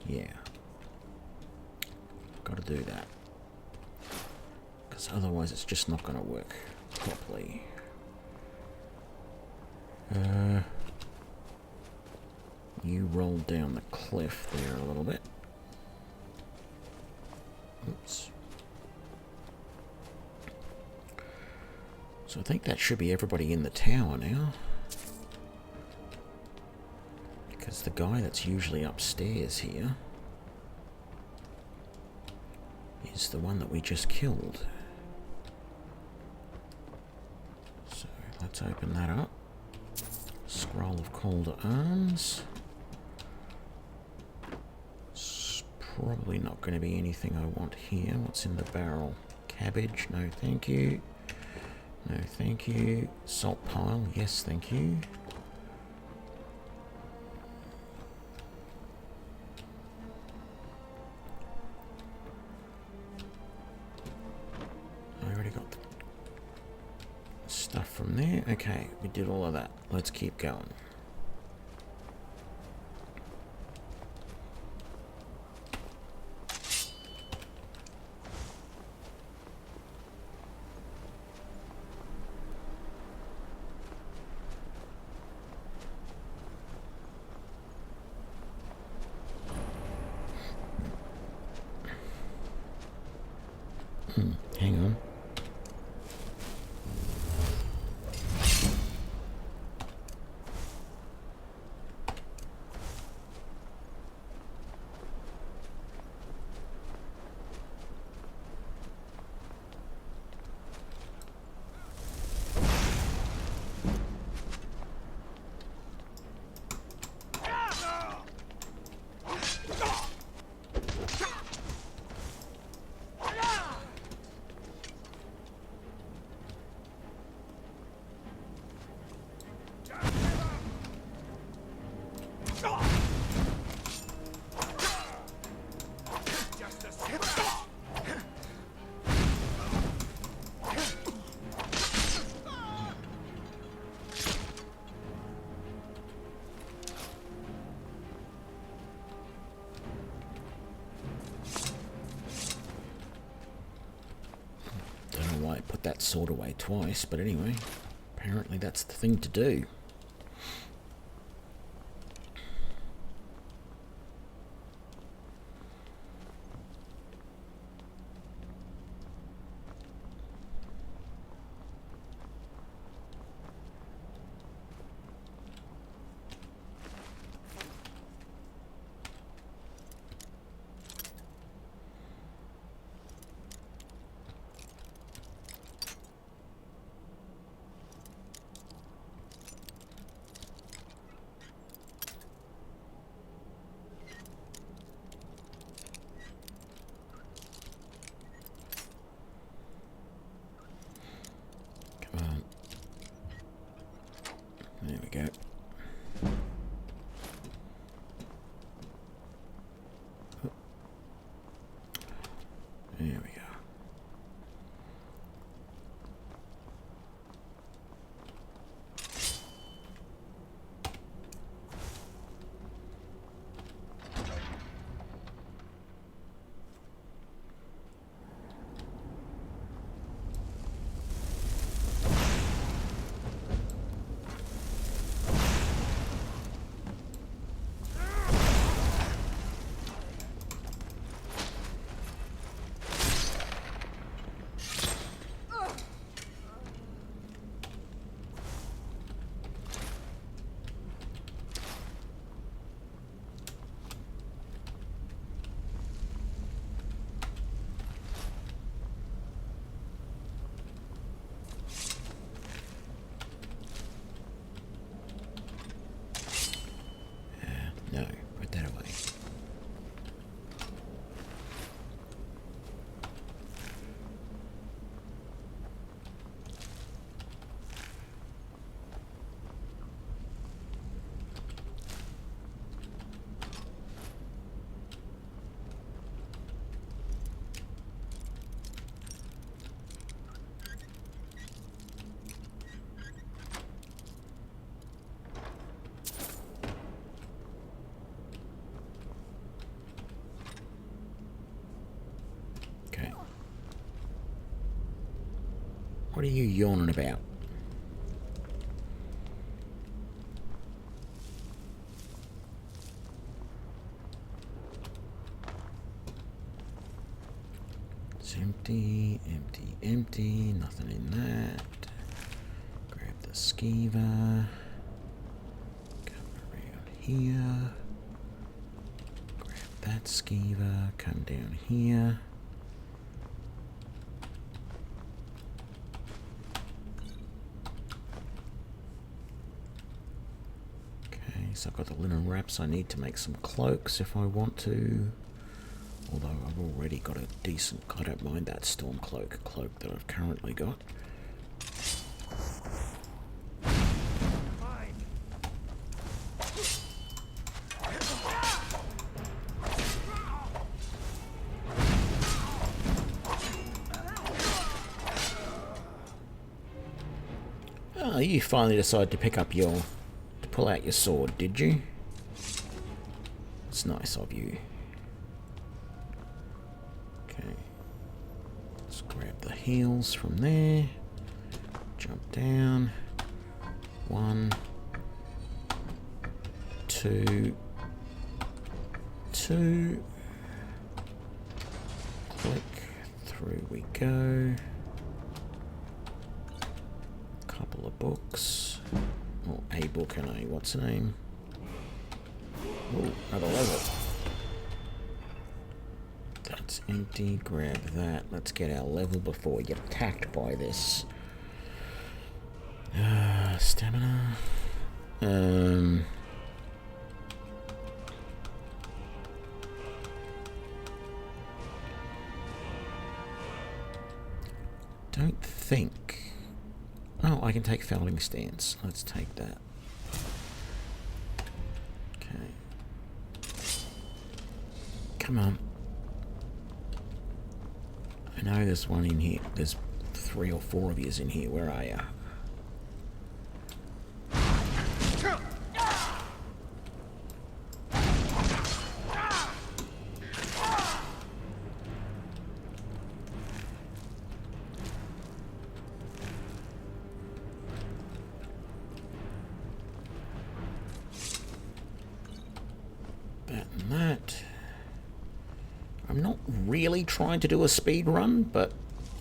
Yeah, got to do that because otherwise it's just not going to work properly. You rolled down the cliff there a little bit. Oops. So I think that should be everybody in the tower now. Because the guy that's usually upstairs here is the one that we just killed. So let's open that up. Scroll of Call to Arms. It's probably not going to be anything I want here. What's in the barrel? Cabbage? No, thank you. No, thank you. Salt pile? Yes, thank you. I already got the stuff from there. Okay, we did all of that. Let's keep going. Hang on. that sword away twice, but anyway, apparently that's the thing to do. There we go. There we go. No, put that away. What are you yawning about? It's empty, empty, empty. Nothing in that. Grab the skeever. Come around here. Grab that skeever. Come down here. So I've got the linen wraps. I need to make some cloaks if I want to. Although I've already got a decent... I don't mind that storm cloak that I've currently got. Oh, you finally decided to pick up your... pull out your sword, did you? It's nice of you. Okay. Let's grab the heals from there. Jump down. 1, 2, 2. Click. Through we go. Couple of books. Oh, a book and a what's the name? Oh, another level. That's empty. Grab that. Let's get our level before we get attacked by this. Stamina. Don't think. Oh, I can take felling stance. Let's take that. Okay. Come on. I know there's one in here. There's 3 or 4 of yous in here. Where are you? really trying to do a speed run, but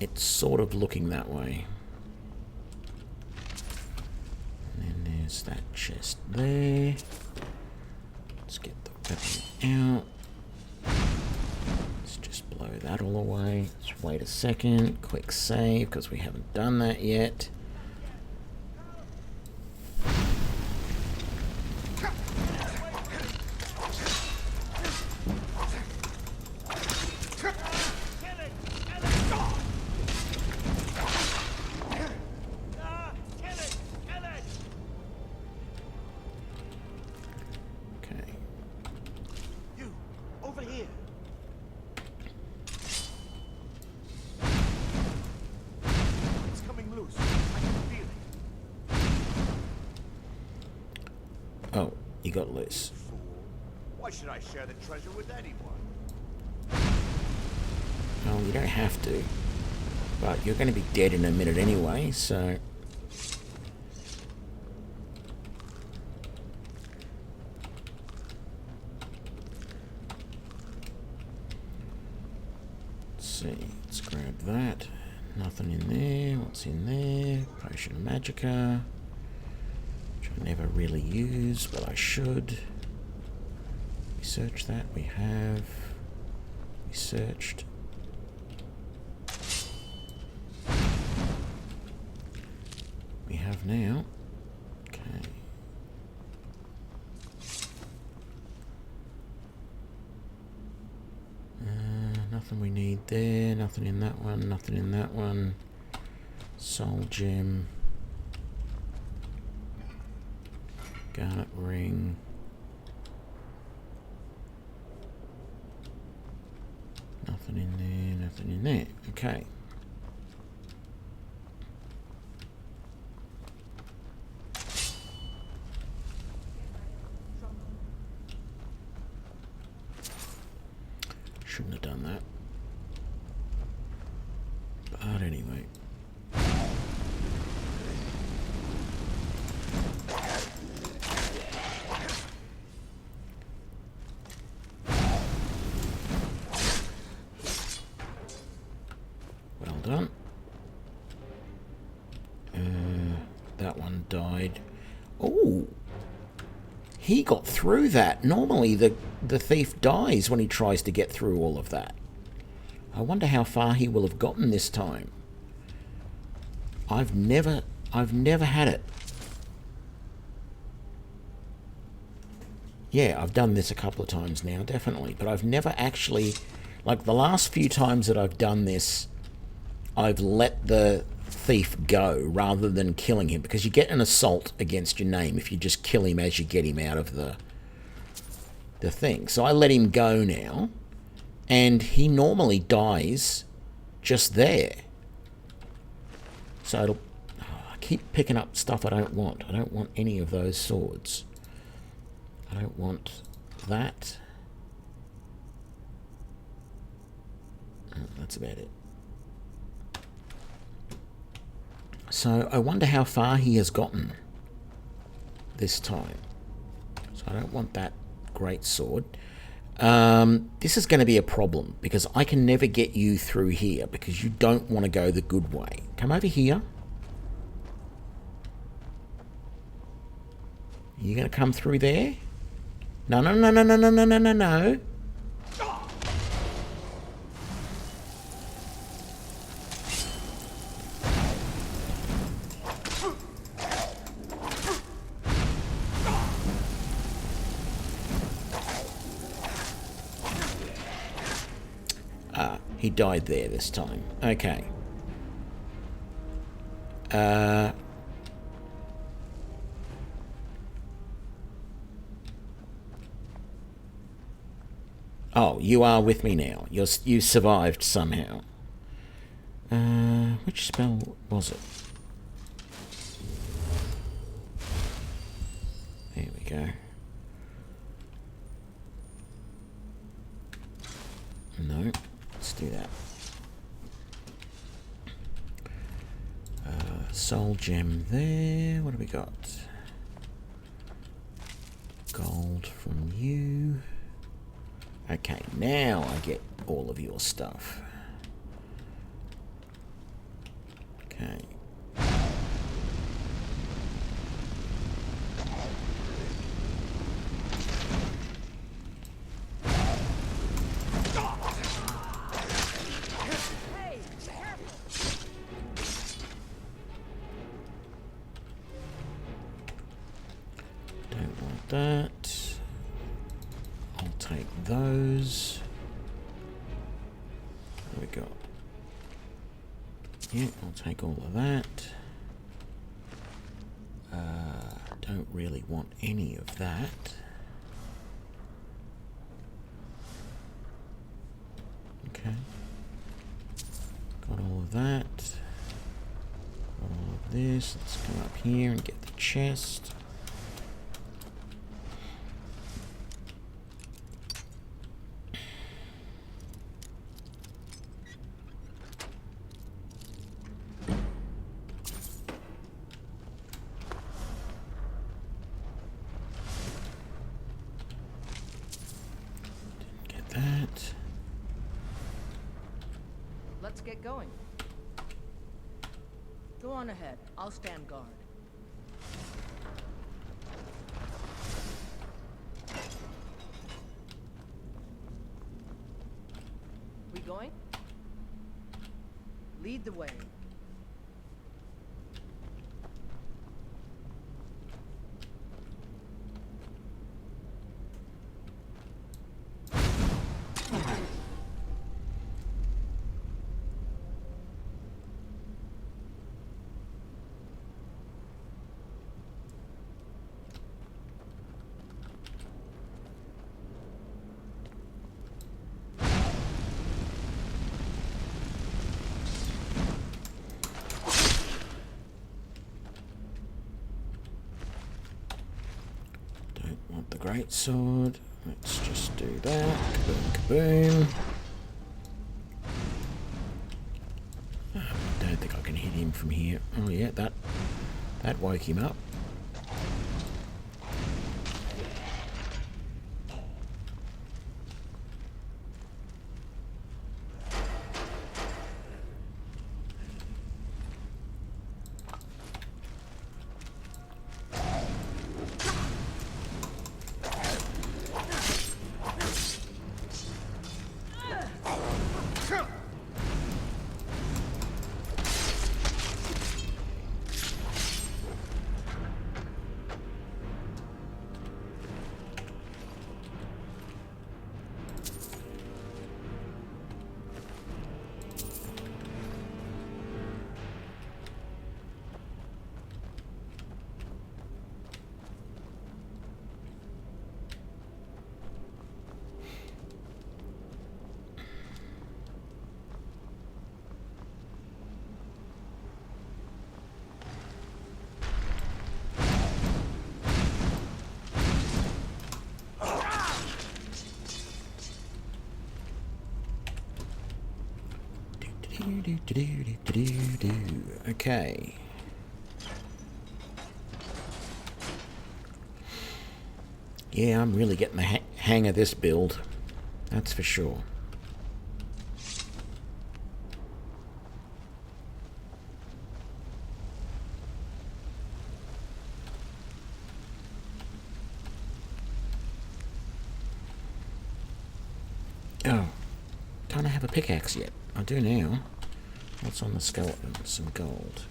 it's sort of looking that way. And then there's that chest there. Let's get the weapon out. Let's just blow that all away. Let's wait a second. Quick save, because we haven't done that yet. Oh, you got loose. Why should I share the treasure with anyone? Well, you don't have to. But you're going to be dead in a minute anyway, so... Let's see. Let's grab that. Nothing in there. What's in there? Potion of Magicka. I never really use, but I should. We searched that. We have. We searched. We have now. Okay. Nothing we need there. Nothing in that one. Nothing in that one. Soul gem. Garnet ring. Nothing in there, nothing in there. Okay. Shouldn't have done that. But anyway. Done. That one died. Oh, he got through that. Normally the thief dies when he tries to get through all of that. I wonder how far he will have gotten this time. I've never had it. Yeah, I've done this a couple of times now, definitely, but I've never actually, like the last few times that I've done this, I've let the thief go rather than killing him, because you get an assault against your name if you just kill him as you get him out of the thing. So I let him go now, and he normally dies just there. So it'll... I keep picking up stuff I don't want. I don't want any of those swords. I don't want that. Oh, that's about it. So I wonder how far he has gotten this time. So I don't want that great sword. This is going to be a problem because I can never get you through here because you don't want to go the good way. Come over here. You going to come through there? No, no, no, no, no, no, no, no, no, no. He died there this time. Okay. Oh, you are with me now. You survived somehow. Which spell was it? There we go. No. Let's do that. Soul gem there. What have we got? Gold from you. Okay, now I get all of your stuff. Okay. Don't want that. I'll take those. There we go. Yeah, I'll take all of that. Don't really want any of that. Okay. Got all of that. Got all of this. Let's come up here and get the chest. Let's get going. Go on ahead. I'll stand guard. We going? Lead the way. Great sword. Let's just do that. Kaboom, kaboom. I don't think I can hit him from here. Oh yeah, that woke him up. Okay. Yeah, I'm really getting the hang of this build. That's for sure. Oh, don't I have a pickaxe yet? I do now. What's on the skeleton? Some gold.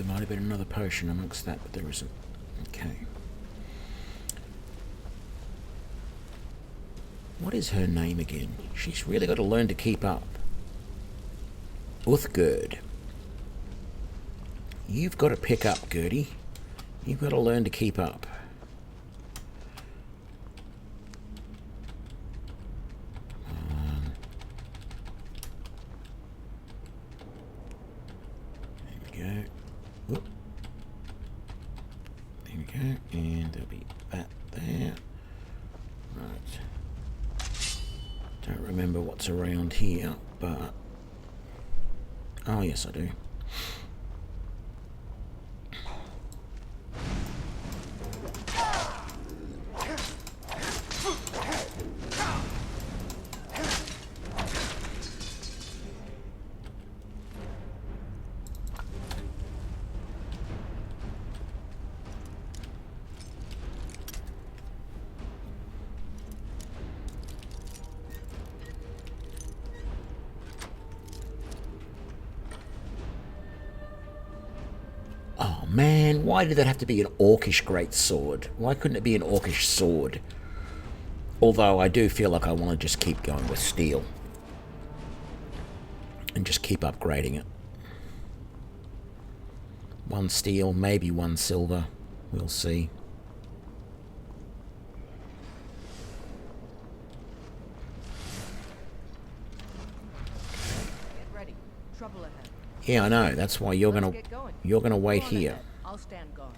there might have been another potion amongst that, but there isn't. Okay. What is her name again? She's really got to learn to keep up. Uthgerd. You've got to pick up, Gertie. You've got to learn to keep up. There we go. Whoop. There we go. And there'll be that there. Right. Don't remember what's around here, but... Oh, yes, I do. Man, why did that have to be an orcish greatsword? Why couldn't it be an orcish sword? Although I do feel like I want to just keep going with steel. And just keep upgrading it. One steel, maybe one silver. We'll see. Get ready. Trouble ahead. Yeah, I know. That's why you're gonna wait here. I'll stand guard.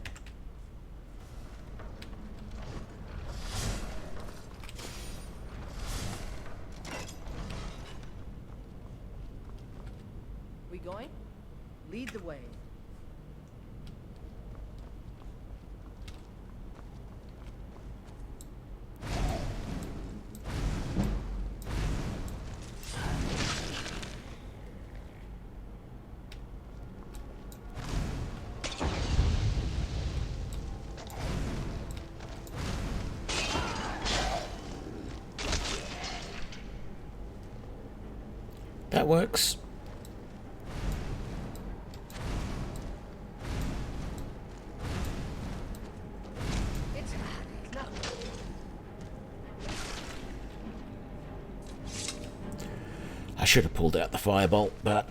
We going? Lead the way. That works. I should have pulled out the firebolt, but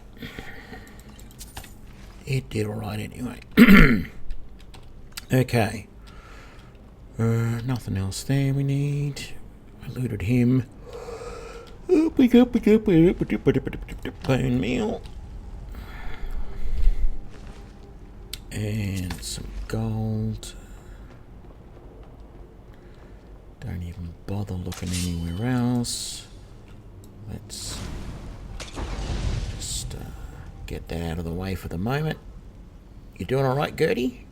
it did alright anyway. Okay. Nothing else there we need. I looted him. Bone meal. And some gold. Don't even bother looking anywhere else. Let's just get that out of the way for the moment. You doing alright, Gertie?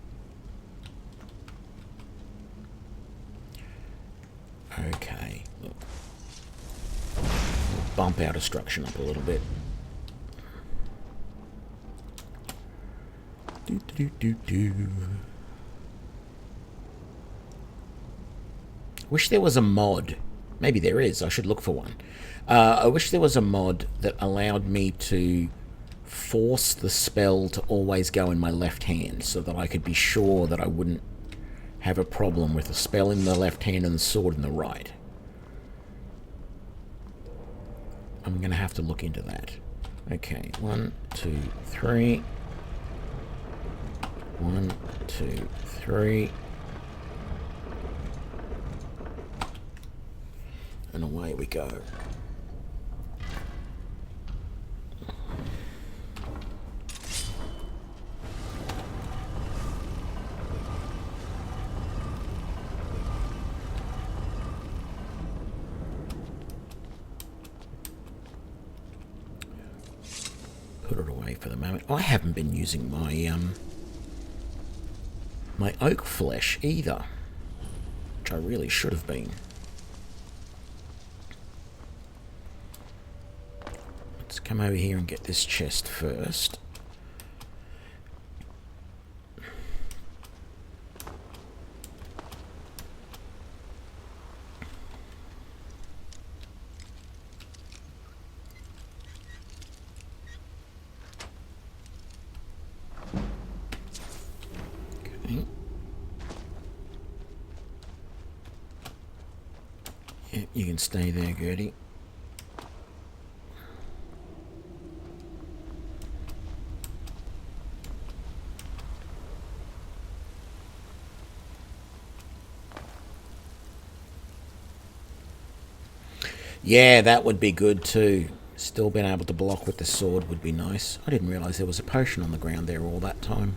Okay. Look. Bump our destruction up a little bit. Wish there was a mod. Maybe there is. I should look for one. I wish there was a mod that allowed me to force the spell to always go in my left hand so that I could be sure that I wouldn't have a problem with the spell in the left hand and the sword in the right. I'm going to have to look into that. Okay, 1, 2, 3. 1, 2, 3. And away we go. Put it away for the moment. I haven't been using my my oak flesh either, which I really should have been. Let's come over here and get this chest first. Okay. Yeah, you can stay there, Gertie. Yeah, that would be good too. Still being able to block with the sword would be nice. I didn't realise there was a potion on the ground there all that time.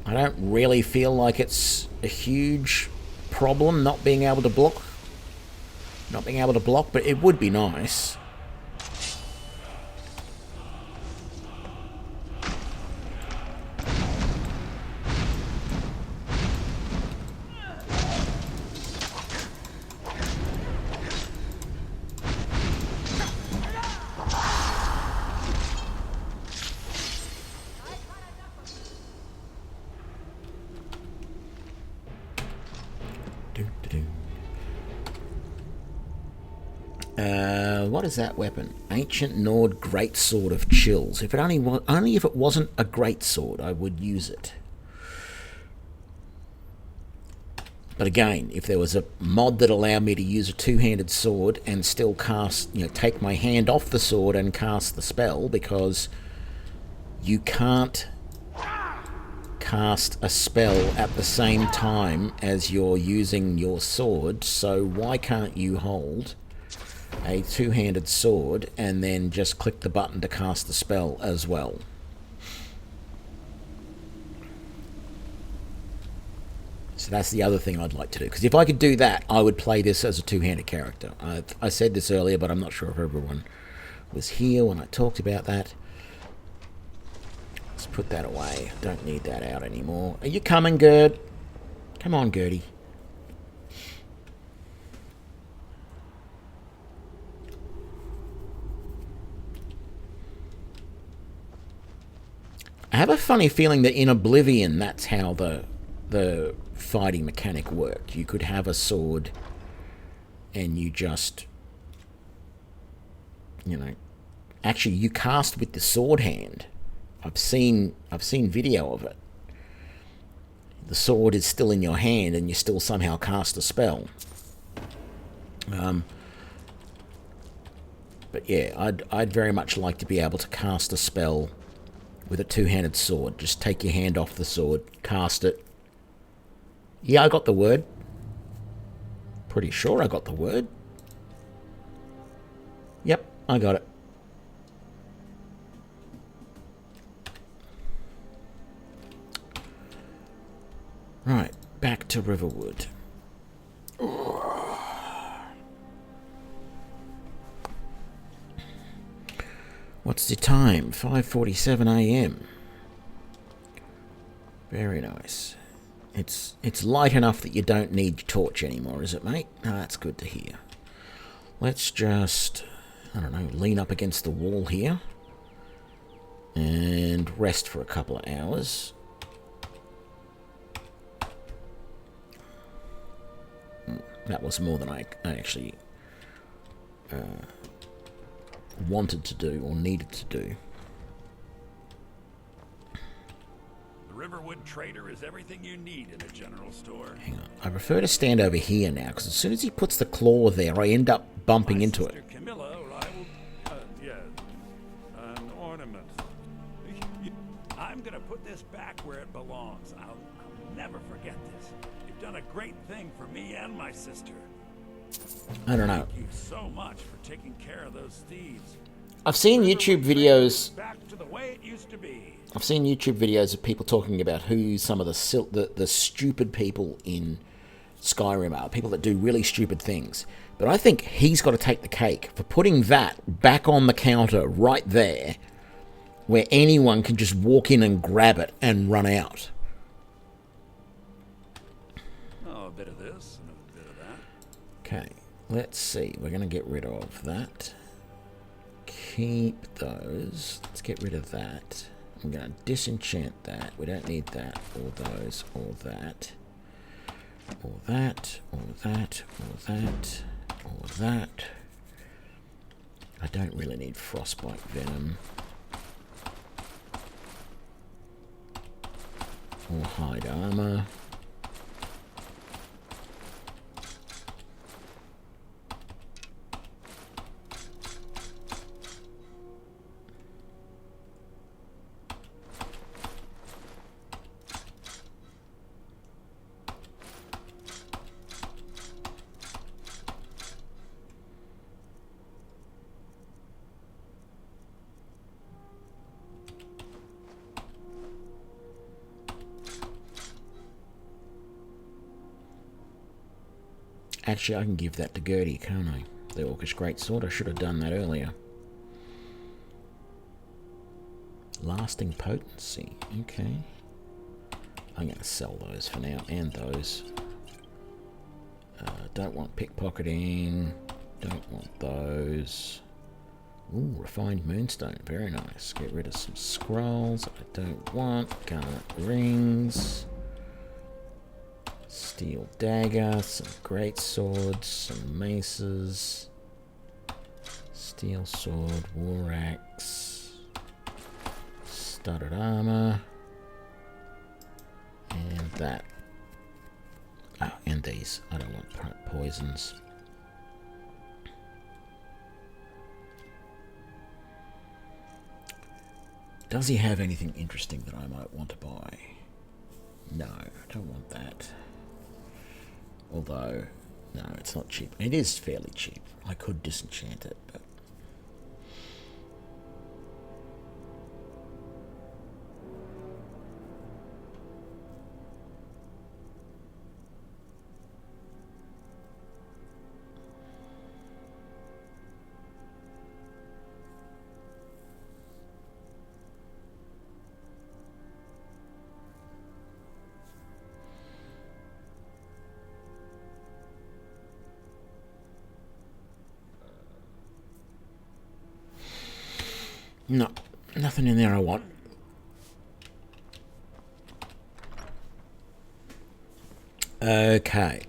I don't really feel like it's a huge problem not being able to block. Not being able to block, but it would be nice. What is that weapon? Ancient Nord Greatsword of Chills. If it only if it wasn't a greatsword, I would use it. But again, if there was a mod that allowed me to use a two-handed sword and still cast, take my hand off the sword and cast the spell, because you can't cast a spell at the same time as you're using your sword, so why can't you hold a two-handed sword and then just click the button to cast the spell as well? So that's the other thing I'd like to do, because if I could do that, I would play this as a two-handed character. I said this earlier, but I'm not sure if everyone was here when I talked about that. Let's put that away. Don't need that out anymore. Are you coming, Gerd? Come on, Gertie. I have a funny feeling that in Oblivion, that's how the fighting mechanic worked. You could have a sword and you just, actually you cast with the sword hand. I've seen video of it. The sword is still in your hand and you still somehow cast a spell. But yeah, I'd very much like to be able to cast a spell with a two-handed sword. Just take your hand off the sword, cast it. Yeah, I got the word. Pretty sure I got the word. Yep, I got it. Right, back to Riverwood. What's the time? 5:47 a.m. Very nice. It's light enough that you don't need your torch anymore, is it, mate? Oh, that's good to hear. Let's just, I don't know, lean up against the wall here and rest for a couple of hours. That was more than I actually wanted to do or needed to do. The Riverwood Trader is everything you need in a general store. Hang on. I prefer to stand over here now, because as soon as he puts the claw there, I end up bumping into it. Camilla, I will, an ornament. I'm gonna put this back where it belongs. I'll never forget this. You've done a great thing for me and my sister. I don't know. Thank you so much for taking care of those thieves. I've seen YouTube videos. Back to the way it used to be. I've seen YouTube videos of people talking about who some of the stupid people in Skyrim are. People that do really stupid things. But I think he's got to take the cake for putting that back on the counter right there, where anyone can just walk in and grab it and run out. Oh, a bit of this and a bit of that. Okay, let's see. We're going to get rid of that. Keep those. Let's get rid of that. I'm going to disenchant that. We don't need that, or those, or that. Or that, or that, or that, or that. I don't really need frostbite venom. Or hide armor. Actually, I can give that to Gertie, can't I? The Orcish Greatsword. I should have done that earlier. Lasting potency. Okay. I'm going to sell those for now, and those. Don't want pickpocketing. Don't want those. Ooh, refined moonstone. Very nice. Get rid of some scrolls I don't want. Garnet rings. Steel dagger, some great swords, some maces, steel sword, war axe, studded armor, and that. Oh, and these. I don't want poisons. Does he have anything interesting that I might want to buy? No, I don't want that. Although, no, it's not cheap. It is fairly cheap. I could disenchant it, but... No, nothing in there I want. Okay.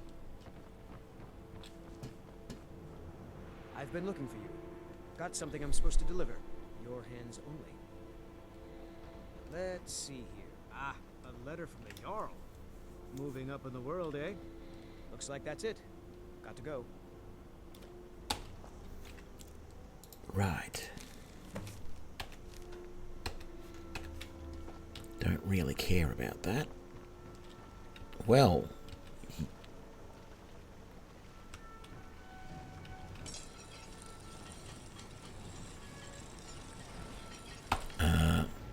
I've been looking for you. Got something I'm supposed to deliver. Your hands only. Let's see here. Ah, a letter from the Jarl. Moving up in the world, eh? Looks like that's it. Got to go. Right. Don't really care about that. Well,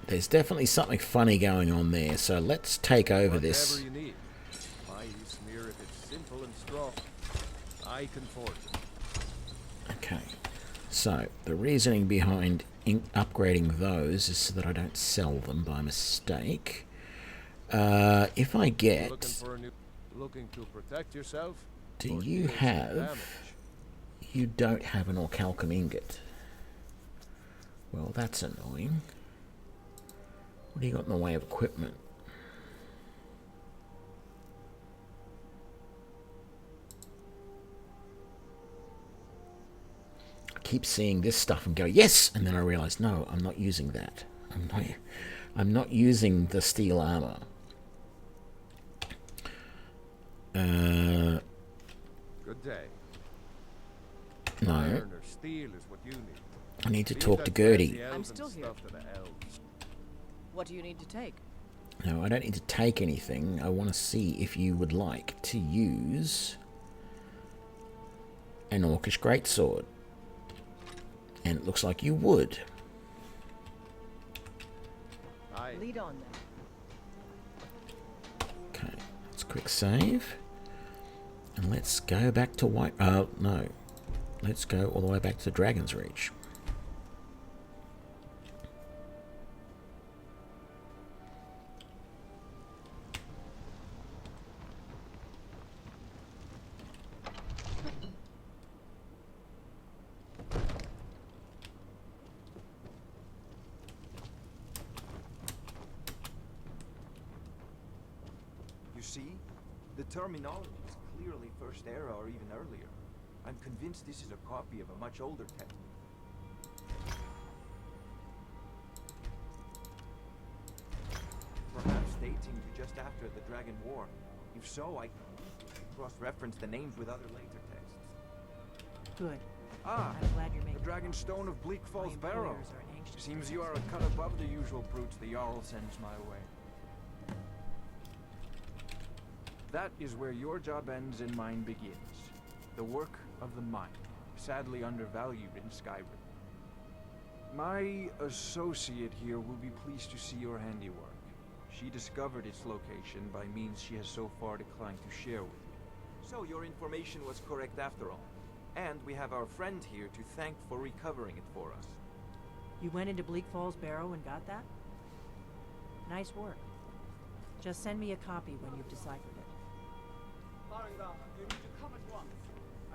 there's definitely something funny going on there, so let's take over this. Whatever you need. My smear if it's simple and strong. I can forge it. Okay, so the reasoning behind upgrading those is so that I don't sell them by mistake. If I get... Looking to protect yourself? Do you have... You don't have an orichalcum ingot. Well, that's annoying. What do you got in the way of equipment? I keep seeing this stuff and go, yes! And then I realize, no, I'm not using that. I'm not using the steel armor. Good day. No. Iron or steel is what you need. I need to talk to Gertie. I'm still here. What do you need to take? No, I don't need to take anything. I want to see if you would like to use an Orcish Greatsword. And it looks like you would. Lead on then. Okay, let's quick save. And let's go back to no. Let's go all the way back to Dragon's Reach. You see? The terminology is clearly First Era or even earlier. I'm convinced this is a copy of a much older text. dating to just after the Dragon War. If so, I can cross-reference the names with other later texts. Good. Ah, I'm glad you're making the Dragon Stone of Bleak Falls My Barrow. employers are anxious. Seems you are a cut above the usual brutes the Jarl sends my way. That is where your job ends and mine begins. The work of the mind, sadly undervalued in Skyrim. My associate here will be pleased to see your handiwork. She discovered its location by means she has so far declined to share with me. So your information was correct after all. And we have our friend here to thank for recovering it for us. You went into Bleak Falls Barrow and got that? Nice work. Just send me a copy when you've deciphered it. Farengar, you need to come at once.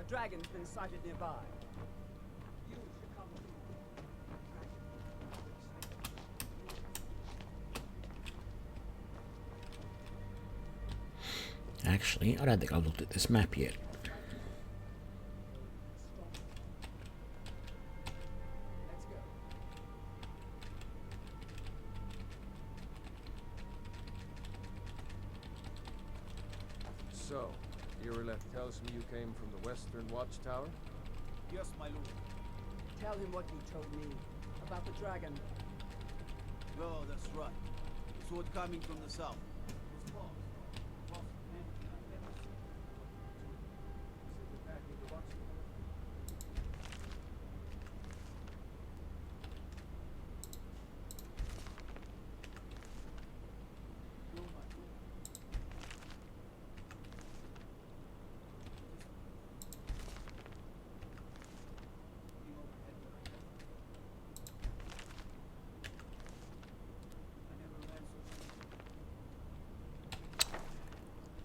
A dragon's been sighted nearby. You should come too. Actually, I don't think I've looked at this map yet. So, Irileth tells me you came from the Western Watchtower? Yes, my lord. Tell him what you told me about the dragon. Oh, that's right. The sword coming from the south.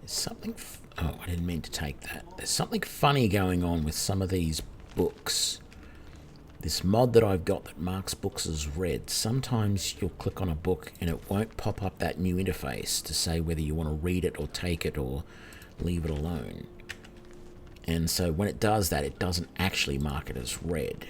There's something... oh, I didn't mean to take that. There's something funny going on with some of these books. This mod that I've got that marks books as read, sometimes you'll click on a book and it won't pop up that new interface to say whether you want to read it or take it or leave it alone. And so when it does that, it doesn't actually mark it as read.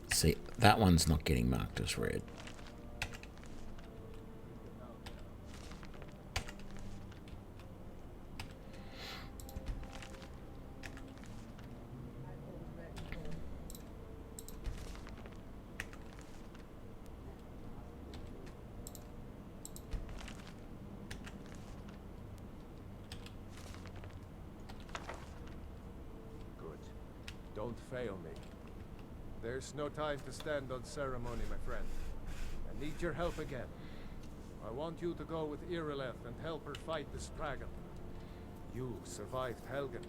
See, that one's not getting marked as read. Good. Don't fail me. There's no time to stand on ceremony, my friend. I need your help again. I want you to go with Irileth and help her fight this dragon. You survived Helgen,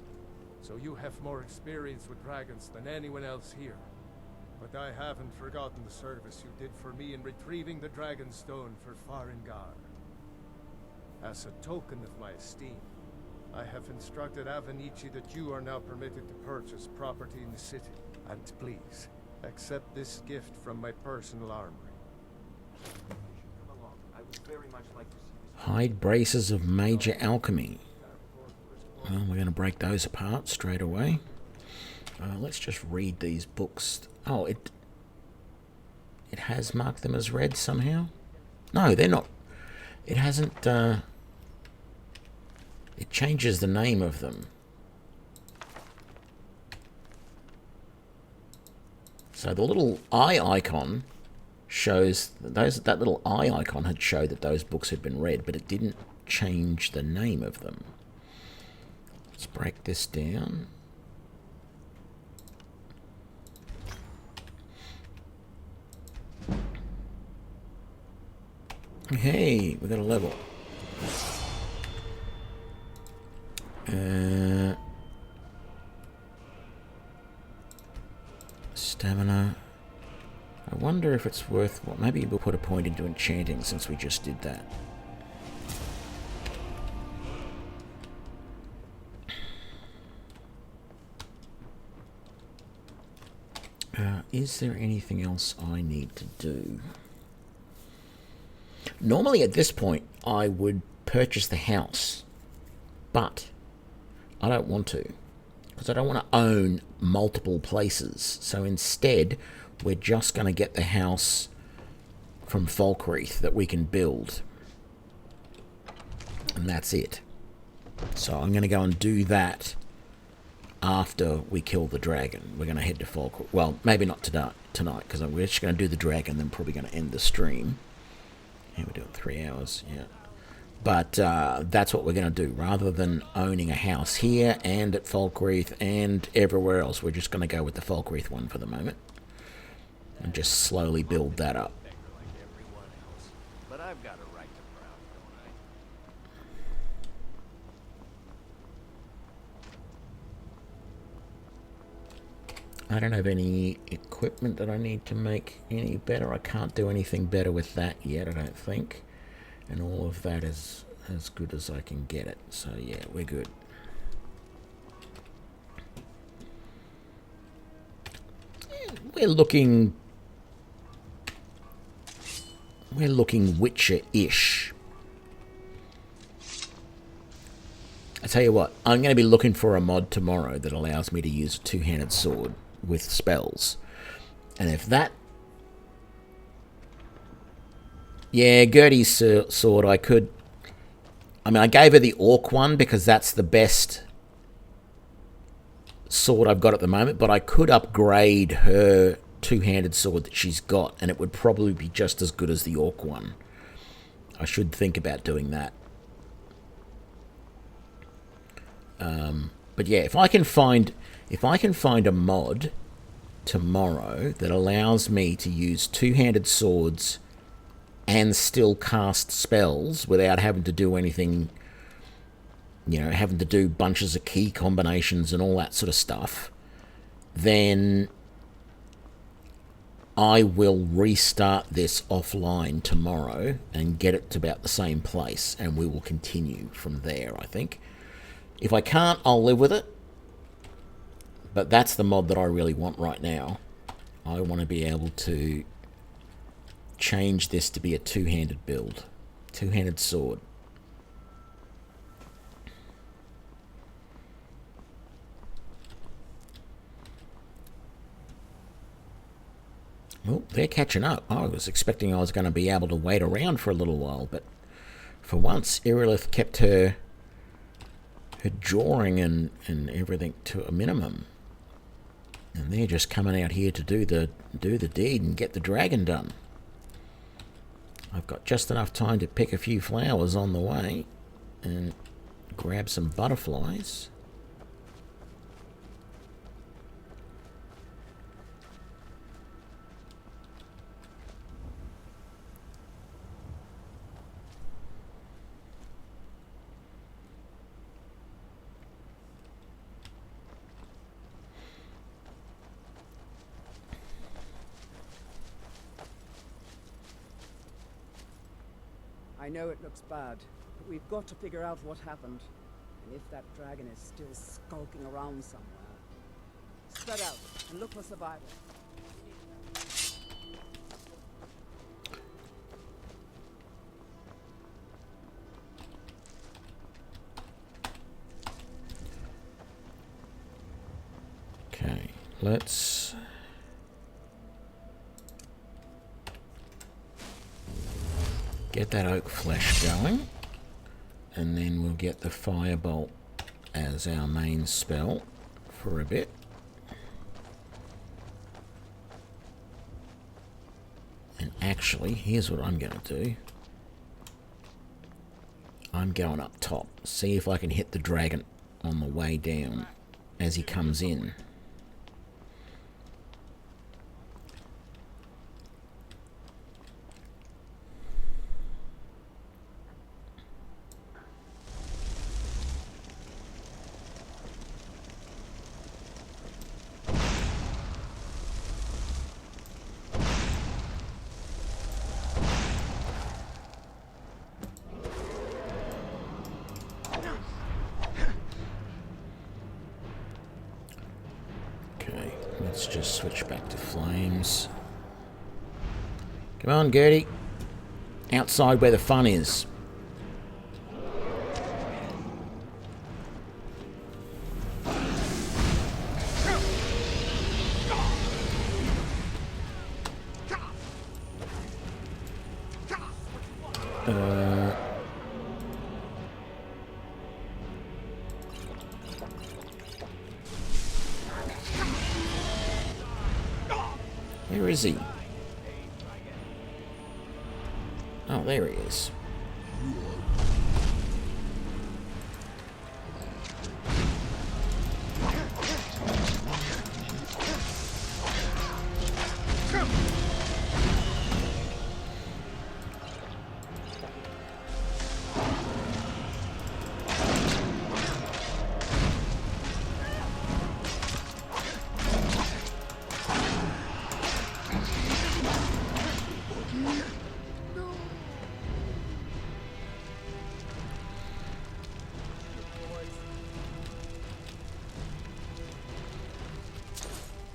so you have more experience with dragons than anyone else here. But I haven't forgotten the service you did for me in retrieving the Dragon Stone for Farengar. As a token of my esteem, I have instructed Avenici that you are now permitted to purchase property in the city. And please, accept this gift from my personal armory. I would very much like to see this. Hide braces of major alchemy. Well, we're going to break those apart straight away. Let's just read these books. Oh, it has marked them as read somehow? No, they're not. It hasn't... it changes the name of them. So the little eye icon shows that little eye icon had showed that those books had been read, but it didn't change the name of them. Let's break this down. Hey, we got a level. Stamina. I wonder if it's worth... well, maybe we'll put a point into enchanting since we just did that. Is there anything else I need to do? Normally at this point, I would purchase the house, but I don't want to, because I don't want to own multiple places. So instead, we're just going to get the house from Falkreath that we can build. And that's it. So I'm going to go and do that after we kill the dragon. We're going to head to Falkreath. Well, maybe not tonight, because we're just going to do the dragon, then probably going to end the stream. Yeah, we're doing 3 hours, yeah. But that's what we're going to do. Rather than owning a house here and at Falkreath and everywhere else, we're just going to go with the Falkreath one for the moment. And just slowly build that up. But I've got a right to proud, don't I don't have any equipment that I need to make any better. I can't do anything better with that yet, I don't think. And all of that is as good as I can get it. So yeah, we're good. We're looking Witcher-ish. I tell you what, I'm going to be looking for a mod tomorrow that allows me to use a two-handed sword with spells. And if that... Yeah, Gertie's sword, I could... I mean, I gave her the orc one because that's the best sword I've got at the moment, but I could upgrade her two-handed sword that she's got, and it would probably be just as good as the orc one. I should think about doing that. But yeah, if I can find a mod tomorrow that allows me to use two-handed swords and still cast spells without having to do anything, you know, having to do bunches of key combinations and all that sort of stuff, then I will restart this offline tomorrow and get it to about the same place, and we will continue from there, I think. If I can't, I'll live with it. But that's the mod that I really want right now. I want to be able to change this to be a two-handed build. Two-handed sword. Well, they're catching up. I was expecting I was going to be able to wait around for a little while, but for once, Irilith kept her jawing and everything to a minimum. And they're just coming out here to do the deed and get the dragon done. I've got just enough time to pick a few flowers on the way and grab some butterflies. I know it looks bad, but we've got to figure out what happened. And if that dragon is still skulking around somewhere. Spread out and look for survival. Okay, let's... get that oak flesh going, and then we'll get the firebolt as our main spell for a bit. And actually, here's what I'm going to do. I'm going up top, see if I can hit the dragon on the way down as he comes in. Let's just switch back to flames. Come on, Gertie. Outside where the fun is. Where is he? Oh, there he is.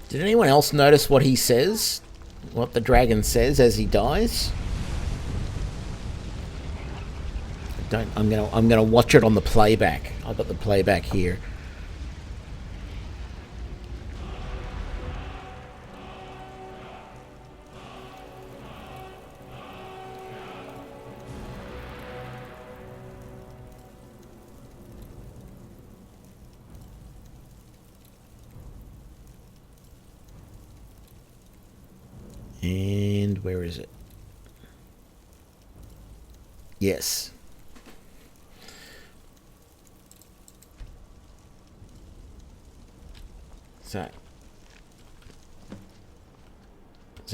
Did anyone else notice what he says? What the dragon says as he dies? I'm gonna watch it on the playback. I've got the playback here. And where is it? Yes. So, does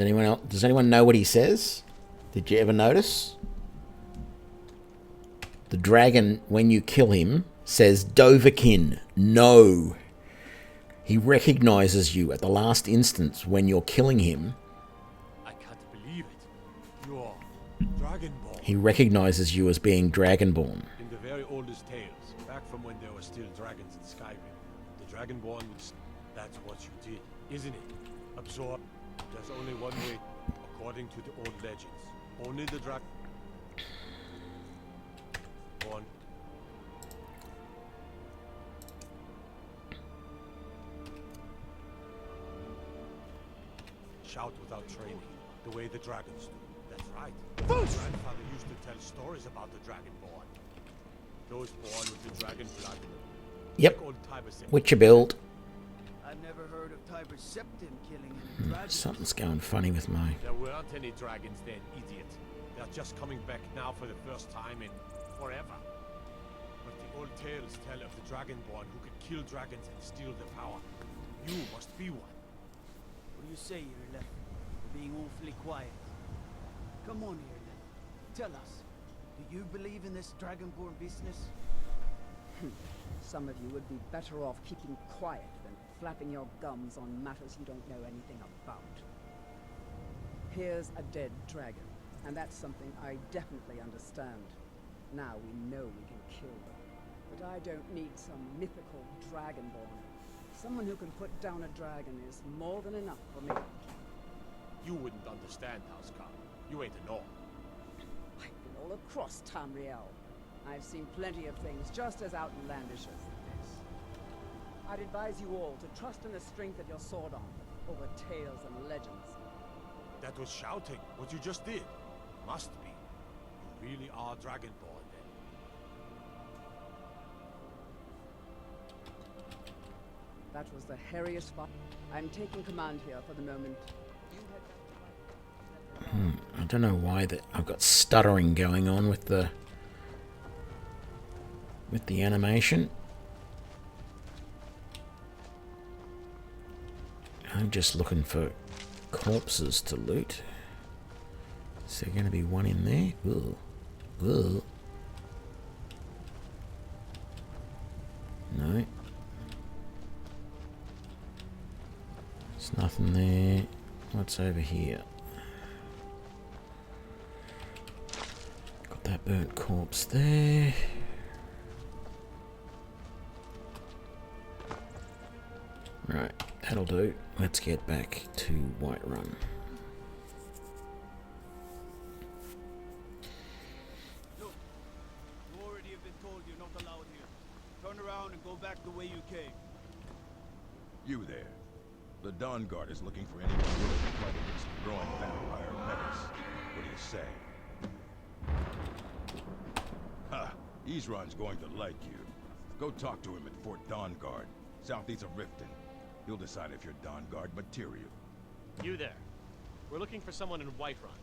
anyone know what he says? Did you ever notice? The dragon, when you kill him, says Dovahkiin, no. He recognizes you at the last instance when you're killing him. Dragonborn. He recognizes you as being Dragonborn. In the very oldest tales, back from when there were still dragons in Skyrim, the Dragonborn would... That's what you did, isn't it? Absorb. There's only one way, according to the old legends. Only the Dragonborn. Shout without training, the way the dragons do. That's right. My grandfather used to tell stories about the Dragonborn. Those born with the dragon blood. Yep. Like old Tiber Septim. Witcher build. I've never heard of Tiber Septim killing any dragons. Something's going funny with my... There weren't any dragons then, idiot. They're just coming back now for the first time in forever. But the old tales tell of the Dragonborn who could kill dragons and steal their power. You must be one. What do you say, Irle? You're being awfully quiet. Come on, Irle. Tell us. Do you believe in this Dragonborn business? Some of you would be better off keeping quiet than flapping your gums on matters you don't know anything about. Here's a dead dragon, and that's something I definitely understand. Now we know we can kill them. But I don't need some mythical Dragonborn. Someone who can put down a dragon is more than enough for me. You wouldn't understand, Housecarl. You ain't a Norn. I've been all across Tamriel. I've seen plenty of things just as outlandish as this. I'd advise you all to trust in the strength of your sword arm over tales and legends. That was shouting, what you just did. Must be. You really are Dragonborn, then. That was the hairiest fight. I'm taking command here for the moment. I don't know why that I've got stuttering going on with the animation. I'm just looking for corpses to loot. Is there going to be one in there? Ooh. Ooh. No. There's nothing there. What's over here? Got that burnt corpse there. Right, that'll do. Let's get back to Whiterun. You there. The Dawn Guard is looking for anyone willing to fight against the growing vampire menace. What do you say? Ha! Isran's going to like you. Go talk to him at Fort Dawn Guard, southeast of Riften. He'll decide if you're Dawn Guard material. You there. We're looking for someone in Whiterun.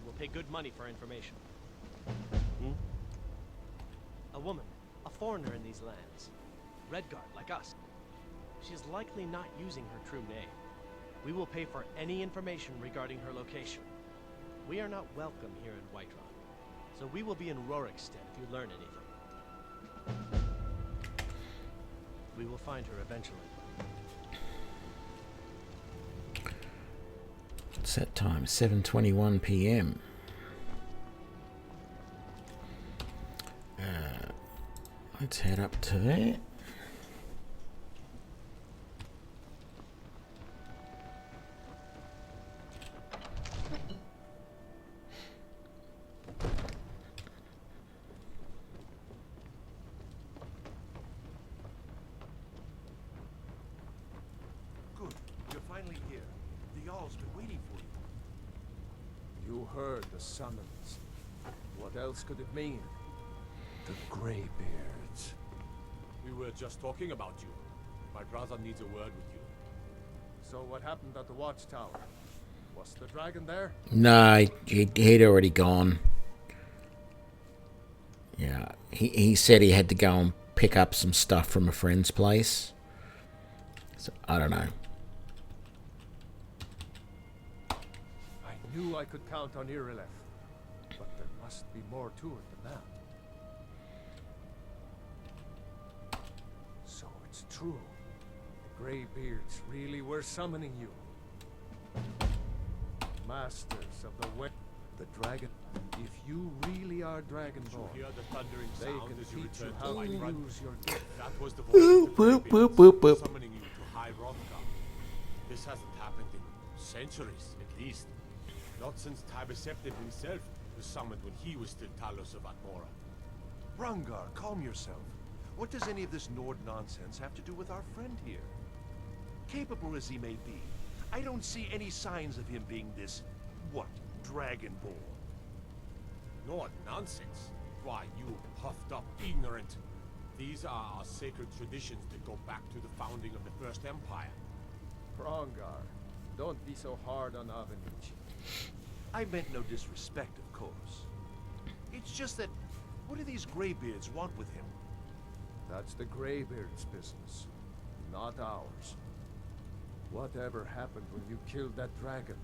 We'll pay good money for information. Hmm? A woman. A foreigner in these lands. Redguard, like us. She is likely not using her true name. We will pay for any information regarding her location. We are not welcome here in Whiterun, so we will be in Rorikstead if you learn anything. We will find her eventually. Set time 7:21 p.m. Let's head up to there. Good. You're finally here. The Jarl's been waiting for you. You heard the summons. What else could it mean? The Greybeards. We were just talking about you. My brother needs a word with you. So what happened at the watchtower? Was the dragon there? No, he'd already gone. Yeah, he said he had to go and pick up some stuff from a friend's place. So, I don't know. I knew I could count on Irileth, but there must be more to it than that. So it's true. The Greybeards really were summoning you. Masters of the West. The dragon. If you really are Dragonborn, Hear the thundering they sound can as you teach you return how to to Whiterun. use your gift. That was the voice of the Greybeards summoning you to High Hrothgar. This hasn't happened in centuries, at least. Not since Tibeseptive himself was summoned when he was still Talos of Atmora. Rungar, calm yourself. What does any of this Nord nonsense have to do with our friend here? Capable as he may be, I don't see any signs of him being this, what, Dragonborn. Nord nonsense? Why, you puffed up ignorant. These are our sacred traditions that go back to the founding of the First Empire. Rongar, don't be so hard on Avenich. I meant no disrespect, of course. It's just that, what do these Greybeards want with him? That's the Greybeards' business, not ours. Whatever happened when you killed that dragon,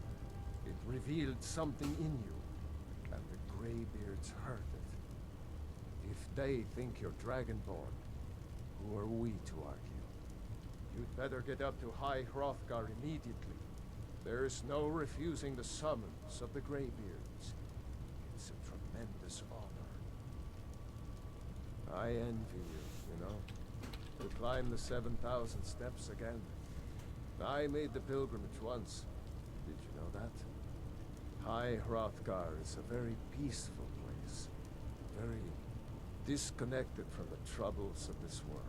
it revealed something in you, and the Greybeards heard it. If they think you're Dragonborn, who are we to argue? You'd better get up to High Hrothgar immediately. There's no refusing the summons of the Greybeards. It's a tremendous honor. I envy you know? To climb the 7,000 steps again. I made the pilgrimage once. Did you know that? High Hrothgar is a very peaceful place. Very disconnected from the troubles of this world.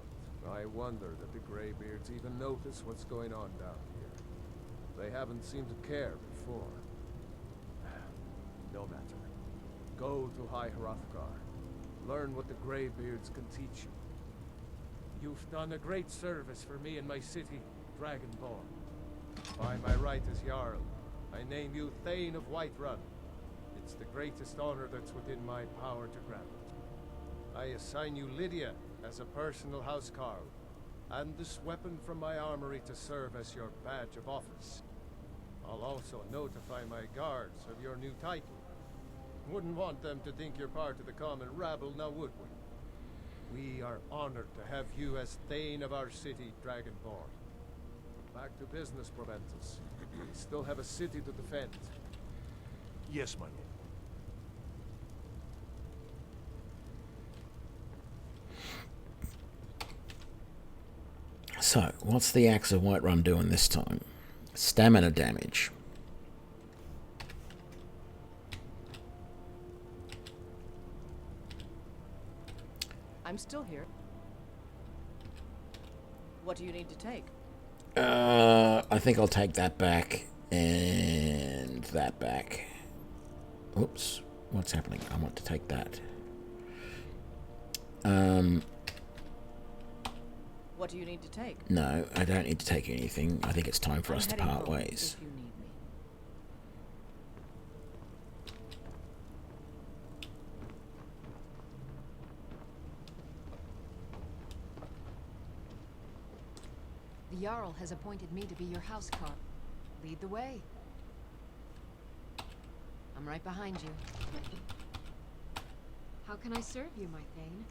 I wonder that the Greybeards even notice what's going on down here. They haven't seemed to care before. No matter. Go to High Hrothgar. Learn what the Greybeards can teach you. You've done a great service for me and my city, Dragonborn. By my right as Jarl, I name you Thane of Whiterun. It's the greatest honor that's within my power to grant. I assign you Lydia as a personal housecarl, and this weapon from my armory to serve as your badge of office. I'll also notify my guards of your new title. Wouldn't want them to think you're part of the common rabble, now would we? We are honored to have you as Thane of our city, Dragonborn. Back to business, Proventus. We still have a city to defend. Yes, my lord. So, what's the Axe of Whiterun doing this time? Stamina damage. I'm still here. What do you need to take? I think I'll take that back and that back. Oops, what's happening? I want to take that. What do you need to take? No, I don't need to take anything. I think it's time for us to part home ways. if you need me. The Jarl has appointed me to be your housecarl. Lead the way. I'm right behind you. How can I serve you, my Thane?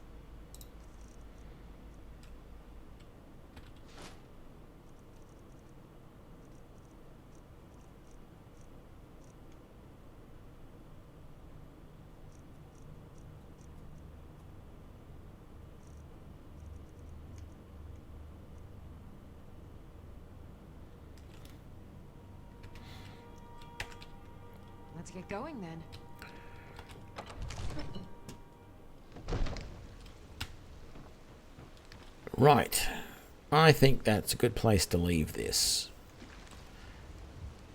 Let's get going then. Right. I think that's a good place to leave this.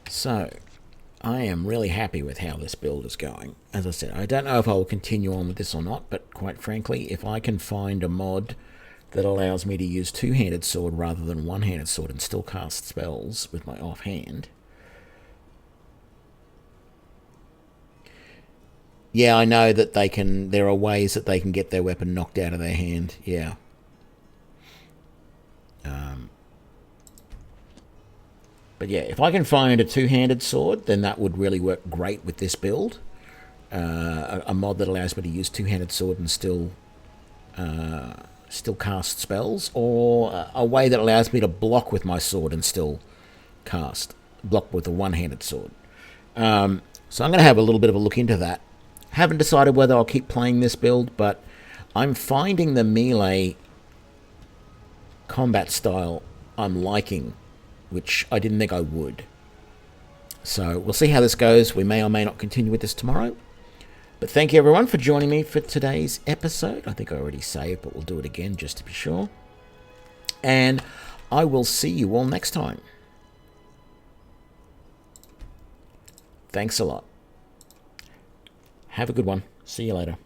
So, I am really happy with how this build is going. As I said, I don't know if I will continue on with this or not, but quite frankly, if I can find a mod that allows me to use two-handed sword rather than one-handed sword and still cast spells with my offhand. Yeah, I know that they can. There are ways that they can get their weapon knocked out of their hand. Yeah. But yeah, if I can find a two-handed sword, then that would really work great with this build. A mod that allows me to use two-handed sword and still cast spells, or a way that allows me to block with my sword and still block with a one-handed sword. So I'm going to have a little bit of a look into that. Haven't decided whether I'll keep playing this build, but I'm finding the melee combat style I'm liking, which I didn't think I would. So we'll see how this goes. We may or may not continue with this tomorrow. But thank you everyone for joining me for today's episode. I think I already saved, but we'll do it again just to be sure. And I will see you all next time. Thanks a lot. Have a good one. See you later.